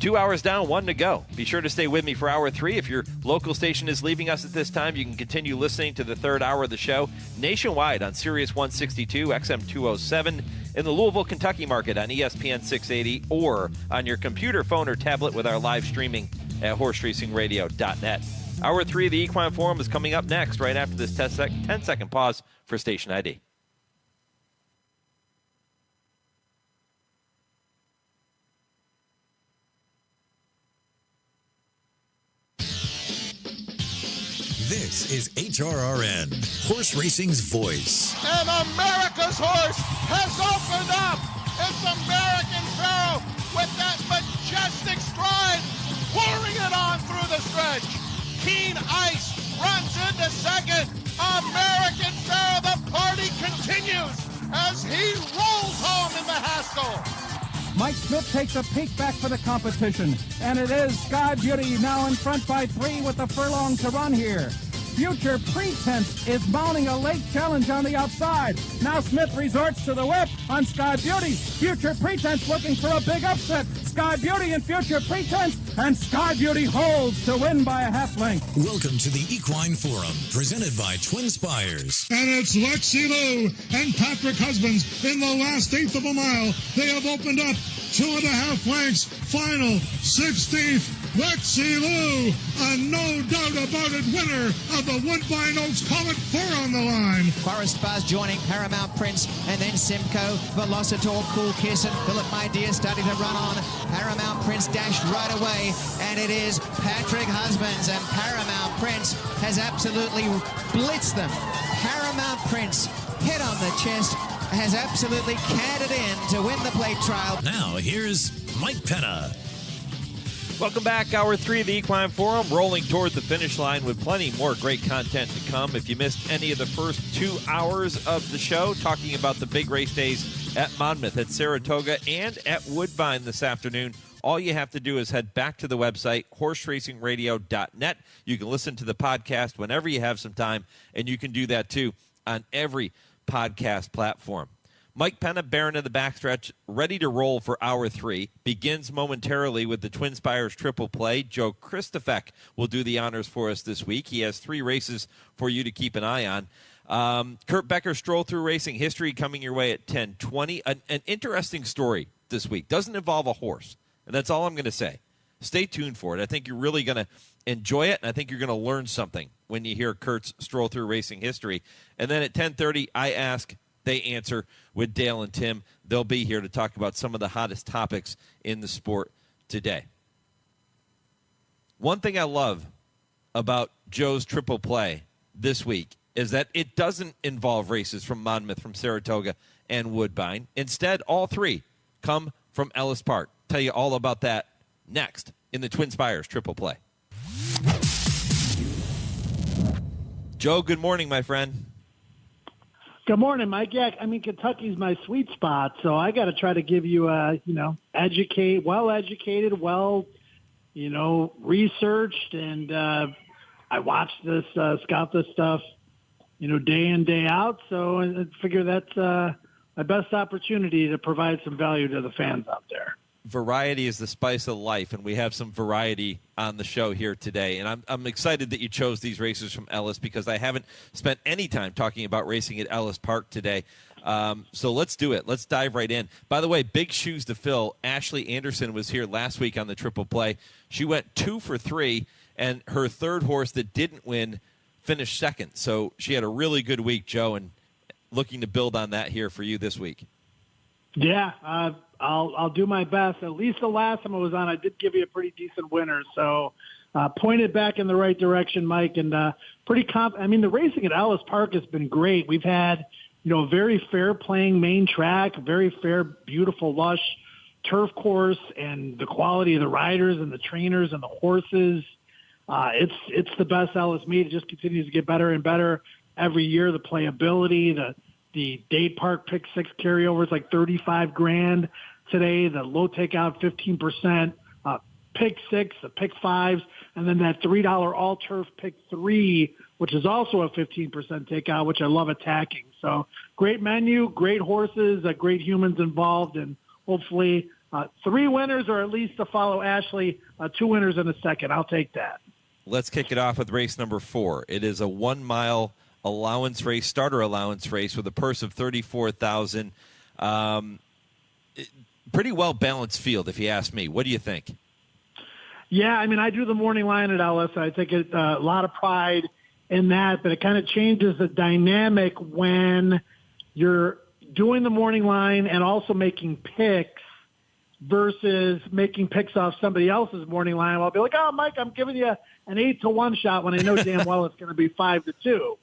2 hours down, 1 to go. Be sure to stay with me for hour 3. If your local station is leaving us at this time, you can continue listening to the third hour of the show nationwide on Sirius 162, XM 207, in the Louisville, Kentucky market on ESPN 680, or on your computer, phone, or tablet with our live streaming at horseracingradio.net. Hour 3 of the Equine Forum is coming up next, right after this 10-second pause for station ID. This is HRRN, horse racing's voice. And America's horse has opened up. It's American Pharaoh with that majestic stride, pouring it on through the stretch. Keen Ice runs into second. American Pharaoh, the party continues as he rolls home in the Haskell. Mike Smith takes a peek back for the competition, and it is Sky Beauty now in front by 3 with a furlong to run here. Future Pretense is mounting a late challenge on the outside. Now Smith resorts to the whip on Sky Beauty. Future Pretense looking for a big upset. Sky Beauty and Future Pretense, and Sky Beauty holds to win by a half length. Welcome to the Equine Forum, presented by TwinSpires. And it's Lexi Lou and Patrick Husbands in the last eighth of a mile. They have opened up 2.5 lengths. Final 16th. Lexi Lou, a no doubt about it winner of the Woodbine Oaks Comet 4 on the line. Forest Buzz joining Paramount Prince, and then Simcoe, Velocitor, Cool Kiss, and Philip My Dear starting to run on. Paramount Prince dashed right away, and it is Patrick Husbands, and Paramount Prince has absolutely blitzed them. Paramount Prince, head on the chest, has absolutely canted in to win the plate trial. Now here's Mike Penna. Welcome back. Hour 3 of the Equine Forum, rolling toward the finish line with plenty more great content to come. If you missed any of the first 2 hours of the show, talking about the big race days at Monmouth, at Saratoga, and at Woodbine this afternoon, all you have to do is head back to the website, horseracingradio.net. You can listen to the podcast whenever you have some time, and you can do that, too, on every podcast platform. Mike Penna, Baron of the Backstretch, ready to roll for hour 3. Begins momentarily with the TwinSpires Triple Play. Joe Kristufek will do the honors for us this week. He has 3 races for you to keep an eye on. Kurt Becker, Stroll Through Racing History, coming your way at 10:20. An interesting story this week. Doesn't involve a horse, and that's all I'm going to say. Stay tuned for it. I think you're really going to enjoy it, and I think you're going to learn something when you hear Kurt's Stroll Through Racing History. And then at 10:30, I ask, they answer with Dale and Tim. They'll be here to talk about some of the hottest topics in the sport today. One thing I love about Joe's Triple Play this week is that it doesn't involve races from Monmouth, from Saratoga, and Woodbine. Instead, all 3 come from Ellis Park. Tell you all about that next in the TwinSpires Triple Play. Joe, good morning, my friend. Good morning, Mike. Yeah, I mean, Kentucky's my sweet spot, so I got to try to give you well-educated, researched, and I watch this, scout this stuff, day in, day out, so I figure that's my best opportunity to provide some value to the fans out there. Variety is the spice of life, and we have some variety on the show here today. And I'm excited that you chose these races from Ellis because I haven't spent any time talking about racing at Ellis Park today. So let's do it. Let's dive right in. By the way, big shoes to fill. Ashley Anderson was here last week on the Triple Play. She went 2 for 3, and her third horse that didn't win finished second. So she had a really good week, Joe, and looking to build on that here for you this week. Yeah, I'll do my best. At least the last time I was on, I did give you a pretty decent winner. So pointed back in the right direction, Mike, and pretty confident. I mean, the racing at Ellis Park has been great. We've had, a very fair playing main track, very fair, beautiful, lush turf course, and the quality of the riders and the trainers and the horses. It's the best Ellis meet. It just continues to get better and better every year. The playability, the Dade Park Pick 6 carryover is like $35,000 today. The low takeout 15%, Pick 6, the Pick 5s, and then that $3 all turf Pick 3, which is also a 15% takeout, which I love attacking. So great menu, great horses, great humans involved, and hopefully 3 winners, or at least to follow Ashley, 2 winners in a second. I'll take that. Let's kick it off with race number 4. It is a 1-mile allowance race, starter allowance race with a purse of $34,000. Pretty well balanced field, if you ask me. What do you think? Yeah, I mean, I do the morning line at Ellis. I think a lot of pride in that, but it kind of changes the dynamic when you're doing the morning line and also making picks versus making picks off somebody else's morning line. I'll be like, oh, Mike, I'm giving you an 8-1 shot when I know damn well it's going to be 5-2.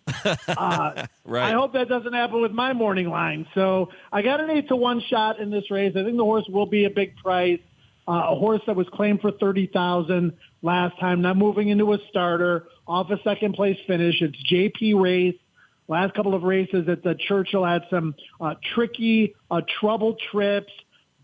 Right. I hope that doesn't happen with my morning line. So I got an 8-1 shot in this race. I think the horse will be a big price. A horse that was claimed for $30,000 last time, not moving into a starter, off a second place finish. It's JP Race. Last couple of races at the Churchill had some tricky, trouble trips.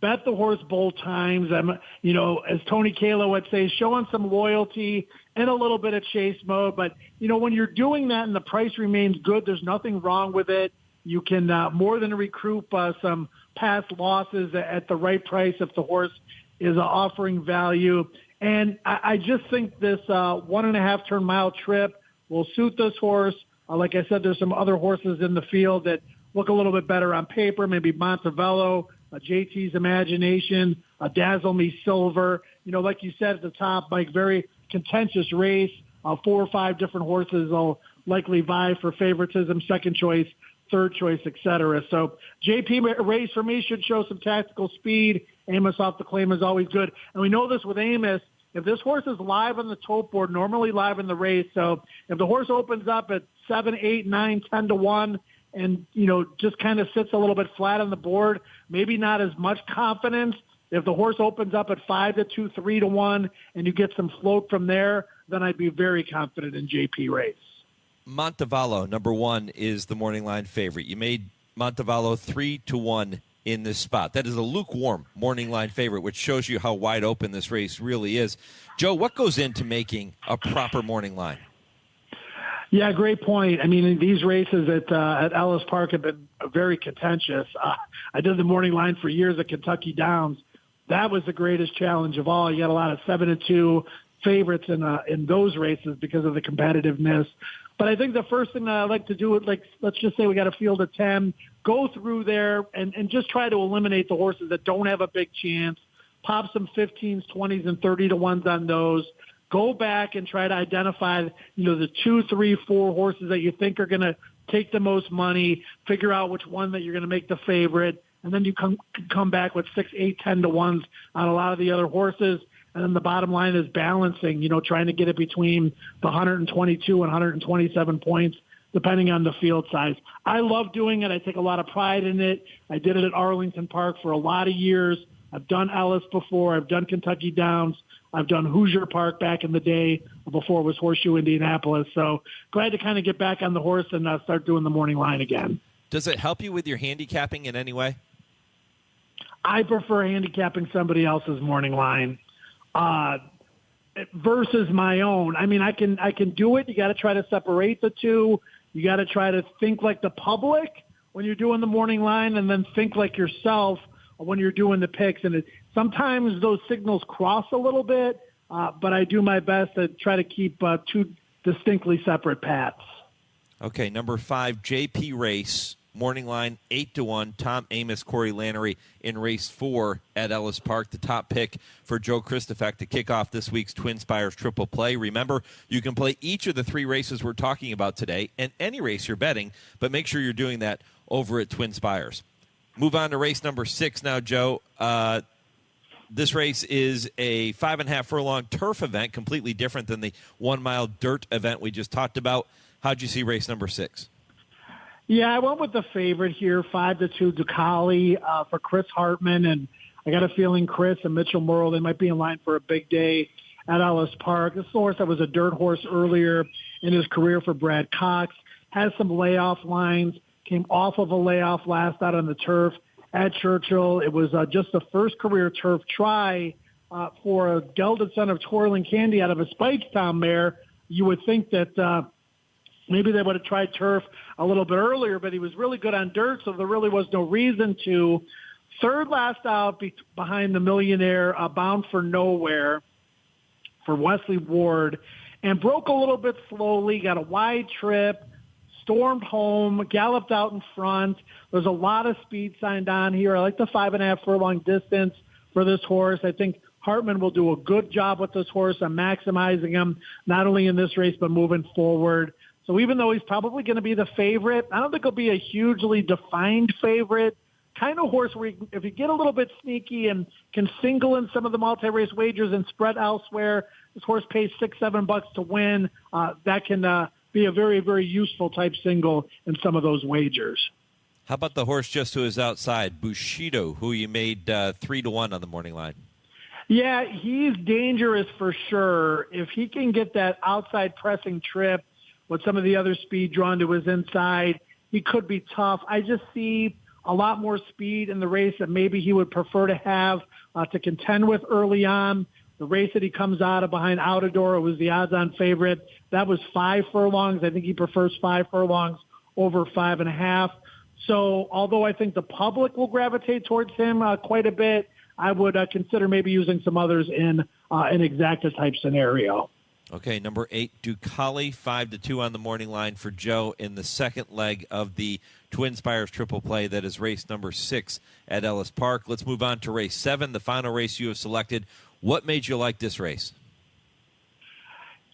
Bet the horse both times. As Tony Kalo would say, showing some loyalty and a little bit of chase mode. But, when you're doing that and the price remains good, there's nothing wrong with it. You can more than recoup some past losses at the right price if the horse is offering value. And I just think this 1.5 turn mile trip will suit this horse. Like I said, there's some other horses in the field that look a little bit better on paper, maybe Montevello, JT's Imagination, Dazzle Me Silver. Like you said at the top, Mike, very contentious race. 4 or 5 different horses will likely vie for favoritism, second choice, third choice, etc. So JP Race for me should show some tactical speed. Amos off the claim is always good. And we know this with Amos. If this horse is live on the tote board, normally live in the race, so if the horse opens up at 7, 8, 9, 10-1 and, just kind of sits a little bit flat on the board, maybe not as much confidence. If the horse opens up at 5-2, 3-1, and you get some float from there, then I'd be very confident in JP Race. Montevallo, number 1, is the morning line favorite. You made Montevallo 3-1 in this spot. That is a lukewarm morning line favorite, which shows you how wide open this race really is. Joe, what goes into making a proper morning line? Yeah, great point. I mean, these races at Ellis Park have been very contentious. I did the morning line for years at Kentucky Downs. That was the greatest challenge of all. You got a lot of 7-2 favorites in those races because of the competitiveness. But I think the first thing I like to do is, let's just say we got a field of 10, go through there and just try to eliminate the horses that don't have a big chance, pop some 15s, 20s, and 30-1s on those. Go back and try to identify, the 2, 3, 4 horses that you think are going to take the most money, figure out which one that you're going to make the favorite, and then you come back with 6, 8, 10-1s on a lot of the other horses. And then the bottom line is balancing, trying to get it between the 122 and 127 points, depending on the field size. I love doing it. I take a lot of pride in it. I did it at Arlington Park for a lot of years. I've done Ellis before. I've done Kentucky Downs. I've done Hoosier Park back in the day before it was Horseshoe Indianapolis. So glad to kind of get back on the horse and start doing the morning line again. Does it help you with your handicapping in any way? I prefer handicapping somebody else's morning line versus my own. I mean, I can do it. You got to try to separate the two. You got to try to think like the public when you're doing the morning line, and then think like yourself when you're doing the picks. And sometimes those signals cross a little bit, but I do my best to try to keep 2 distinctly separate paths. Okay, number 5, JP Race. Morning line 8-1. Tom Amos, Corey Lannery in race 4 at Ellis Park. The top pick for Joe Kristufek to kick off this week's TwinSpires Triple Play. Remember, you can play each of the 3 races we're talking about today and any race you're betting, but make sure you're doing that over at TwinSpires. Move on to race number 6 now, Joe. This race is a 5.5 furlong turf event, completely different than the 1 mile dirt event we just talked about. How'd you see race number 6? Yeah, I went with the favorite here, 5-2 Ducali for Chris Hartman, and I got a feeling Chris and Mitchell Murrow, they might be in line for a big day at Ellis Park. This is a horse that was a dirt horse earlier in his career for Brad Cox, has some layoff lines, came off of a layoff last out on the turf at Churchill. It was just the first career turf try for a gelded son of Twirling Candy out of a Spikestown mare. You would think that maybe they would have tried turf a little bit earlier, but he was really good on dirt, so there really was no reason to. Third last out behind the Millionaire, Bound for Nowhere for Wesley Ward, and broke a little bit slowly, got a wide trip, stormed home, galloped out in front. There's a lot of speed signed on here. I like the 5.5 furlong distance for this horse. I think Hartman will do a good job with this horse on maximizing him, not only in this race, but moving forward. So even though he's probably going to be the favorite, I don't think he'll be a hugely defined favorite. Kind of horse where if you get a little bit sneaky and can single in some of the multi-race wagers and spread elsewhere, this horse pays $6-7 to win. That can be a very, very useful type single in some of those wagers. How about the horse just to his outside, Bushido, who you made 3-1 on the morning line? Yeah, he's dangerous for sure. If he can get that outside pressing trip with some of the other speed drawn to his inside, he could be tough. I just see a lot more speed in the race that maybe he would prefer to have to contend with early on. The race that he comes out of behind Outador, it was the odds-on favorite. That was 5 furlongs. I think he prefers 5 furlongs over 5.5. So although I think the public will gravitate towards him quite a bit, I would consider maybe using some others in an exacta-type scenario. Okay, number 8, Ducali, 5-2 on the morning line for Joe in the second leg of the TwinSpires triple play. That is race number 6 at Ellis Park. Let's move on to race 7, the final race you have selected. What made you like this race?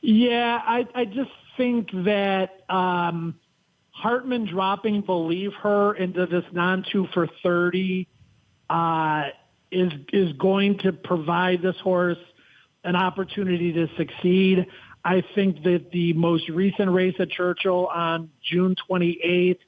Yeah, I just think that Hartman dropping Believe Her into this non-2 for 30 is going to provide this horse an opportunity to succeed. I think that the most recent race at Churchill on June 28th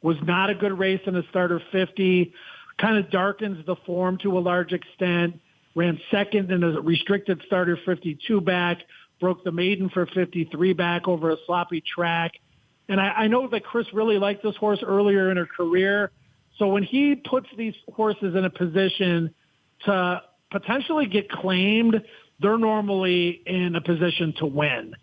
was not a good race in the starter 50, kind of darkens the form to a large extent, ran second in a restricted starter 52 back, broke the maiden for 53 back over a sloppy track. And I know that Chris really liked this horse earlier in her career. So when he puts these horses in a position to potentially get claimed, they're normally in a position to win.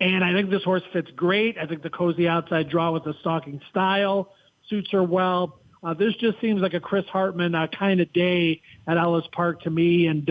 And I think this horse fits great. I think the cozy outside draw with the stalking style suits her well. This just seems like a Chris Hartman kind of day at Ellis Park to me. And,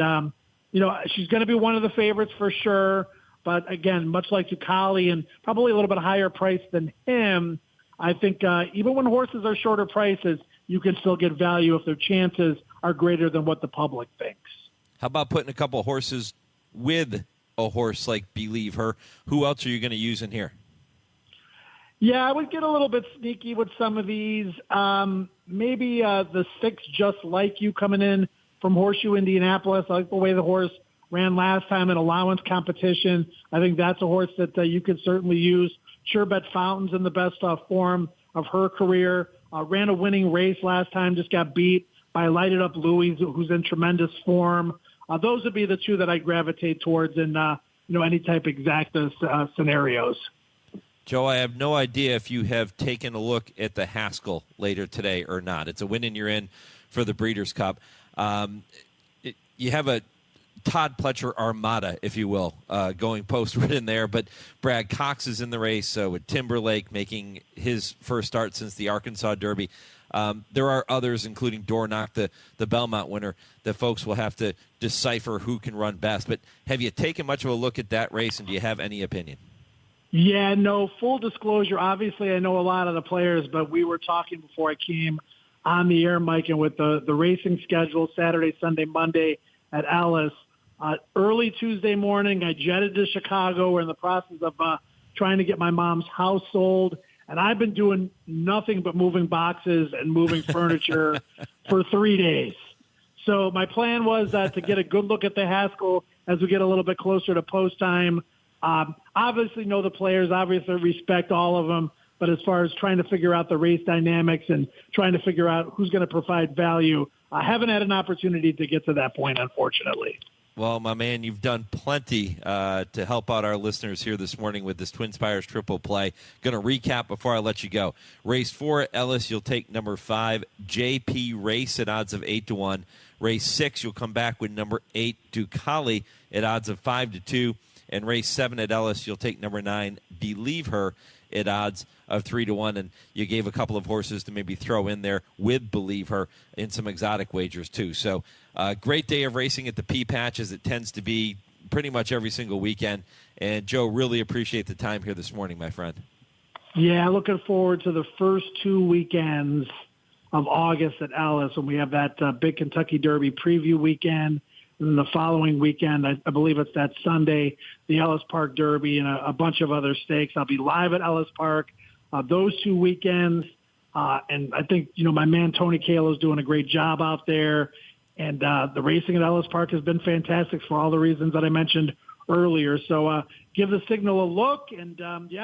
she's going to be one of the favorites for sure. But, again, much like Ducali and probably a little bit higher price than him, I think even when horses are shorter prices, you can still get value if their chances are greater than what the public thinks. How about putting a couple of horses with a horse like Believe Her? Who else are you going to use in here? Yeah, I would get a little bit sneaky with some of these. Maybe the 6 Just Like You coming in from Horseshoe Indianapolis. I like the way the horse ran last time in allowance competition. I think that's a horse that you could certainly use. Sure Bet Fountain's in the best form of her career. Ran a winning race last time, just got beat by Lighted Up Louis, who's in tremendous form. Those would be the 2 that I gravitate towards in any type exacta scenarios. Joe, I have no idea if you have taken a look at the Haskell later today or not. It's a win and you're in for the Breeders' Cup. You have a Todd Pletcher armada, if you will, going postward in there. But Brad Cox is in the race with Timberlake making his first start since the Arkansas Derby. There are others, including Dornock, the Belmont winner, that folks will have to decipher who can run best. But have you taken much of a look at that race, and do you have any opinion? Yeah, no, full disclosure. Obviously, I know a lot of the players, but we were talking before I came on the air, Mike, and with the racing schedule, Saturday, Sunday, Monday at Ellis. Early Tuesday morning, I jetted to Chicago. We're in the process of trying to get my mom's house sold. And I've been doing nothing but moving boxes and moving furniture for 3 days. So my plan was to get a good look at the Haskell as we get a little bit closer to post time. Obviously know the players, obviously respect all of them, but as far as trying to figure out the race dynamics and trying to figure out who's going to provide value, I haven't had an opportunity to get to that point, unfortunately. Well, my man, you've done plenty to help out our listeners here this morning with this TwinSpires triple play. Going to recap before I let you go. Race 4 at Ellis, you'll take number 5, JP Race at odds of 8-1. Race 6, you'll come back with number 8, Ducali at odds of 5-2. And race 7 at Ellis, you'll take number 9, Believe Her at odds of 3-1. And you gave a couple of horses to maybe throw in there with Believe Her in some exotic wagers too. So great day of racing at the P Patch, as it tends to be pretty much every single weekend. And Joe, really appreciate the time here this morning, my friend. Yeah, looking forward to the first 2 weekends of August at Ellis when we have that big Kentucky Derby preview weekend. And then the following weekend, I believe it's that Sunday, the Ellis Park Derby and a bunch of other stakes. I'll be live at Ellis Park those 2 weekends. And I think, my man Tony Kahlo's doing a great job out there. And the racing at Ellis Park has been fantastic for all the reasons that I mentioned earlier. So give the signal a look. And,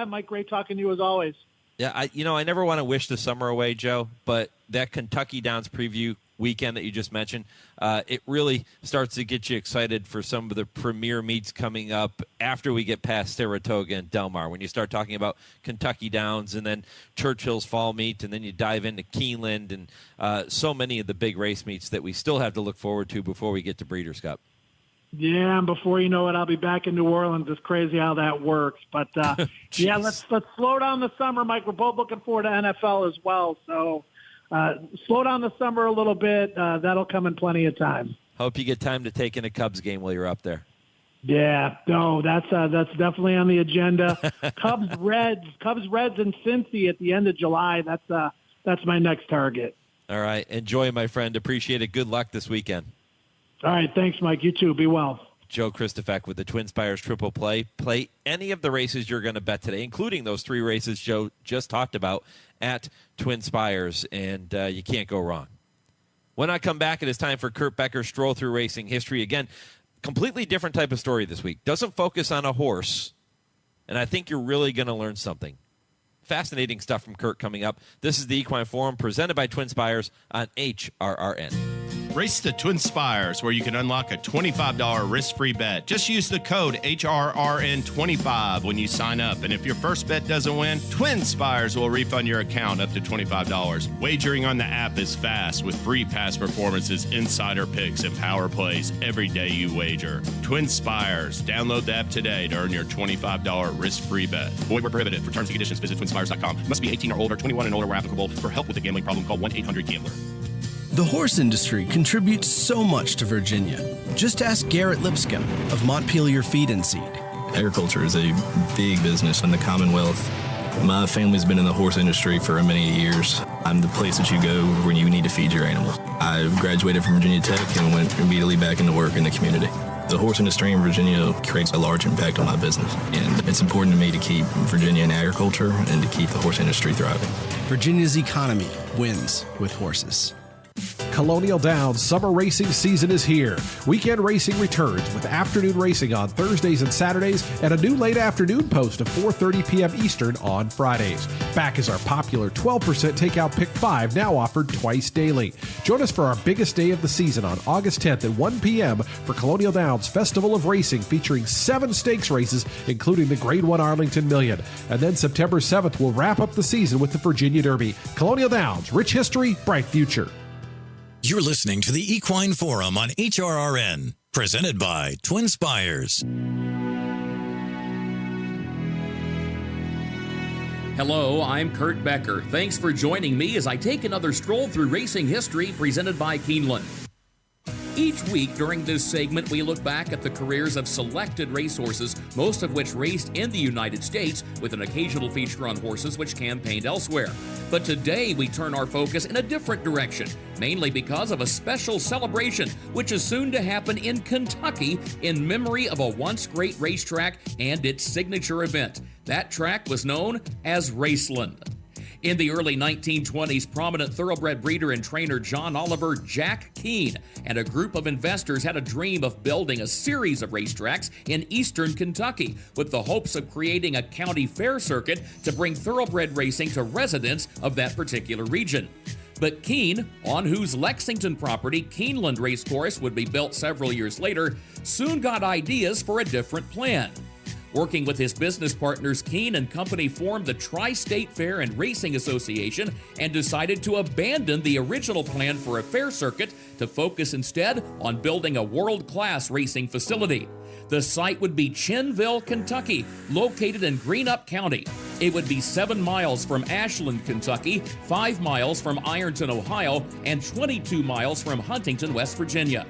Mike, great talking to you as always. Yeah, I never want to wish the summer away, Joe, but that Kentucky Downs preview weekend that you just mentioned, it really starts to get you excited for some of the premier meets coming up after we get past Saratoga and Del Mar. When you start talking about Kentucky Downs and then Churchill's fall meet, and then you dive into Keeneland and so many of the big race meets that we still have to look forward to before we get to Breeders' Cup. Yeah, and before you know it, I'll be back in New Orleans. It's crazy how that works. But, let's slow down the summer, Mike. We're both looking forward to NFL as well. So slow down the summer a little bit. That'll come in plenty of time. Hope you get time to take in a Cubs game while you're up there. Yeah, no, that's definitely on the agenda. Cubs Reds in Cincy at the end of July. That's my next target. All right, enjoy, my friend. Appreciate it. Good luck this weekend. All right, thanks, Mike. You too. Be well. Joe Kristufek with the TwinSpires triple play. Play any of the races you're going to bet today, including those 3 races Joe just talked about at TwinSpires, and you can't go wrong. When I come back, it is time for Kurt Becker's Stroll Through Racing History. Again, completely different type of story this week. Doesn't focus on a horse, and I think you're really going to learn something. Fascinating stuff from Kurt coming up. This is the Equine Forum presented by TwinSpires on HRRN. Race the TwinSpires, where you can unlock a $25 risk-free bet. Just use the code HRRN25 when you sign up. And if your first bet doesn't win, TwinSpires will refund your account up to $25. Wagering on the app is fast with free past performances, insider picks, and power plays every day you wager. TwinSpires. Download the app today to earn your $25 risk-free bet. Void where prohibited. For terms and conditions, visit TwinSpires.com. Must be 18 or older, 21 and older where applicable. For help with a gambling problem, call 1-800-GAMBLER. The horse industry contributes so much to Virginia. Just ask Garrett Lipscomb of Montpelier Feed and Seed. Agriculture is a big business in the Commonwealth. My family's been in the horse industry for many years. I'm the place that you go when you need to feed your animals. I graduated from Virginia Tech and went immediately back into work in the community. The horse industry in Virginia creates a large impact on my business, and it's important to me to keep Virginia in agriculture and to keep the horse industry thriving. Virginia's economy wins with horses. Colonial Downs summer racing season is here. Weekend racing returns with afternoon racing on Thursdays and Saturdays and a new late afternoon post of 4:30 p.m. Eastern on Fridays. Back is our popular 12% takeout pick 5, now offered twice daily. Join us for our biggest day of the season on August 10th at 1 p.m. for Colonial Downs Festival of Racing, featuring 7 stakes races, including the Grade 1 Arlington Million. And then September 7th, we'll wrap up the season with the Virginia Derby. Colonial Downs, rich history, bright future. You're listening to the Equine Forum on HRRN, presented by TwinSpires. Hello, I'm Kurt Becker. Thanks for joining me as I take another stroll through racing history presented by Keeneland. Each week during this segment, we look back at the careers of selected racehorses, most of which raced in the United States, with an occasional feature on horses which campaigned elsewhere. But today, we turn our focus in a different direction, mainly because of a special celebration, which is soon to happen in Kentucky in memory of a once great racetrack and its signature event. That track was known as Raceland. In the early 1920s, prominent thoroughbred breeder and trainer John Oliver Jack Keene and a group of investors had a dream of building a series of racetracks in eastern Kentucky with the hopes of creating a county fair circuit to bring thoroughbred racing to residents of that particular region. But Keene, on whose Lexington property Keeneland Racecourse would be built several years later, soon got ideas for a different plan. Working with his business partners, Keene and company formed the Tri-State Fair and Racing Association and decided to abandon the original plan for a fair circuit to focus instead on building a world-class racing facility. The site would be Chinville, Kentucky, located in Greenup County. It would be 7 miles from Ashland, Kentucky, 5 miles from Ironton, Ohio, and 22 miles from Huntington, West Virginia.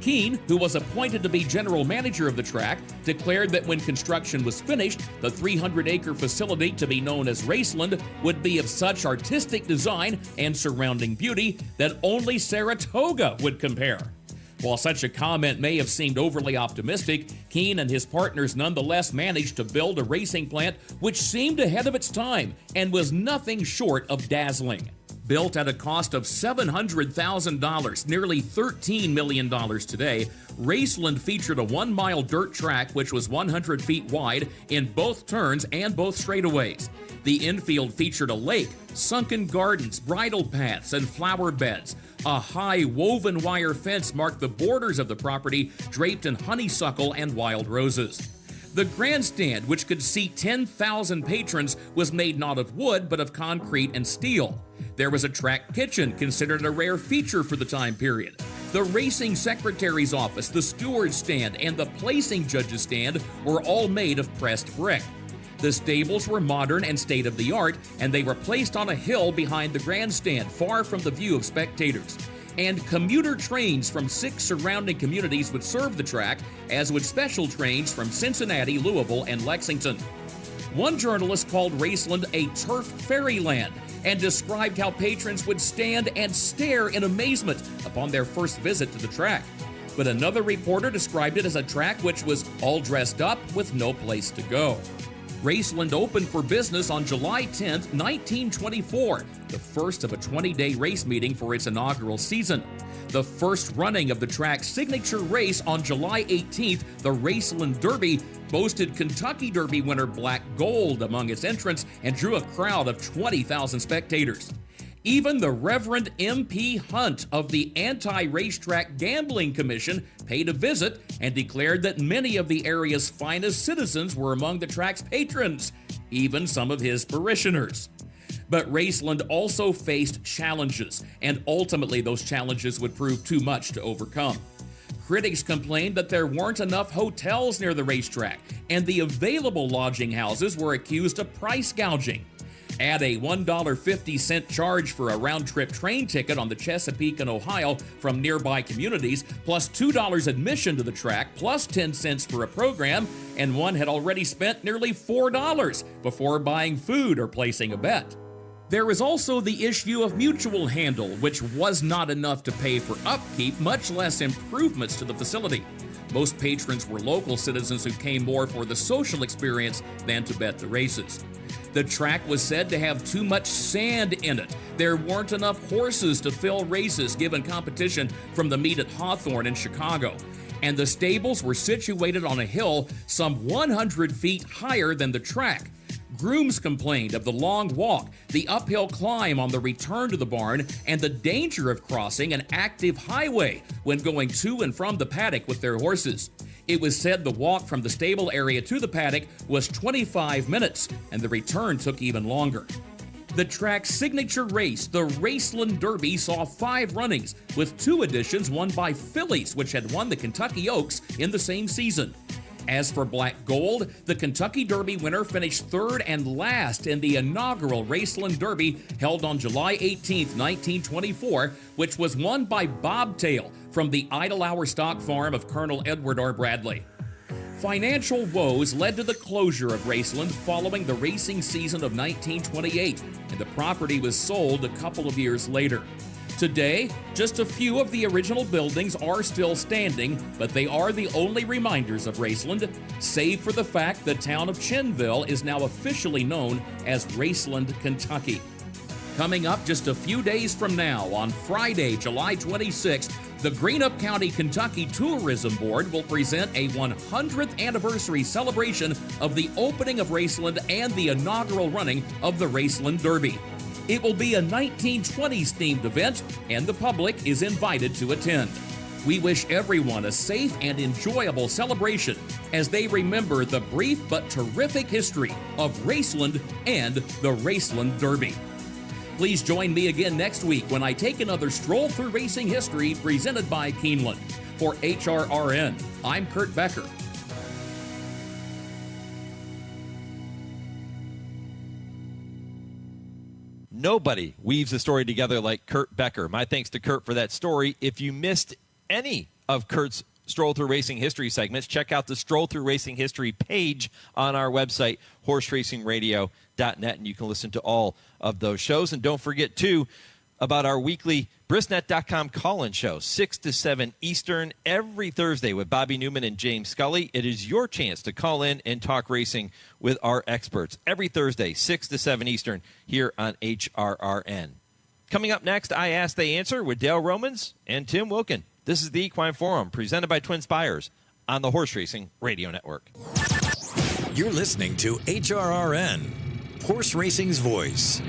Keene, who was appointed to be general manager of the track, declared that when construction was finished, the 300-acre facility to be known as Raceland would be of such artistic design and surrounding beauty that only Saratoga would compare. While such a comment may have seemed overly optimistic, Keene and his partners nonetheless managed to build a racing plant which seemed ahead of its time and was nothing short of dazzling. Built at a cost of $700,000, nearly $13 million today, Raceland featured a 1-mile dirt track which was 100 feet wide in both turns and both straightaways. The infield featured a lake, sunken gardens, bridle paths, and flower beds. A high woven wire fence marked the borders of the property, draped in honeysuckle and wild roses. The grandstand, which could seat 10,000 patrons, was made not of wood but of concrete and steel. There was a track kitchen, considered a rare feature for the time period. The racing secretary's office, the steward's stand, and the placing judge's stand were all made of pressed brick. The stables were modern and state-of-the-art, and they were placed on a hill behind the grandstand, far from the view of spectators. And commuter trains from 6 surrounding communities would serve the track, as would special trains from Cincinnati, Louisville, and Lexington. One journalist called Raceland a turf fairyland and described how patrons would stand and stare in amazement upon their first visit to the track. But another reporter described it as a track which was all dressed up with no place to go. Raceland opened for business on July 10, 1924, the first of a 20-day race meeting for its inaugural season. The first running of the track's signature race on July 18th, the Raceland Derby, boasted Kentucky Derby winner Black Gold among its entrants and drew a crowd of 20,000 spectators. Even the Reverend M.P. Hunt of the Anti-Racetrack Gambling Commission paid a visit and declared that many of the area's finest citizens were among the track's patrons, even some of his parishioners. But Raceland also faced challenges, and ultimately those challenges would prove too much to overcome. Critics complained that there weren't enough hotels near the racetrack, and the available lodging houses were accused of price gouging. Add a $1.50 charge for a round-trip train ticket on the Chesapeake and Ohio from nearby communities, plus $2 admission to the track, plus 10 cents for a program, and one had already spent nearly $4 before buying food or placing a bet. There is also the issue of mutual handle, which was not enough to pay for upkeep, much less improvements to the facility. Most patrons were local citizens who came more for the social experience than to bet the races. The track was said to have too much sand in it. There weren't enough horses to fill races given competition from the meet at Hawthorne in Chicago. And the stables were situated on a hill some 100 feet higher than the track. Grooms complained of the long walk, the uphill climb on the return to the barn, and the danger of crossing an active highway when going to and from the paddock with their horses. It was said the walk from the stable area to the paddock was 25 minutes, and the return took even longer. The track's signature race, the Raceland Derby, saw 5 runnings, with 2 editions won by fillies, which had won the Kentucky Oaks in the same season. As for Black Gold, the Kentucky Derby winner finished 3rd and last in the inaugural Raceland Derby held on July 18, 1924, which was won by Bobtail from the Idlehour stock farm of Colonel Edward R. Bradley. Financial woes led to the closure of Raceland following the racing season of 1928, and the property was sold a couple of years later. Today, just a few of the original buildings are still standing, but they are the only reminders of Raceland, save for the fact the town of Chinville is now officially known as Raceland, Kentucky. Coming up just a few days from now, on Friday, July 26th, the Greenup County, Kentucky Tourism Board will present a 100th anniversary celebration of the opening of Raceland and the inaugural running of the Raceland Derby. It will be a 1920s themed event, and the public is invited to attend. We wish everyone a safe and enjoyable celebration as they remember the brief but terrific history of Raceland and the Raceland Derby. Please join me again next week when I take another stroll through racing history presented by Keeneland. For HRRN, I'm Kurt Becker. Nobody weaves a story together like Kurt Becker. My thanks to Kurt for that story. If you missed any of Kurt's Stroll Through Racing History segments, check out the Stroll Through Racing History page on our website, horseracingradio.net, and you can listen to all of those shows. And don't forget, too, about our weekly Brisnet.com call-in show, 6 to 7 Eastern, every Thursday with Bobby Newman and James Scully. It is your chance to call in and talk racing with our experts. Every Thursday, 6 to 7 Eastern, here on HRRN. Coming up next, I Ask, They Answer with Dale Romans and Tim Wilkin. This is the Equine Forum, presented by TwinSpires on the Horse Racing Radio Network. You're listening to HRRN, Horse Racing's Voice.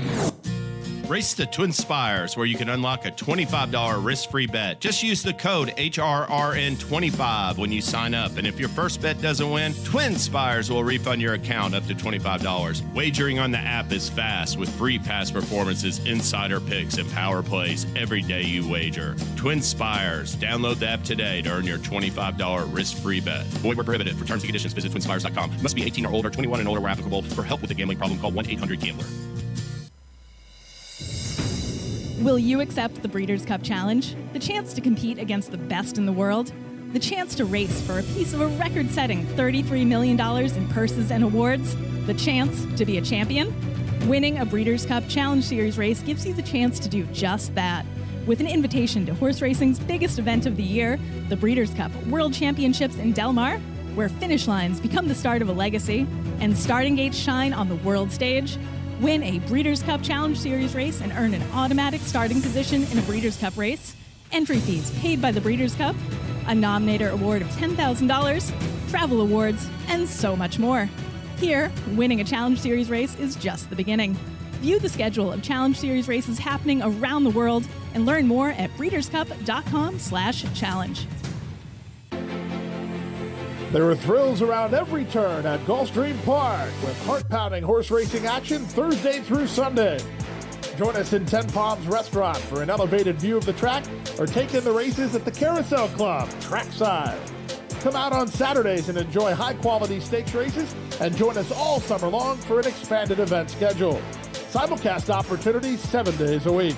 Race the TwinSpires, where you can unlock a $25 risk-free bet. Just use the code HRRN25 when you sign up. And if your first bet doesn't win, TwinSpires will refund your account up to $25. Wagering on the app is fast with free past performances, insider picks, and power plays every day you wager. TwinSpires. Download the app today to earn your $25 risk-free bet. Void where prohibited. For terms and conditions, visit TwinSpires.com. Must be 18 or older, 21 and older where applicable. For help with a gambling problem, call 1-800-GAMBLER. Will you accept the Breeders' Cup Challenge? The chance to compete against the best in the world? The chance to race for a piece of a record-setting $33 million in purses and awards? The chance to be a champion? Winning a Breeders' Cup Challenge Series race gives you the chance to do just that. With an invitation to horse racing's biggest event of the year, the Breeders' Cup World Championships in Del Mar, where finish lines become the start of a legacy and starting gates shine on the world stage. Win a Breeders' Cup Challenge Series race and earn an automatic starting position in a Breeders' Cup race, entry fees paid by the Breeders' Cup, a Nominator Award of $10,000, travel awards, and so much more. Here, winning a Challenge Series race is just the beginning. View the schedule of Challenge Series races happening around the world and learn more at breederscup.com/challenge. There are thrills around every turn at Gulfstream Park with heart-pounding horse racing action Thursday through Sunday. Join us in Ten Palms Restaurant for an elevated view of the track or take in the races at the Carousel Club, trackside. Come out on Saturdays and enjoy high-quality stakes races and join us all summer long for an expanded event schedule. Simulcast opportunities 7 days a week.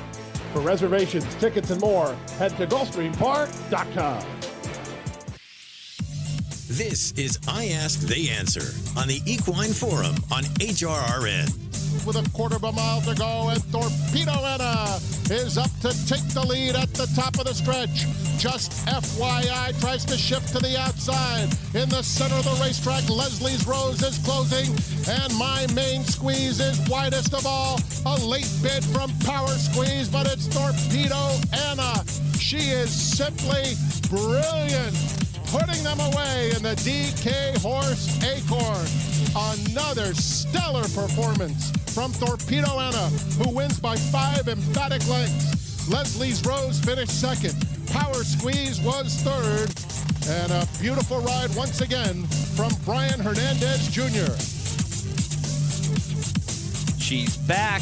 For reservations, tickets, and more, head to GulfstreamPark.com. This is I Ask, They Answer on the Equine Forum on HRRN. With a quarter of a mile to go, and Torpedo Anna is up to take the lead at the top of the stretch. Just FYI, tries to shift to the outside. In the center of the racetrack, Leslie's Rose is closing, and My Main Squeeze is widest of all. A late bid from Power Squeeze, but it's Torpedo Anna. She is simply brilliant, putting them away in the DK Horse Acorn. Another stellar performance from Torpedo Anna, who wins by 5 emphatic lengths. Leslie's Rose finished second. Power Squeeze was third. And a beautiful ride once again from Brian Hernandez Jr. She's back.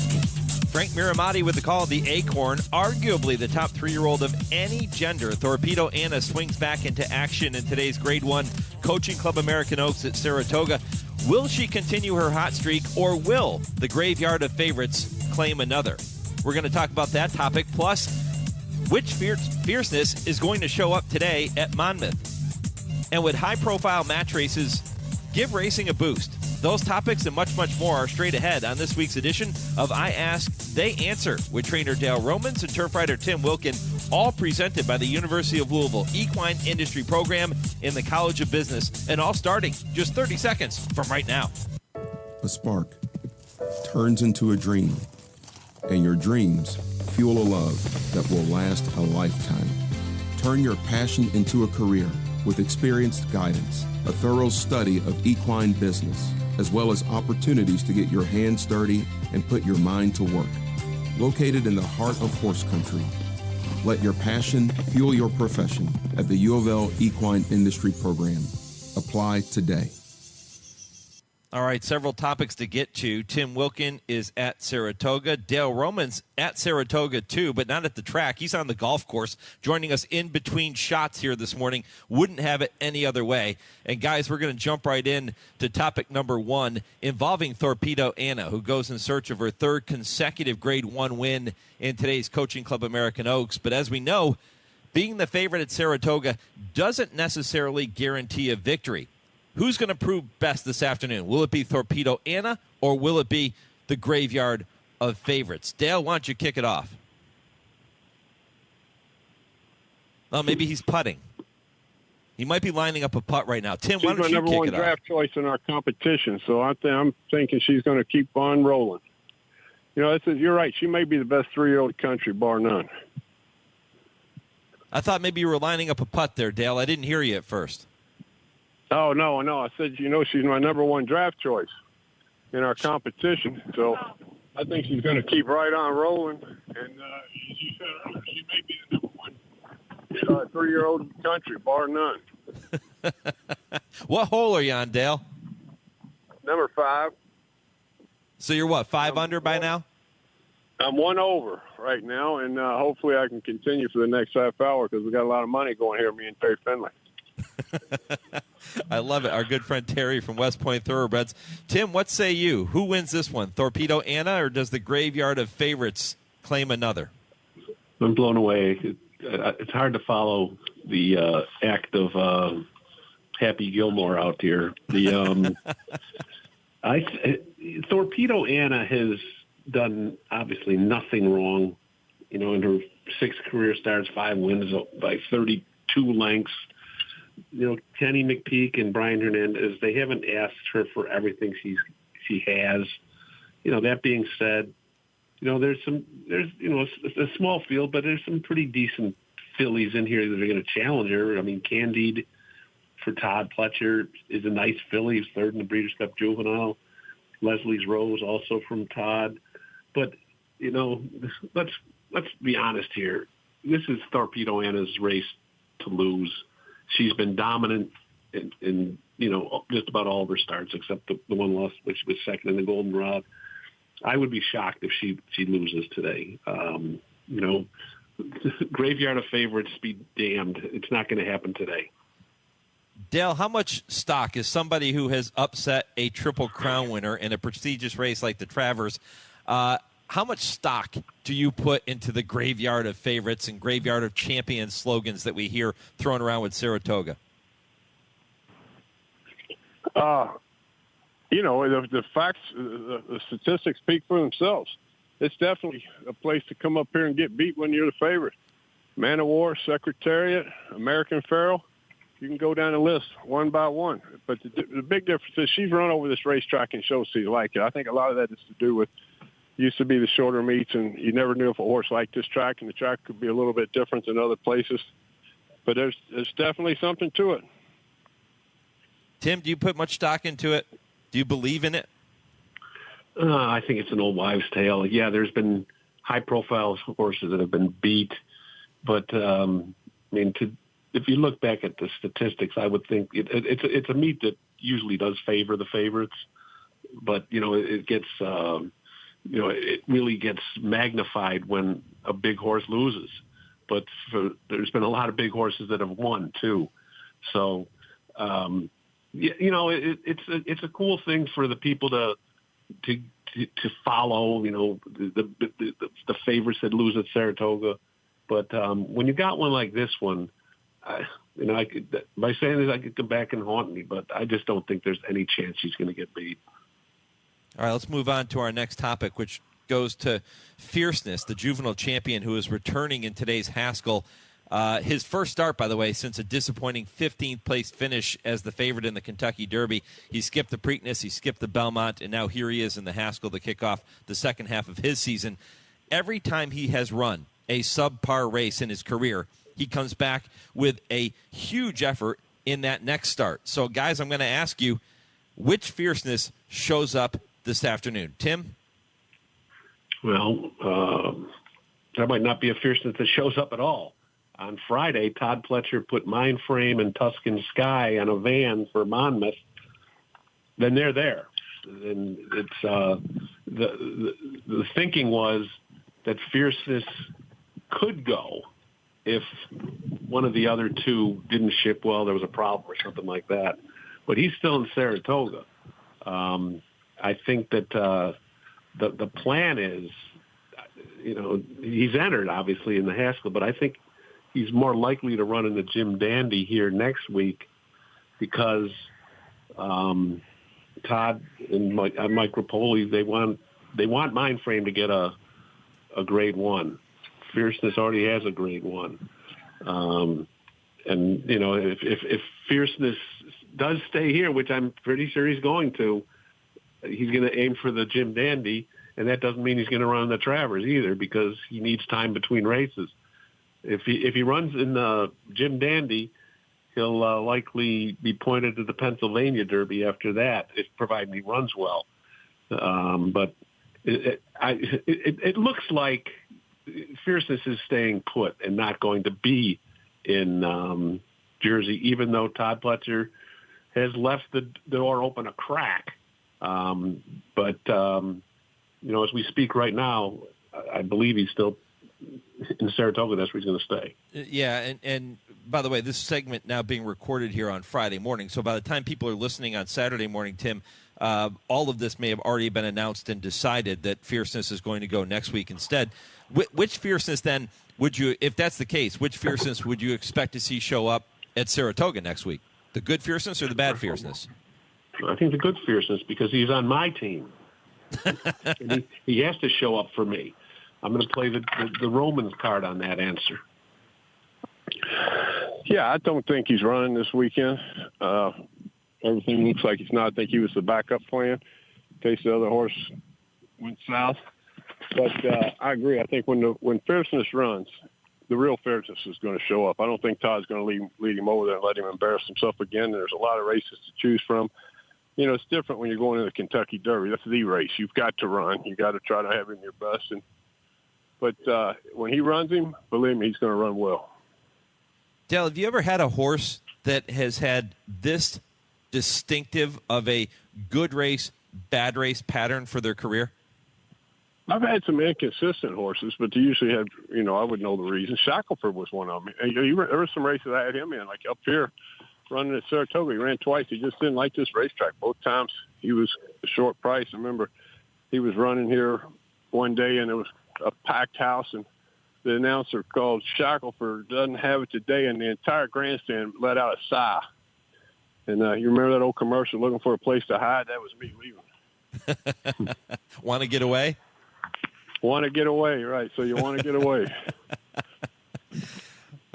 Frank Miramati with the call of the Acorn, arguably the top 3-year-old of any gender. Torpedo Anna swings back into action in today's Grade 1 Coaching Club American Oaks at Saratoga. Will she continue her hot streak, or will the graveyard of favorites claim another? We're going to talk about that topic, plus which fierceness is going to show up today at Monmouth. And would high-profile match races give racing a boost? Those topics and much, much more are straight ahead on this week's edition of I Ask, They Answer with trainer Dale Romans and turf rider Tim Wilkin, all presented by the University of Louisville Equine Industry Program in the College of Business, and all starting just 30 seconds from right now. A spark turns into a dream, and your dreams fuel a love that will last a lifetime. Turn your passion into a career with experienced guidance, a thorough study of equine business, as well as opportunities to get your hands dirty and put your mind to work. Located in the heart of horse country, let your passion fuel your profession at the U of L Equine Industry Program. Apply today. All right, several topics to get to. Tim Wilkin is at Saratoga. Dale Romans at Saratoga, too, but not at the track. He's on the golf course, joining us in between shots here this morning. Wouldn't have it any other way. And, guys, we're going to jump right in to topic number 1, involving Torpedo Anna, who goes in search of her third consecutive Grade 1 win in today's Coaching Club American Oaks. But as we know, being the favorite at Saratoga doesn't necessarily guarantee a victory. Who's going to prove best this afternoon? Will it be Torpedo Anna, or will it be the graveyard of favorites? Dale, why don't you kick it off? Oh, maybe he's putting. He might be lining up a putt right now. Tim, why don't you kick it off? She's my number 1 draft choice in our competition, so I'm thinking she's going to keep on rolling. You know, you're right. She may be the best 3-year-old in the country, bar none. I thought maybe you were lining up a putt there, Dale. I didn't hear you at first. Oh, no. I said, she's my number 1 draft choice in our competition. So I think she's going to keep right on rolling. And as you said earlier, she may be the number 1 3-year-old in the country, bar none. What hole are you on, Dale? Number 5. So you're what, 5 under by now? I'm 1 over right now, and hopefully I can continue for the next half hour because we got a lot of money going here, me and Terry Finley. I love it. Our good friend Terry from West Point Thoroughbreds. Tim, what say you? Who wins this one, Torpedo Anna, or does the graveyard of favorites claim another? I'm blown away. It's hard to follow the act of Happy Gilmore out here. Torpedo Anna has done obviously nothing wrong. In her 6 career starts, 5 wins by 32 lengths. Kenny McPeak and Brian Hernandez, they haven't asked her for everything she has. That being said, there's a small field, but there's some pretty decent fillies in here that are going to challenge her. I mean, Candide for Todd Pletcher is a nice filly. He's 3rd in the Breeders' Cup Juvenile. Leslie's Rose also from Todd. But, let's be honest here. This is Torpedo Anna's race to lose. She's been dominant in just about all of her starts except the one loss, which was second in the Goldenrod. I would be shocked if she loses today. Graveyard of favorites be damned. It's not going to happen today. Dale, how much stock is somebody who has upset a Triple Crown winner in a prestigious race like the Travers? How much stock do you put into the graveyard of favorites and graveyard of champions slogans that we hear thrown around with Saratoga? The facts, the statistics speak for themselves. It's definitely a place to come up here and get beat when you're the favorite. Man of War, Secretariat, American Pharoah. You can go down the list one by one. But the big difference is she's run over this racetrack and shows she like it. I think a lot of that is to do with used to be the shorter meets, and you never knew if a horse liked this track, and the track could be a little bit different than other places. But there's definitely something to it. Tim, do you put much stock into it? Do you believe in it? I think it's an old wives' tale. Yeah, there's been high-profile horses that have been beat. But, if you look back at the statistics, I would think it's a meet that usually does favor the favorites. But, it gets it really gets magnified when a big horse loses. But there's been a lot of big horses that have won, too. So, it's a cool thing for the people to follow, the favorites that lose at Saratoga. But when you got one like this one, by saying this, I could come back and haunt me, but I just don't think there's any chance she's going to get beat. All right, let's move on to our next topic, which goes to Fierceness, the juvenile champion who is returning in today's Haskell. His first start, by the way, since a disappointing 15th place finish as the favorite in the Kentucky Derby. He skipped the Preakness, he skipped the Belmont, and now here he is in the Haskell to kick off the second half of his season. Every time he has run a subpar race in his career, he comes back with a huge effort in that next start. So, guys, I'm going to ask you, which Fierceness shows up this afternoon? Tim? Well, there might not be a Fierceness that shows up at all. On Friday, Todd Pletcher put Mindframe and Tuscan Sky on a van for Monmouth. Then they're there. And it's the thinking was that Fierceness could go if one of the other two didn't ship well, there was a problem or something like that. But he's still in Saratoga. I think that the plan is, he's entered, obviously, in the Haskell, but I think he's more likely to run in the Jim Dandy here next week because Todd and Mike Rapoli, they want Mindframe to get a grade 1. Fierceness already has a grade 1. And, if Fierceness does stay here, which I'm pretty sure he's going to aim for the Jim Dandy, and that doesn't mean he's going to run the Travers either because he needs time between races. If he runs in the Jim Dandy, he'll likely be pointed to the Pennsylvania Derby after that, if provided he runs well. But it looks like Fierceness is staying put and not going to be in Jersey, even though Todd Pletcher has left the door open a crack. But as we speak right now, I believe he's still in Saratoga. That's where he's going to stay. Yeah, and by the way, this segment now being recorded here on Friday morning, so by the time people are listening on Saturday morning, Tim, all of this may have already been announced and decided that Fierceness is going to go next week instead. Which Fierceness then would you, if that's the case, which Fierceness would you expect to see show up at Saratoga next week? The good Fierceness or the bad Fierceness? I think the good Fierceness because he's on my team. And he has to show up for me. I'm going to play the Romans card on that answer. Yeah, I don't think he's running this weekend. Everything looks like he's not. I think he was the backup plan in case the other horse went south. But I agree. I think when Fierceness runs, the real Fierceness is going to show up. I don't think Todd's going to lead him over there and let him embarrass himself again. There's a lot of races to choose from. It's different when you're going to the Kentucky Derby. That's the race. You've got to run. You've got to try to have him your best. But when he runs him, believe me, he's going to run well. Dale, have you ever had a horse that has had this distinctive of a good race, bad race pattern for their career? I've had some inconsistent horses, but they usually had, I would know the reason. Shackelford was one of them. There were some races I had him in, like up here running at Saratoga. He ran twice. He just didn't like this racetrack. Both times he was a short price. I remember he was running here one day, and it was a packed house, and the announcer called Shackelford doesn't have it today, and the entire grandstand let out a sigh. And you remember that old commercial, looking for a place to hide? That was me leaving. Want to get away? Want to get away, right. So you want to get away.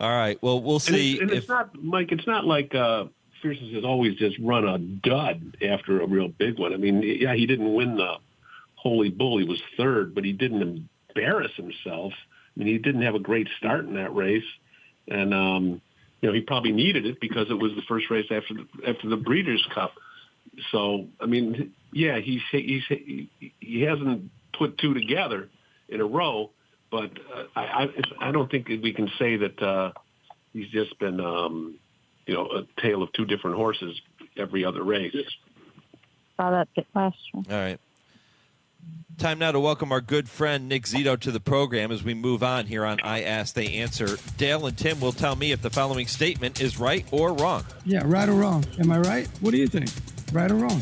All right. Well, we'll see. It's not, Mike, it's not like Fierceness has always just run a dud after a real big one. I mean, yeah, he didn't win the Holy Bull. He was third, but he didn't embarrass himself. I mean, he didn't have a great start in that race. And, he probably needed it because it was the first race after the Breeders' Cup. So, I mean, yeah, he hasn't put two together in a row, but I don't think we can say that he's just been, a tale of two different horses every other race. Saw that last year. All right. Time now to welcome our good friend Nick Zito to the program as we move on here on I Ask, They Answer. Dale and Tim will tell me if the following statement is right or wrong. Yeah, right or wrong. Am I right? What do you think? Right or wrong?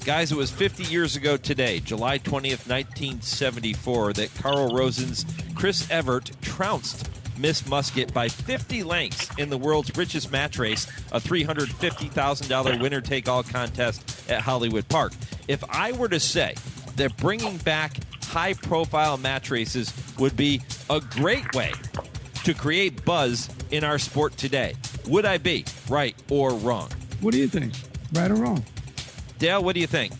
Guys, it was 50 years ago today, July 20th, 1974, that Carl Rosen's Chris Evert trounced Miss Musket by 50 lengths in the world's richest match race, a $350,000 winner-take-all contest at Hollywood Park. If I were to say that bringing back high-profile match races would be a great way to create buzz in our sport today. Would I be right or wrong? What do you think? Right or wrong? Dale, what do you think?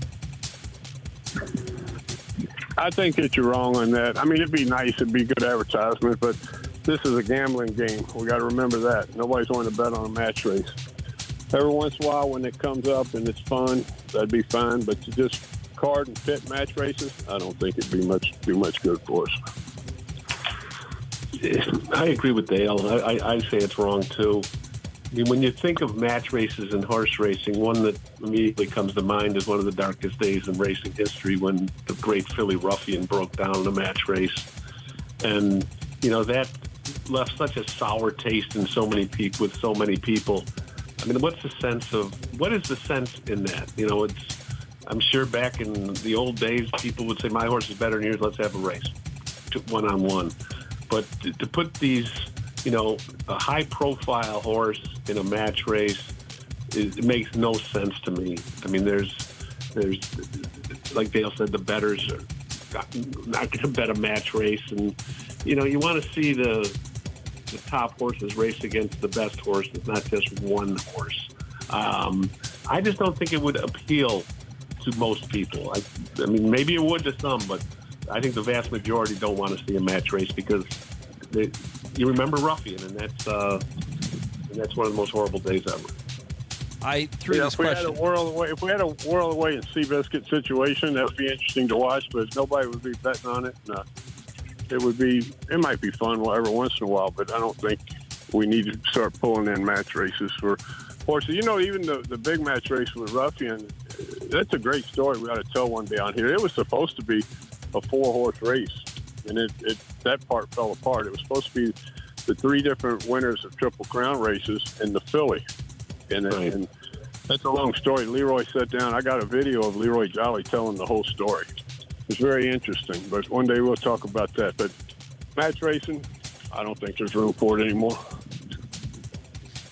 I think that you're wrong on that. I mean, it'd be nice. It'd be good advertisement, but this is a gambling game. We got to remember that. Nobody's going to bet on a match race. Every once in a while when it comes up and it's fun, that'd be fine. But to just card and pit match races, I don't think it'd be much good for us. I agree with Dale. I say it's wrong, too. I mean, when you think of match races in horse racing, one that immediately comes to mind is one of the darkest days in racing history when the great Philly Ruffian broke down in a match race. And, that left such a sour taste in so many people, with so many people. I mean, what is the sense in that? I'm sure back in the old days, people would say, my horse is better than yours, let's have a race, one-on-one. But to put these, a high-profile horse in a match race, it makes no sense to me. I mean, there's like Dale said, the bettors are not going to bet a match race. And, you want to see the top horses race against the best horses, not just one horse. I just don't think it would appeal to most people. I mean, maybe it would to some, but I think the vast majority don't want to see a match race because you remember Ruffian, and that's one of the most horrible days ever. I threw this question. If we had a whirl away in Seabiscuit situation, that would be interesting to watch, but nobody would be betting on it. No. It might be fun every once in a while, but I don't think we need to start pulling in match races for horses. Even the big match race with Ruffian, that's a great story. We got to tell one down here. It was supposed to be a 4-horse race, and that part fell apart. It was supposed to be the 3 different winners of Triple Crown races in the Philly. And that's a long story. Leroy sat down. I got a video of Leroy Jolly telling the whole story. It's very interesting, but one day we'll talk about that. But match racing, I don't think there's room for it anymore.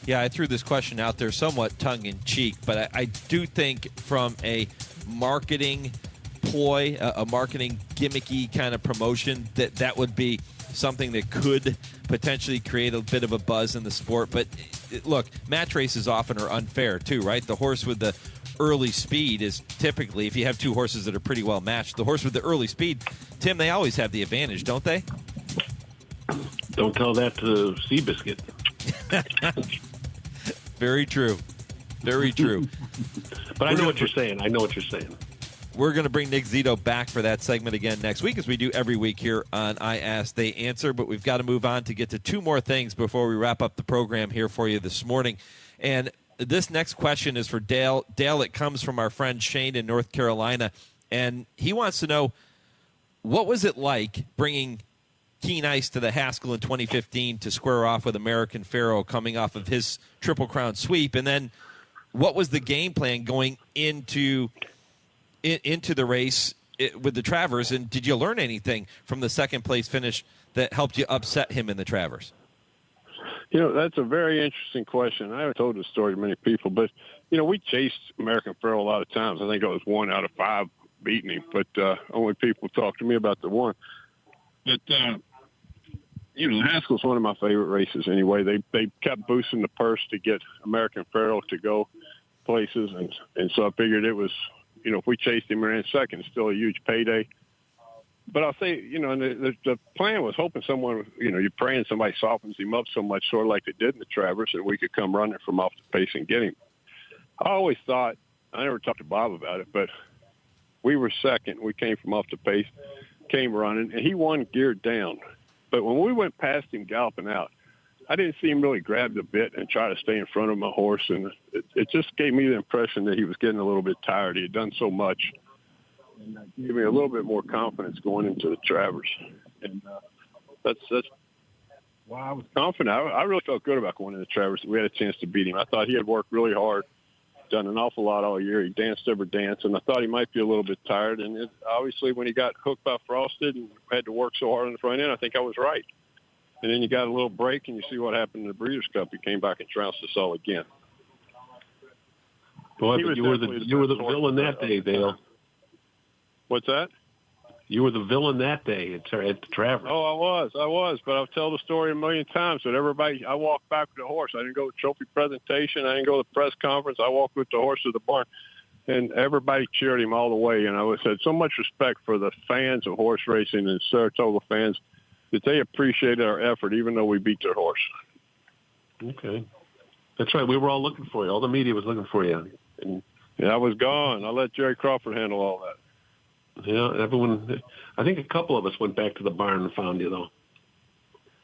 Yeah, I threw this question out there somewhat tongue-in-cheek, but I do think from a marketing ploy, a marketing gimmicky kind of promotion, that would be something that could potentially create a bit of a buzz in the sport. But look, match races often are unfair too, right? The horse with the early speed is typically, if you have 2 horses that are pretty well matched, the horse with the early speed, Tim, they always have the advantage, don't they? Don't tell that to Seabiscuit. Very true. Very true. But I know what you're saying. We're going to bring Nick Zito back for that segment again next week, as we do every week here on I Ask, They Answer. But we've got to move on to get to 2 more things before we wrap up the program here for you this morning. And this next question is for Dale. Dale, it comes from our friend Shane in North Carolina. And he wants to know, what was it like bringing Keen Ice to the Haskell in 2015 to square off with American Pharoah coming off of his Triple Crown sweep? And then what was the game plan going into the race with the Travers? And did you learn anything from the second place finish that helped you upset him in the Travers? That's a very interesting question. I haven't told this story to many people, but, we chased American Pharoah a lot of times. I think it was 1 out of 5 beating him, but only people talk to me about the one. But, Haskell's one of my favorite races anyway. They kept boosting the purse to get American Pharoah to go places, and so I figured it was, if we chased him around second, it's still a huge payday. But I'll say, the plan was hoping someone, you're praying somebody softens him up so much, sort of like they did in the Travers, that we could come running from off the pace and get him. I always thought, I never talked to Bob about it, but we were second. We came from off the pace, came running, and he won geared down. But when we went past him galloping out, I didn't see him really grab the bit and try to stay in front of my horse, and it just gave me the impression that he was getting a little bit tired. He had done so much. And that gave me a little bit more confidence going into the Travers. And that's why I was confident. I really felt good about going into the Travers. We had a chance to beat him. I thought he had worked really hard, done an awful lot all year. He danced every dance, and I thought he might be a little bit tired. And obviously when he got hooked by Frosted and had to work so hard on the front end, I think I was right. And then you got a little break, and you see what happened in the Breeders' Cup. He came back and trounced us all again. Boy, but you were the villain that day, Dale. What's that? You were the villain that day at the Travers. Oh, I was. But I'll tell the story a million times. But I walked back with the horse. I didn't go to the trophy presentation. I didn't go to the press conference. I walked with the horse to the barn. And everybody cheered him all the way. And I had so much respect for the fans of horse racing and Saratoga fans that they appreciated our effort, even though we beat their horse. Okay. That's right. We were all looking for you. All the media was looking for you. And yeah, I was gone. I let Jerry Crawford handle all that. Yeah, everyone. I think a couple of us went back to the barn and found you, though.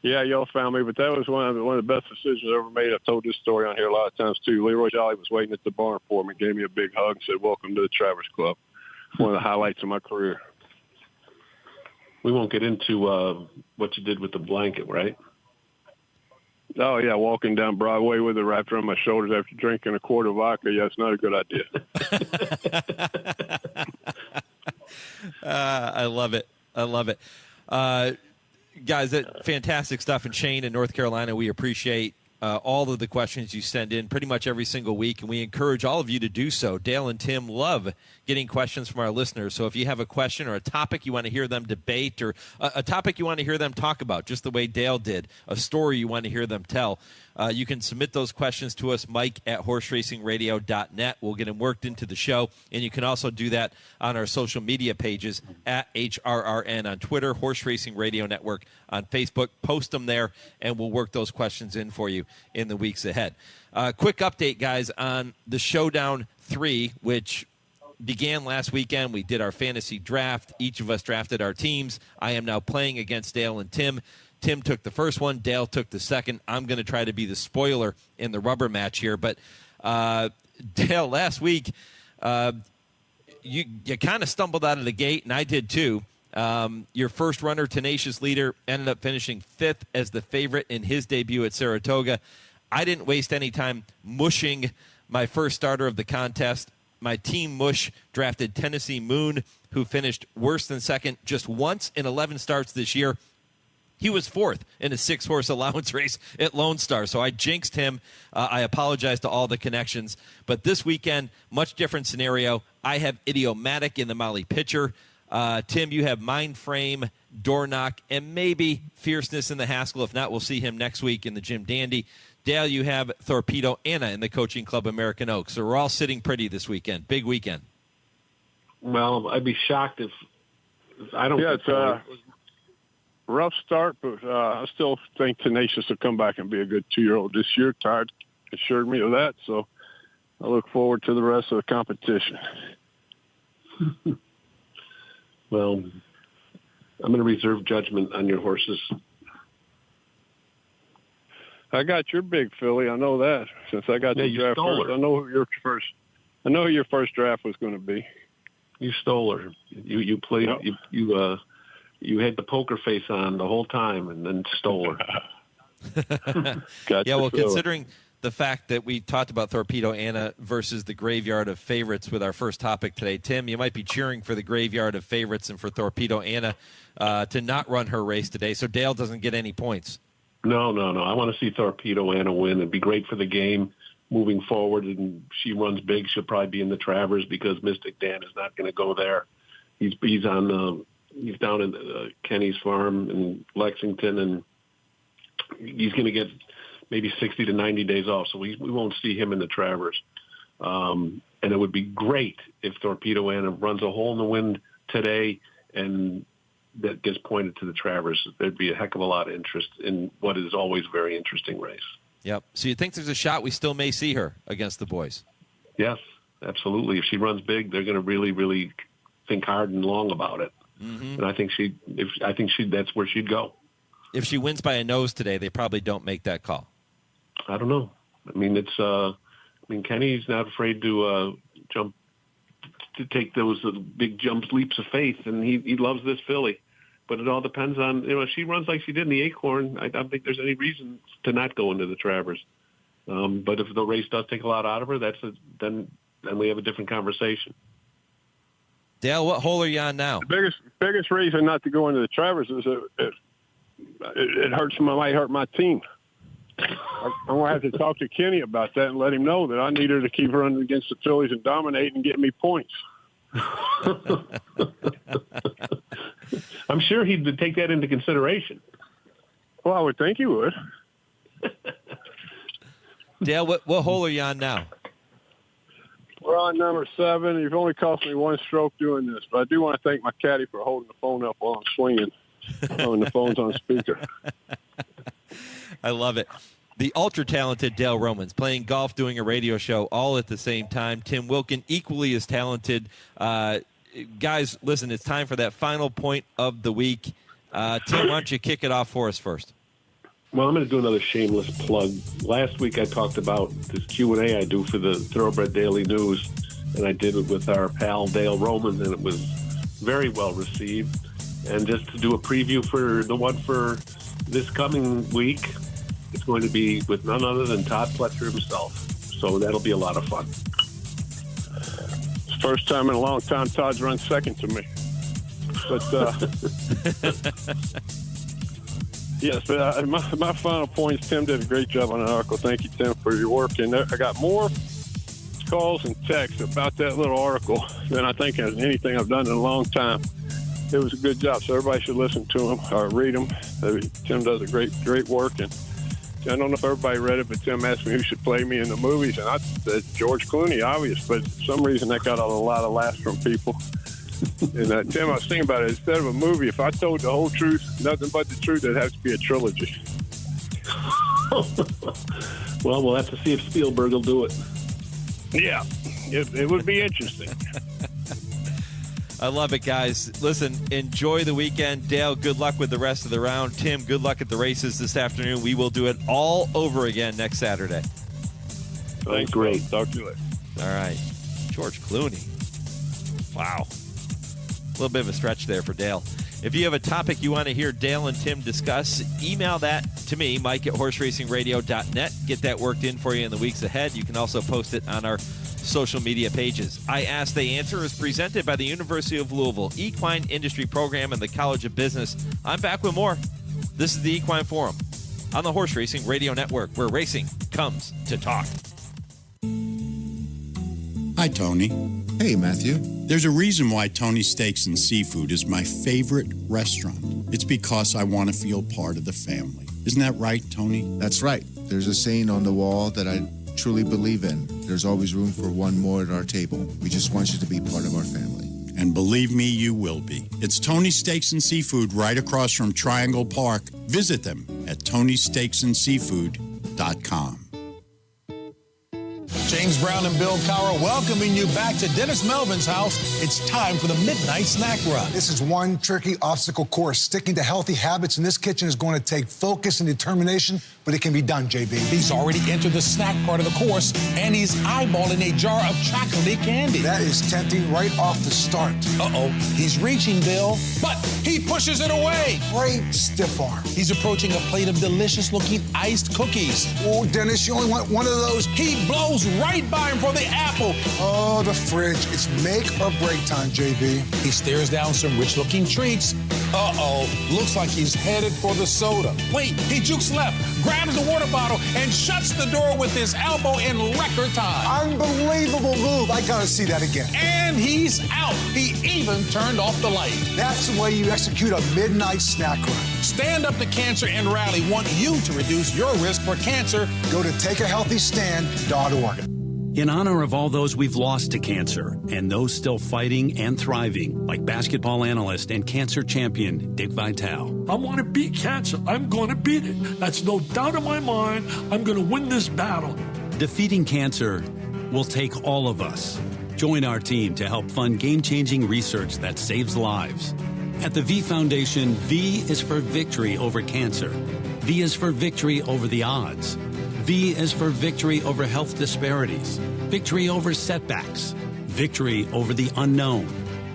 Yeah, y'all found me, but that was one of the best decisions I ever made. I've told this story on here a lot of times, too. Leroy Jolly was waiting at the barn for me, gave me a big hug, and said, "Welcome to the Travers Club." One of the highlights of my career. We won't get into what you did with the blanket, right? Oh, yeah, walking down Broadway with it wrapped around my shoulders after drinking a quart of vodka. Yeah, it's not a good idea. I love it. Guys, that fantastic stuff. And Shane in North Carolina, we appreciate all of the questions you send in pretty much every single week, and we encourage all of you to do so. Dale and Tim love getting questions from our listeners. So if you have a question or a topic you want to hear them debate, or a topic you want to hear them talk about, just the way Dale did, a story you want to hear them tell, you can submit those questions to us, Mike at horseracingradio.net. We'll get them worked into the show. And you can also do that on our social media pages at HRRN on Twitter, Horse Racing Radio Network on Facebook. Post them there, and we'll work those questions in for you in the weeks ahead. Quick update, guys, on the Showdown 3, which began last weekend. We did our fantasy draft. Each of us drafted our teams. I am now playing against Dale and Tim. Tim took the first one. Dale took the second. I'm going to try to be the spoiler in the rubber match here. But, Dale, last week, you kind of stumbled out of the gate, and I did too. Your first runner, Tenacious Leader, ended up finishing 5th as the favorite in his debut at Saratoga. I didn't waste any time mushing my first starter of the contest. My team mush drafted Tennessee Moon, who finished worse than second just once in 11 starts this year. He was 4th in a 6-horse allowance race at Lone Star, so I jinxed him. I apologize to all the connections. But this weekend, much different scenario. I have Idiomatic in the Molly Pitcher. Tim, you have Mind Frame, Door Knock, and maybe Fierceness in the Haskell. If not, we'll see him next week in the Jim Dandy. Dale, you have Torpedo Anna in the Coaching Club American Oak. So we're all sitting pretty this weekend. Big weekend. Well, I'd be shocked if I don't. Yeah, it's a rough start, but I still think Tenacious will come back and be a good 2-year-old this year. Todd assured me of that, so I look forward to the rest of the competition. Well, I'm going to reserve judgment on your horses. I got your big filly. I know that since I got the draft first. I know who your first draft was going to be. You stole her. You played. Yep. You had the poker face on the whole time and then stole her. Yeah, well, considering the fact that we talked about Torpedo Anna versus the graveyard of favorites with our first topic today, Tim, you might be cheering for the graveyard of favorites and for Torpedo Anna to not run her race today, so Dale doesn't get any points. No. I want to see Torpedo Anna win. It'd be great for the game moving forward, and she runs big. She'll probably be in the Travers because Mystic Dan is not going to go there. He's down in Kenny's farm in Lexington, and he's going to get maybe 60 to 90 days off, so we won't see him in the Travers. And it would be great if Torpedo Anna runs a hole in the wind today and that gets pointed to the Travers. There'd be a heck of a lot of interest in what is always a very interesting race. Yep. So you think there's a shot we still may see her against the boys? Yes, absolutely. If she runs big, they're going to really, really think hard and long about it. Mm-hmm. And I think that's where she'd go. If she wins by a nose today, they probably don't make that call. I don't know. I mean, Kenny's not afraid to jump, to take those big leaps of faith, and he loves this filly. But it all depends on, if she runs like she did in the Acorn, I don't think there's any reason to not go into the Travers. But if the race does take a lot out of her, then we have a different conversation. Dale, what hole are you on now? The biggest reason not to go into the Travers is it might hurt my team. I'm going to have to talk to Kenny about that and let him know that I need her to keep running against the fillies and dominate and get me points. I'm sure he'd take that into consideration. Well, I would think he would. Dale, what hole are you on now? We're on number 7. You've only cost me 1 stroke doing this, but I do want to thank my caddy for holding the phone up while I'm swinging when the phone's on speaker. I love it. The ultra-talented Dale Romans playing golf, doing a radio show all at the same time. Tim Wilkin, equally as talented. Guys, listen, it's time for that final point of the week. Tim, why don't you kick it off for us first? Well, I'm going to do another shameless plug. Last week I talked about this Q&A I do for the Thoroughbred Daily News, and I did it with our pal Dale Romans, and it was very well received. And just to do a preview for the one for this coming week, it's going to be with none other than Todd Pletcher himself. So that'll be a lot of fun. It's the first time in a long time Todd's run second to me. But, yes, but my final points, Tim did a great job on the article. Thank you, Tim, for your work. And I got more calls and texts about that little article than I think has anything I've done in a long time. It was a good job, so everybody should listen to him or read him. Tim does a great work. And I don't know if everybody read it, but Tim asked me who should play me in the movies, and I said George Clooney, obvious, but for some reason that got a lot of laughs from people. And Tim, I was thinking about it. Instead of a movie, if I told the whole truth, nothing but the truth, it'd have to be a trilogy. Well, we'll have to see if Spielberg will do it. Yeah, it would be interesting. I love it, guys. Listen, enjoy the weekend. Dale, good luck with the rest of the round. Tim, good luck at the races this afternoon. We will do it all over again next Saturday. Thanks, great. Talk to you later. All right. George Clooney. Wow. A little bit of a stretch there for Dale. If you have a topic you want to hear Dale and Tim discuss, email that to me, Mike at horseracingradio.net. Get that worked in for you in the weeks ahead. You can also post it on our social media pages. I Ask, They Answer is presented by the University of Louisville, Equine Industry Program, and the College of Business. I'm back with more. This is the Equine Forum on the Horse Racing Radio Network, where racing comes to talk. Hi, Tony. Hey, Matthew. There's a reason why Tony's Steaks and Seafood is my favorite restaurant. It's because I want to feel part of the family. Isn't that right, Tony? That's right. There's a saying on the wall that I truly believe in. There's always room for one more at our table. We just want you to be part of our family. And believe me, you will be. It's Tony's Steaks and Seafood right across from Triangle Park. Visit them at TonySteaksandSeafood.com. James Brown and Bill Cowher welcoming you back to Dennis Melvin's house. It's time for the Midnight Snack Run. This is one tricky obstacle course. Sticking to healthy habits in this kitchen is going to take focus and determination, but it can be done, JB. He's already entered the snack part of the course, and he's eyeballing a jar of chocolatey candy. That is tempting right off the start. Uh-oh, he's reaching, Bill, but he pushes it away. Great stiff arm. He's approaching a plate of delicious-looking iced cookies. Oh, Dennis, you only want one of those. He blows right by him for the apple. Oh, the fridge. It's make or break time, JB. He stares down some rich-looking treats. Uh-oh, looks like he's headed for the soda. Wait, he jukes left, grabs the water bottle, and shuts the door with his elbow in record time. Unbelievable move. I gotta see that again. And he's out. He even turned off the light. That's the way you execute a midnight snack run. Stand Up to Cancer and Rally want you to reduce your risk for cancer. Go to takeahealthystand.org. In honor of all those we've lost to cancer and those still fighting and thriving, like basketball analyst and cancer champion Dick Vitale. I want to beat cancer. I'm going to beat it. That's no doubt in my mind. I'm going to win this battle. Defeating cancer will take all of us. Join our team to help fund game-changing research that saves lives. At the V Foundation, V is for victory over cancer. V is for victory over the odds. V is for victory over health disparities, victory over setbacks, victory over the unknown.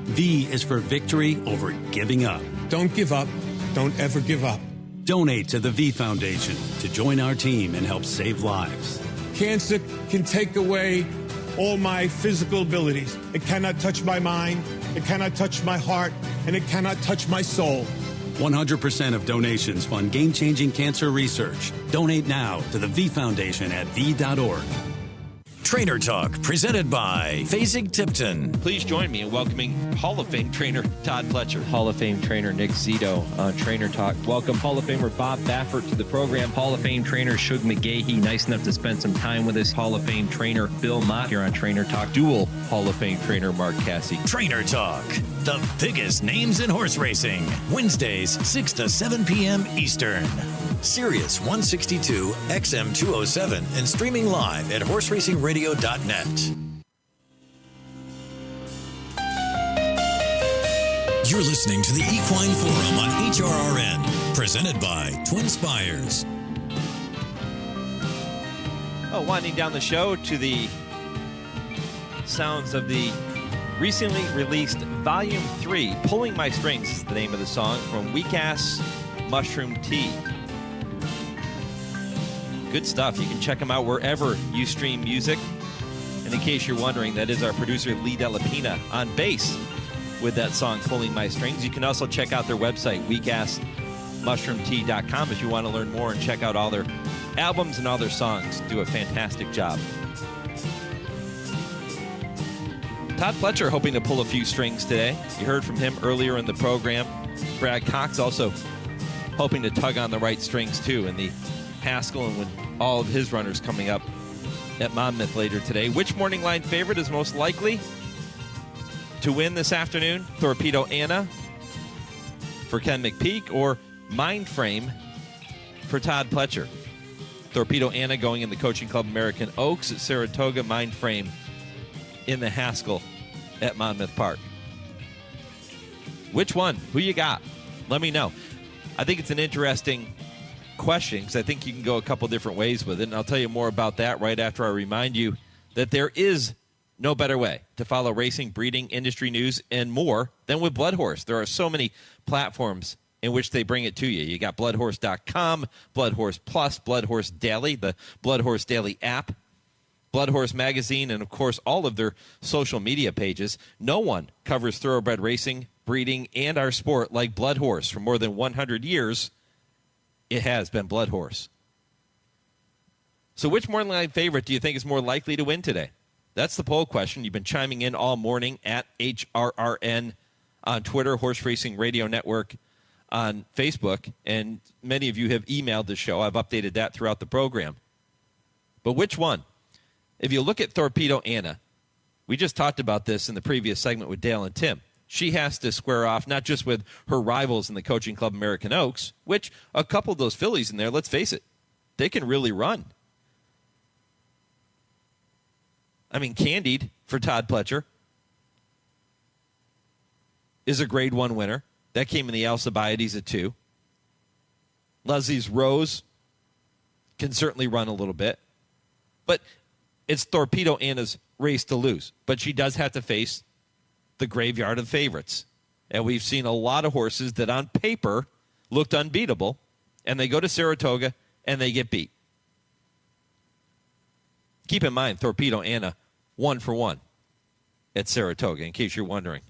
V is for victory over giving up. Don't give up. Don't ever give up. Donate to the V Foundation to join our team and help save lives. Cancer can take away all my physical abilities. It cannot touch my mind, it cannot touch my heart, and it cannot touch my soul. 100% of donations fund game-changing cancer research. Donate now to the V Foundation at V.org. Trainer Talk, presented by Fasig-Tipton. Please join me in welcoming Hall of Fame trainer Todd Pletcher, Hall of Fame trainer Nick Zito on Trainer Talk. Welcome Hall of Famer Bob Baffert to the program. Hall of Fame trainer Shug McGahee, nice enough to spend some time with us. Hall of Fame trainer Bill Mott here on Trainer Talk. Dual Hall of Fame trainer Mark Cassey. Trainer Talk, the biggest names in horse racing. Wednesdays, 6 to 7 p.m. Eastern. Sirius 162, XM 207, and streaming live at horseracingradio.net. You're listening to the Equine Forum on HRRN, presented by TwinSpires. Oh, winding down the show to the sounds of the recently released Volume 3, Pulling My Strings is the name of the song, from Weak Ass Mushroom Tea. Good stuff. You can check them out wherever you stream music. And in case you're wondering, that is our producer Lee Delapina on bass with that song, Pulling My Strings. You can also check out their website, weakassmushroomtea.com, if you want to learn more and check out all their albums and all their songs. Do a fantastic job. Todd Pletcher hoping to pull a few strings today. You heard from him earlier in the program. Brad Cox also hoping to tug on the right strings too in the Haskell and with all of his runners coming up at Monmouth later today. Which morning line favorite is most likely to win this afternoon? Torpedo Anna for Ken McPeak or Mindframe for Todd Pletcher? Torpedo Anna going in the Coaching Club American Oaks at Saratoga, Mindframe in the Haskell at Monmouth Park. Which one? Who you got? Let me know. I think it's an interesting question because I think you can go a couple different ways with it, and I'll tell you more about that right after I remind you that there is no better way to follow racing, breeding, industry news, and more than with Blood Horse. There are so many platforms in which they bring it to you. You got bloodhorse.com, Blood Horse Plus, Blood Horse Daily, the Blood Horse Daily app, Blood Horse Magazine, and, of course, all of their social media pages. No one covers thoroughbred racing, breeding, and our sport like Blood Horse. For more than 100 years, it has been Blood Horse. So which morning line favorite do you think is more likely to win today? That's the poll question. You've been chiming in all morning at HRRN on Twitter, Horse Racing Radio Network on Facebook, and many of you have emailed the show. I've updated that throughout the program. But which one? If you look at Torpedo Anna, we just talked about this in the previous segment with Dale and Tim. She has to square off not just with her rivals in the Coaching Club American Oaks, which a couple of those fillies in there, let's face it, they can really run. I mean, Candied for Todd Pletcher is a Grade 1 winner. That came in the Alcibiades at 2. Leslie's Rose can certainly run a little bit. But it's Torpedo Anna's race to lose. But she does have to face the graveyard of favorites. And we've seen a lot of horses that on paper looked unbeatable, and they go to Saratoga and they get beat. Keep in mind, Torpedo Anna 1-for-1 at Saratoga, in case you're wondering.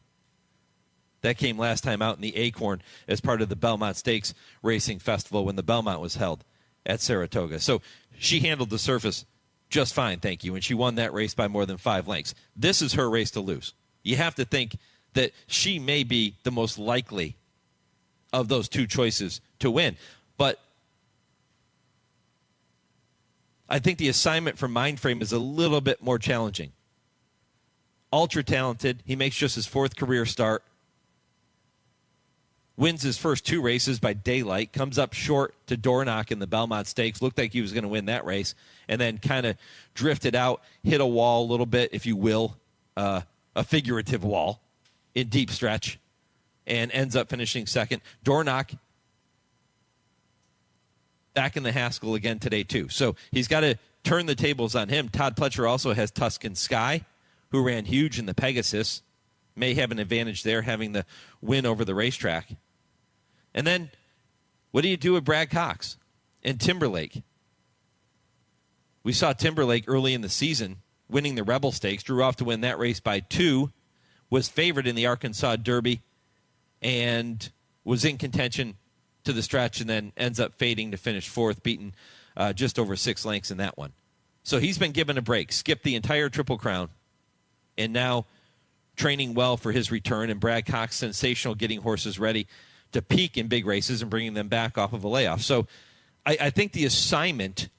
That came last time out in the Acorn as part of the Belmont Stakes Racing Festival when the Belmont was held at Saratoga. So she handled the surface just fine, thank you, and she won that race by more than 5 lengths. This is her race to lose. You have to think that she may be the most likely of those two choices to win. But I think the assignment for Mindframe is a little bit more challenging. Ultra talented. He makes just his 4th career start. Wins his first 2 races by daylight. Comes up short to Dornoch in the Belmont Stakes. Looked like he was going to win that race. And then kind of drifted out, hit a wall a little bit, if you will. A figurative wall in deep stretch, and ends up finishing 2nd. Dornoch back in the Haskell again today, too. So he's got to turn the tables on him. Todd Pletcher also has Tuscan Sky, who ran huge in the Pegasus. May have an advantage there, having the win over the racetrack. And then, what do you do with Brad Cox and Timberlake? We saw Timberlake early in the season winning the Rebel Stakes, drew off to win that race by 2, was favored in the Arkansas Derby, and was in contention to the stretch, and then ends up fading to finish 4th, beaten just over 6 lengths in that one. So he's been given a break, skipped the entire Triple Crown, and now training well for his return. And Brad Cox, sensational, getting horses ready to peak in big races and bringing them back off of a layoff. So I think the assignment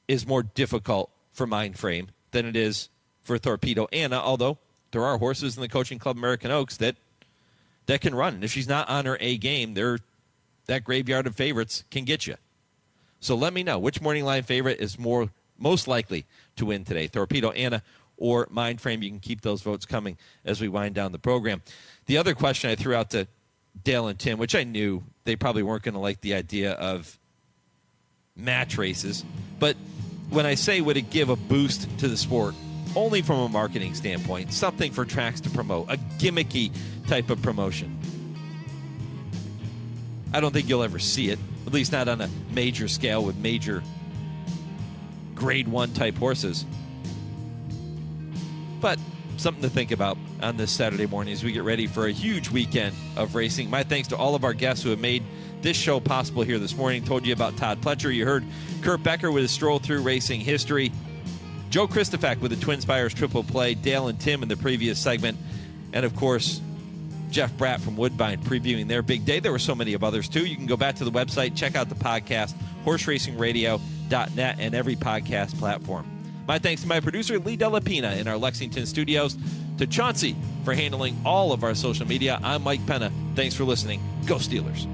is more difficult for Mindframe than it is for Torpedo Anna, although there are horses in the Coaching Club American Oaks that can run. And if she's not on her A game, that graveyard of favorites can get you. So let me know which morning line favorite is most likely to win today, Torpedo Anna or Mindframe. You can keep those votes coming as we wind down the program. The other question I threw out to Dale and Tim, which I knew they probably weren't going to like the idea of match races, but when I say would it give a boost to the sport, only from a marketing standpoint, something for tracks to promote, a gimmicky type of promotion. I don't think you'll ever see it, at least not on a major scale with major grade 1 type horses. But something to think about on this Saturday morning as we get ready for a huge weekend of racing. My thanks to all of our guests who have made this show possible here this morning. Told you about Todd Pletcher. You heard Kurt Becker with his Stroll Through Racing History. Joe Kristufek with the TwinSpires Triple Play. Dale and Tim in the previous segment. And, of course, Jeff Bratt from Woodbine previewing their big day. There were so many of others, too. You can go back to the website, check out the podcast, horseracingradio.net, and every podcast platform. My thanks to my producer, Lee Della Pina, in our Lexington studios. To Chauncey for handling all of our social media. I'm Mike Penna. Thanks for listening. Go Steelers.